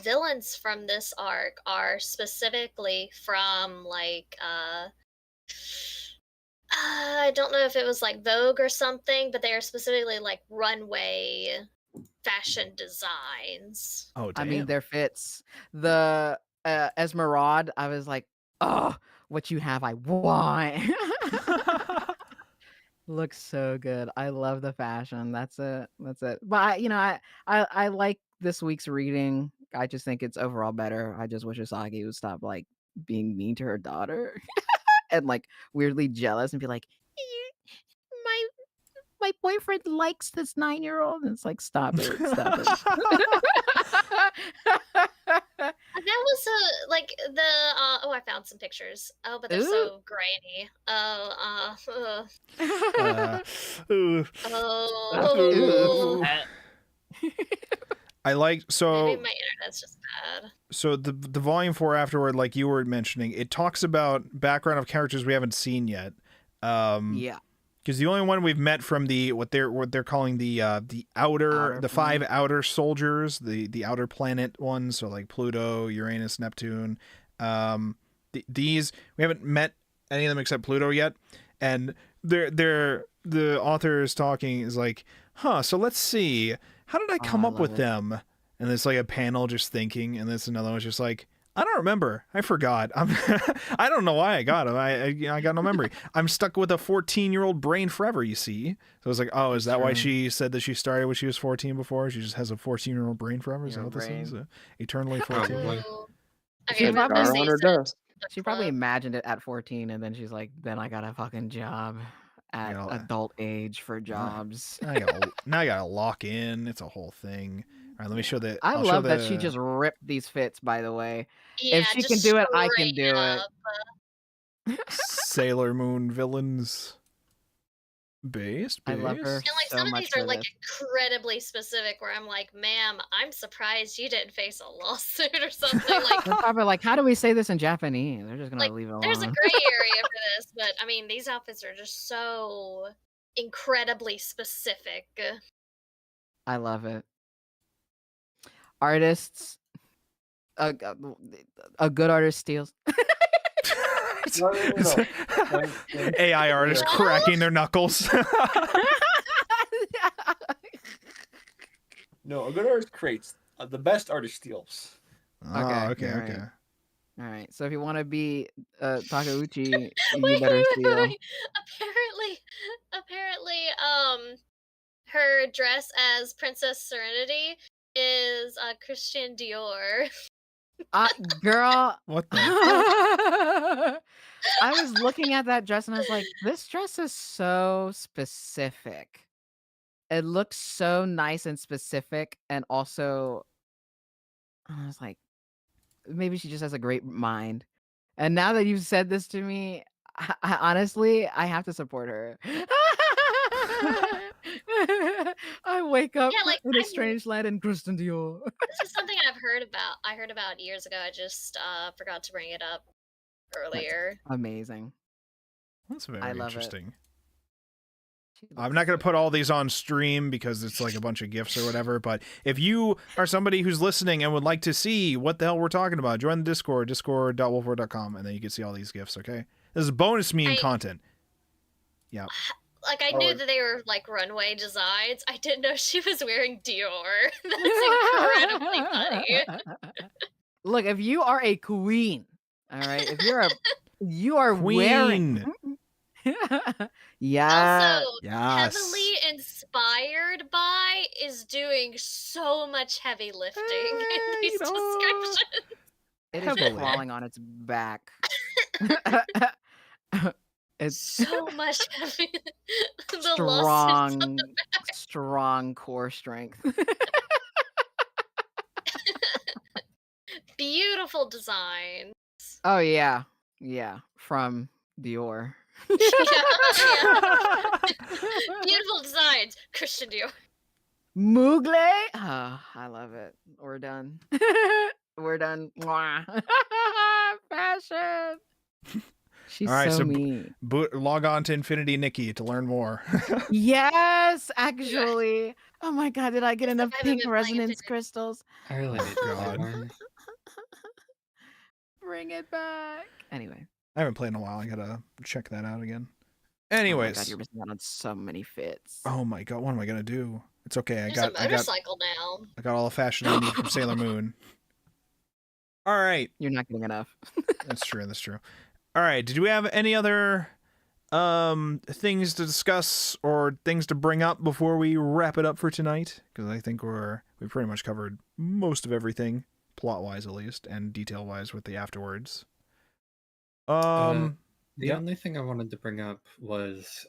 villains from this arc are specifically from like I don't know if it was like Vogue or something, but they are specifically like runway fashion designs. Oh, damn. I mean, their fits. The Esmeralda, I was like, "Oh, what you have, I want." Looks so good. I love the fashion. That's it. That's it. But I like this week's reading. I just think it's overall better. I just wish Asagi would stop like being mean to her daughter and like weirdly jealous and be like, my boyfriend likes this 9-year-old. And it's like, stop it. Stop it. That was like the I found some pictures. Oh, but they're so grainy. I like maybe my internet's just bad. So the volume 4 afterward, like you were mentioning, it talks about background of characters we haven't seen yet. Yeah. Because the only one we've met from what they're calling the outer 5 outer soldiers, the outer planet ones, so like Pluto, Uranus, Neptune. These we haven't met any of them except Pluto yet, and the author is talking is like, so let's see, how did I come up with them? And there's like a panel just thinking, and there's another one's just like, I don't remember. I forgot. I don't know why I got him. I got no memory. I'm stuck with a 14-year-old brain forever, you see. So I was like, oh, is that why she said that she started when she was 14 before? She just has a 14-year-old brain forever? Is that what this is? Eternally 14? She probably imagined it at 14, and then she's like, then I got a fucking job at adult age for jobs. Now I gotta lock in. It's a whole thing. All right, let me show that. I love that she just ripped these fits, by the way. Yeah, if she can do it, I can do it. Sailor Moon villains. Based. I love her. And like so some of much these are like this. incredibly specific where I'm like, ma'am, I'm surprised you didn't face a lawsuit or something. Like they're probably like, how do we say this in Japanese? They're just gonna leave it alone. There's a gray area for this, but I mean these outfits are just so incredibly specific. I love it. Artists, a good artist steals. No. AI artists cracking their knuckles. No, a good artist creates. The best artist steals. Okay. All right. So if you want to be Takeuchi, you better steal. Apparently, her dress as Princess Serenity is Christian Dior. Girl, what the? I was looking at that dress and I was like, this dress is so specific. It looks so nice and specific, and also I was like, maybe she just has a great mind. And now that you've said this to me, I honestly, I have to support her. I wake up in a strange land in Christian Dior. This is something I've heard about. I heard about years ago. I just forgot to bring it up earlier. That's amazing. That's very I love interesting. I'm not going to put all these on stream because it's like a bunch of GIFs or whatever, but if you are somebody who's listening and would like to see what the hell we're talking about, join the Discord, discord.wolfborg.com, and then you can see all these GIFs, okay? This is bonus meme content. Yeah. Like, I knew that they were, like, runway designs. I didn't know she was wearing Dior. That's incredibly funny. Look, if you are a queen, all right? If you are queen. Wearing... Also, heavily inspired by is doing so much heavy lifting in these descriptions. It is Heavily. crawling on its back. It's So much heavy. The lawsuits on the strong core strength. beautiful design. Oh yeah, from Dior. Yeah. Beautiful designs, Christian Dior. Mugler. Oh, I love it. We're done. We're done. Mwah. Fashion. She's All right, so so mean. log on to Infinity Nikki to learn more. Yes, actually. Oh my god, did I get enough I haven't pink been playing resonance Infinity. crystals? I really need to play God. more. Bring it back. Anyway. I haven't played in a while. I gotta check that out again. Oh my Anyways. god, you're missing out on so many fits. Oh my god, what am I gonna do? It's okay. There's a motorcycle now. I got all the fashion I need from Sailor Moon. All right. You're not getting enough. That's true. That's true. All right. Did we have any other things to discuss or things to bring up before we wrap it up for tonight? Because I think we pretty much covered most of everything, plot wise at least, and detail wise with the afterwards. The yeah. only thing I wanted to bring up was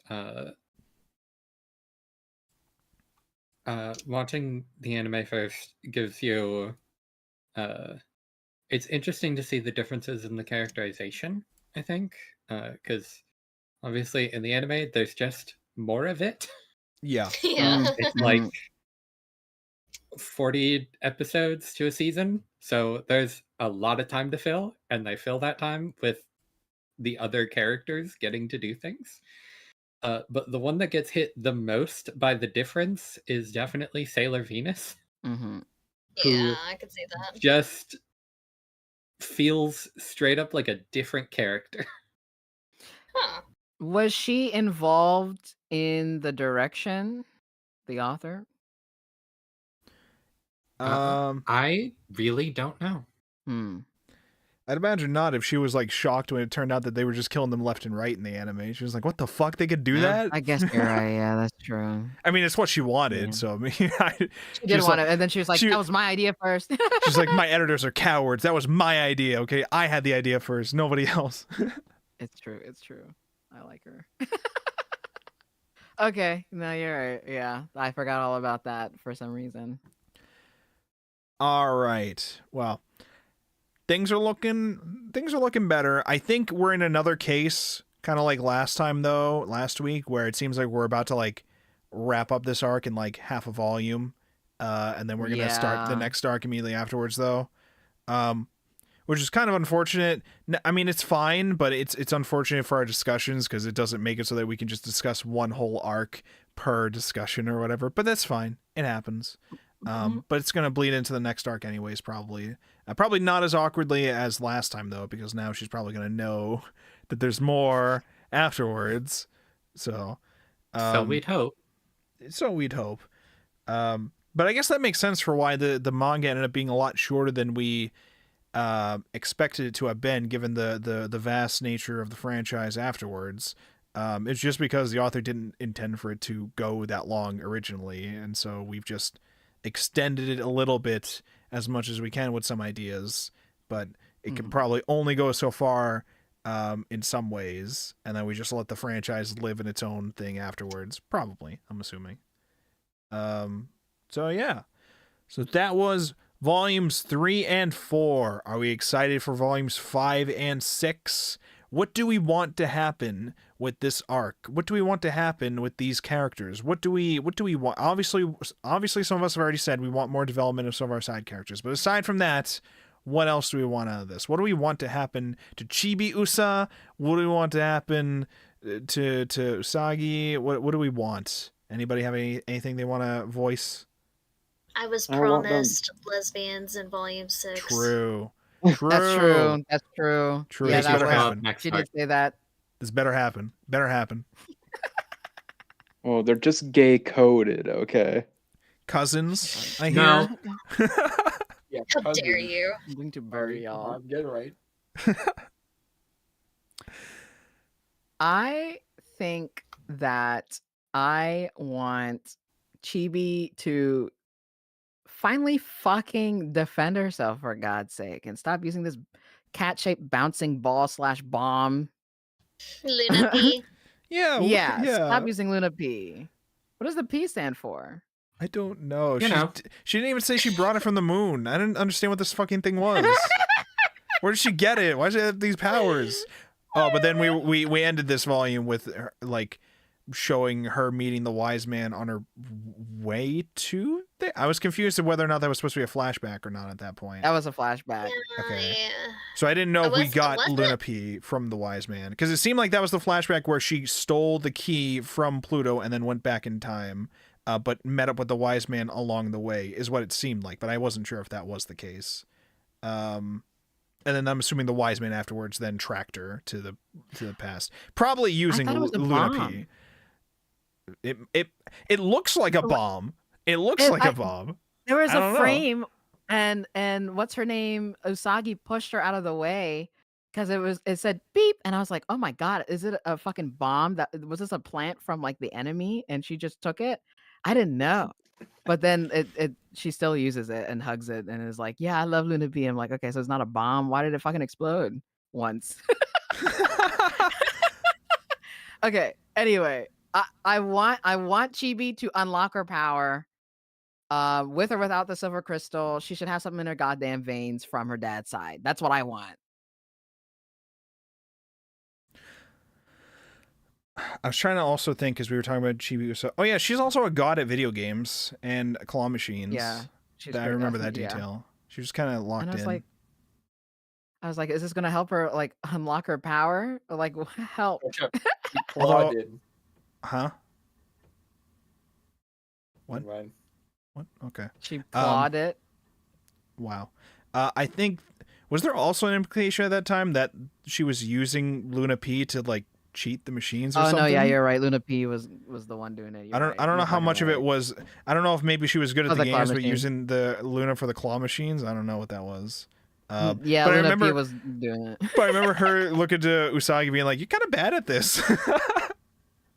watching the anime first gives you it's interesting to see the differences in the characterization, I think, because obviously in the anime there's just more of it. Yeah. Yeah. It's like 40 episodes to a season, so there's a lot of time to fill, and they fill that time with the other characters getting to do things. But the one that gets hit the most by the difference is definitely Sailor Venus. Mm-hmm. Yeah, I could see that. Just feels straight up like a different character. Huh. Was she involved in the direction, the author? I really don't know. I'd imagine not if she was like shocked when it turned out that they were just killing them left and right in the anime. She was like, what the fuck? They could do that? I guess you're right. Yeah, that's true. I mean, it's what she wanted. Yeah. So, I mean, She did want it. And then she was like, that was my idea first. She's like, my editors are cowards. That was my idea. Okay. I had the idea first. Nobody else. It's true. It's true. I like her. Okay. No, you're right. Yeah. I forgot all about that for some reason. All right. Well, things are looking better. I think we're in another case, kind of like last week, where it seems like we're about to like wrap up this arc in like half a volume, and then we're gonna start the next arc immediately afterwards, though, which is kind of unfortunate. I mean, it's fine, but it's unfortunate for our discussions because it doesn't make it so that we can just discuss one whole arc per discussion or whatever. But that's fine. It happens. But it's going to bleed into the next arc anyways, probably. Probably not as awkwardly as last time, though, because now she's probably going to know that there's more afterwards. So we'd hope. But I guess that makes sense for why the manga ended up being a lot shorter than we expected it to have been, given the vast nature of the franchise afterwards. It's just because the author didn't intend for it to go that long originally, and so we've just extended it a little bit as much as we can with some ideas, but it can probably only go so far in some ways, and then we just let the franchise live in its own thing afterwards, probably, I'm assuming. So yeah, so that was volumes 3 and 4. Are we excited for volumes 5 and 6? What do we want to happen with this arc? What do we want to happen with these characters? What do we want? Obviously some of us have already said we want more development of some of our side characters. But aside from that, what else do we want out of this? What do we want to happen to Chibi Usa? What do we want to happen to Usagi? What do we want? Anybody have anything they want to voice? I was promised lesbians in volume 6. True. That's true. That's true. True. Yeah, This that better was, happen. she did say that. This better happen. Better happen. Oh, they're just gay coded, okay? Cousins, I hear. No. Yeah, How dare you? I'm going to bury y'all. Get it right. I think that I want Chibi to finally fucking defend herself for God's sake and stop using this cat-shaped bouncing ball / bomb. Luna P. Yeah, stop using Luna P. What does the P stand for? I don't know. You know. She didn't even say she brought it from the moon. I didn't understand what this fucking thing was. Where did she get it? Why does she have these powers? Oh, but then we ended this volume with her, like, showing her meeting the wise man on her way to I was confused as whether or not that was supposed to be a flashback or not at that point. That was a flashback. Okay. Yeah. So I didn't know if we got was Luna it? P from the wise man, because it seemed like that was the flashback where she stole the key from Pluto and then went back in time, but met up with the wise man along the way is what it seemed like, but I wasn't sure if that was the case. And then I'm assuming the wise man afterwards then tracked her to the past, probably using I thought it was a Luna bomb. P. It looks like a bomb. It looks like a bomb. There was I don't a know. frame, and what's her name? Usagi pushed her out of the way because it said beep, and I was like, oh my god, is it a fucking bomb? Was this a plant from like the enemy, and she just took it? I didn't know. But then she still uses it and hugs it and is like, yeah, I love Luna P. I'm like, okay, so it's not a bomb. Why did it fucking explode once? Okay. Anyway, I want Chibi to unlock her power. With or without the silver crystal, she should have something in her goddamn veins from her dad's side. That's what I want. I was trying to also think, because we were talking about Chibi. So, oh yeah, she's also a god at video games and claw machines. Yeah, I remember that detail. She was kind of locked And in. I was like, is this gonna help her like unlock her power? Or, like, help? Claw did. Huh? What? Never mind. What? Okay. She clawed it. Wow. I think, was there also an implication at that time that she was using Luna P to like cheat the machines or something? No, yeah, you're right. Luna P was the one doing it. I don't know how much of it was. I don't know if maybe she was good at the games, but using the Luna for the claw machines. I don't know what that was. Yeah, but Luna P was doing it. But I remember her looking to Usagi being like, "You're kind of bad at this."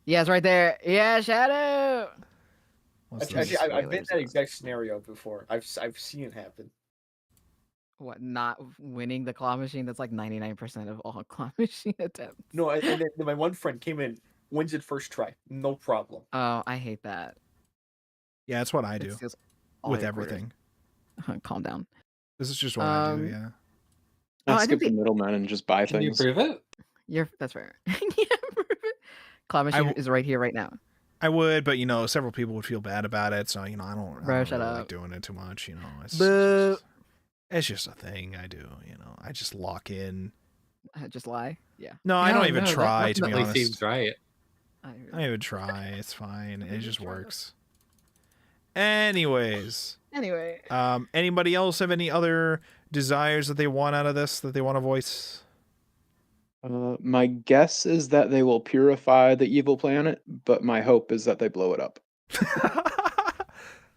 Yeah, it's right there. Yeah, Shadow. Actually, I've been in that exact scenario before. I've seen it happen. What, not winning the claw machine? That's like 99% of all claw machine attempts. No, and then my one friend came in, wins it first try, no problem. Oh, I hate that. Yeah, that's what I do with everything. Calm down. This is just what I do. Yeah. I skip the middleman and just buy Can things. you prove it? That's fair. Claw machine is right here, right now. I would, but several people would feel bad about it, so I don't Shut really up. like doing it too much. It's just a thing I do. I just lock in. Just lie. Yeah. No, I don't even try. That to be honest, seems right. I don't even try. It's fine. It just works. Anyways. Anyway. Anybody else have any other desires that they want out of this that they want to voice? My guess is that they will purify the evil planet, but my hope is that they blow it up.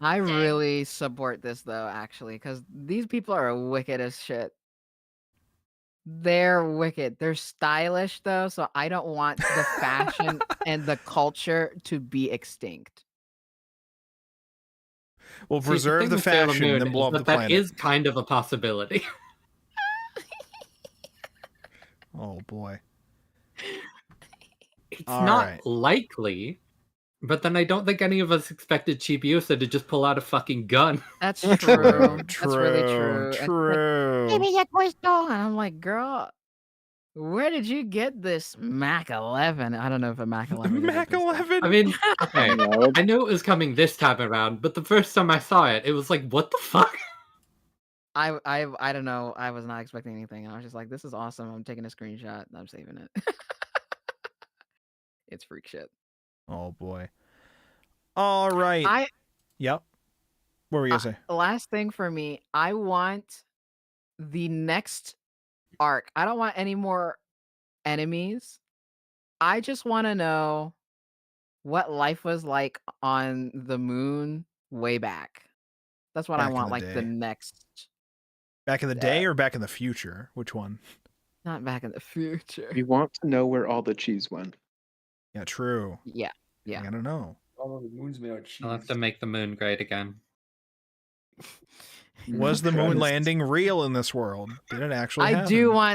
I really support this though, actually, because these people are wicked as shit. They're wicked. They're stylish though, so I don't want the fashion and the culture to be extinct. We'll preserve the fashion and then blow up the planet. That is kind of a possibility. Oh boy. It's not likely, but then I don't think any of us expected Chibiusa to just pull out a fucking gun. That's true. That's really true. True. Give me your crystal. And I'm like, girl, where did you get this Mac 11? I don't know if a Mac 11. Mac 11. I mean, okay, I knew it was coming this time around, but the first time I saw it, it was like, what the fuck? I don't know. I was not expecting anything. I was just like, this is awesome. I'm taking a screenshot. I'm saving it. It's freak shit. Oh boy. All right. Yep. What were you gonna say? Last thing for me, I want the next arc. I don't want any more enemies. I just want to know what life was like on the moon way back. That's what I want, like the next. Back in the day or back in the future? Which one? Not back in the future. We want to know where all the cheese went. Yeah, true. Yeah. I don't know. Oh, the moon's made out of cheese. I'll have to make the moon great again. Was the moon landing real in this world? Did it actually happen?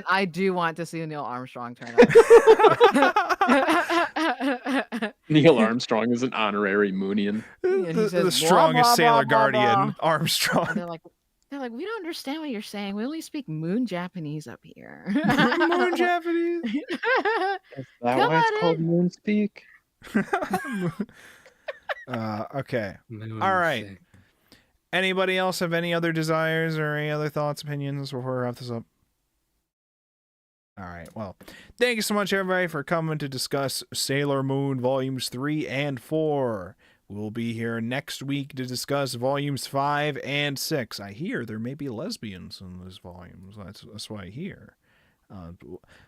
I do want to see Neil Armstrong turn up. Neil Armstrong is an honorary Moonian. The strongest sailor guardian, Armstrong. And they're like, we don't understand what you're saying. We only speak Moon Japanese up here. Moon Japanese. Is that why it's called Moon Speak? Okay. Moon All right. sick. Anybody else have any other desires or any other thoughts, opinions before we wrap this up? All right. Well, thank you so much, everybody, for coming to discuss Sailor Moon Volumes 3 and 4. We'll be here next week to discuss Volumes 5 and 6. I hear there may be lesbians in those volumes. That's what I hear.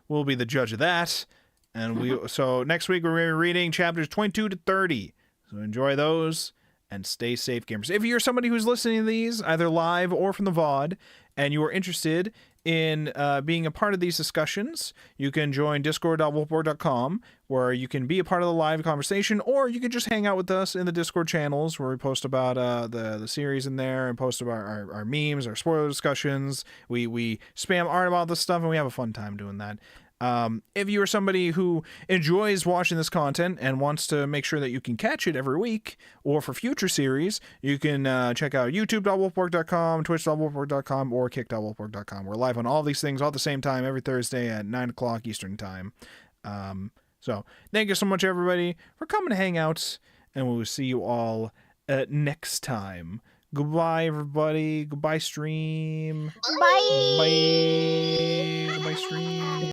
We'll be the judge of that. And so next week we're going to be reading chapters 22 to 30. So enjoy those. And stay safe, gamers. If you're somebody who's listening to these, either live or from the VOD, and you are interested in being a part of these discussions, you can join discord.wolfborg.com, where you can be a part of the live conversation, or you can just hang out with us in the Discord channels, where we post about the series in there, and post about our memes, our spoiler discussions. We spam art about this stuff, and we have a fun time doing that. If you are somebody who enjoys watching this content and wants to make sure that you can catch it every week or for future series, you can check out youtube.wolfborg.com, twitch.wolfborg.com, or kick.wolfborg.com. We're live on all these things all at the same time every Thursday at 9 o'clock Eastern Time. So thank you so much, everybody, for coming to hang out, and we'll see you all next time. Goodbye, everybody. Goodbye, stream. Bye. Bye. Goodbye, stream.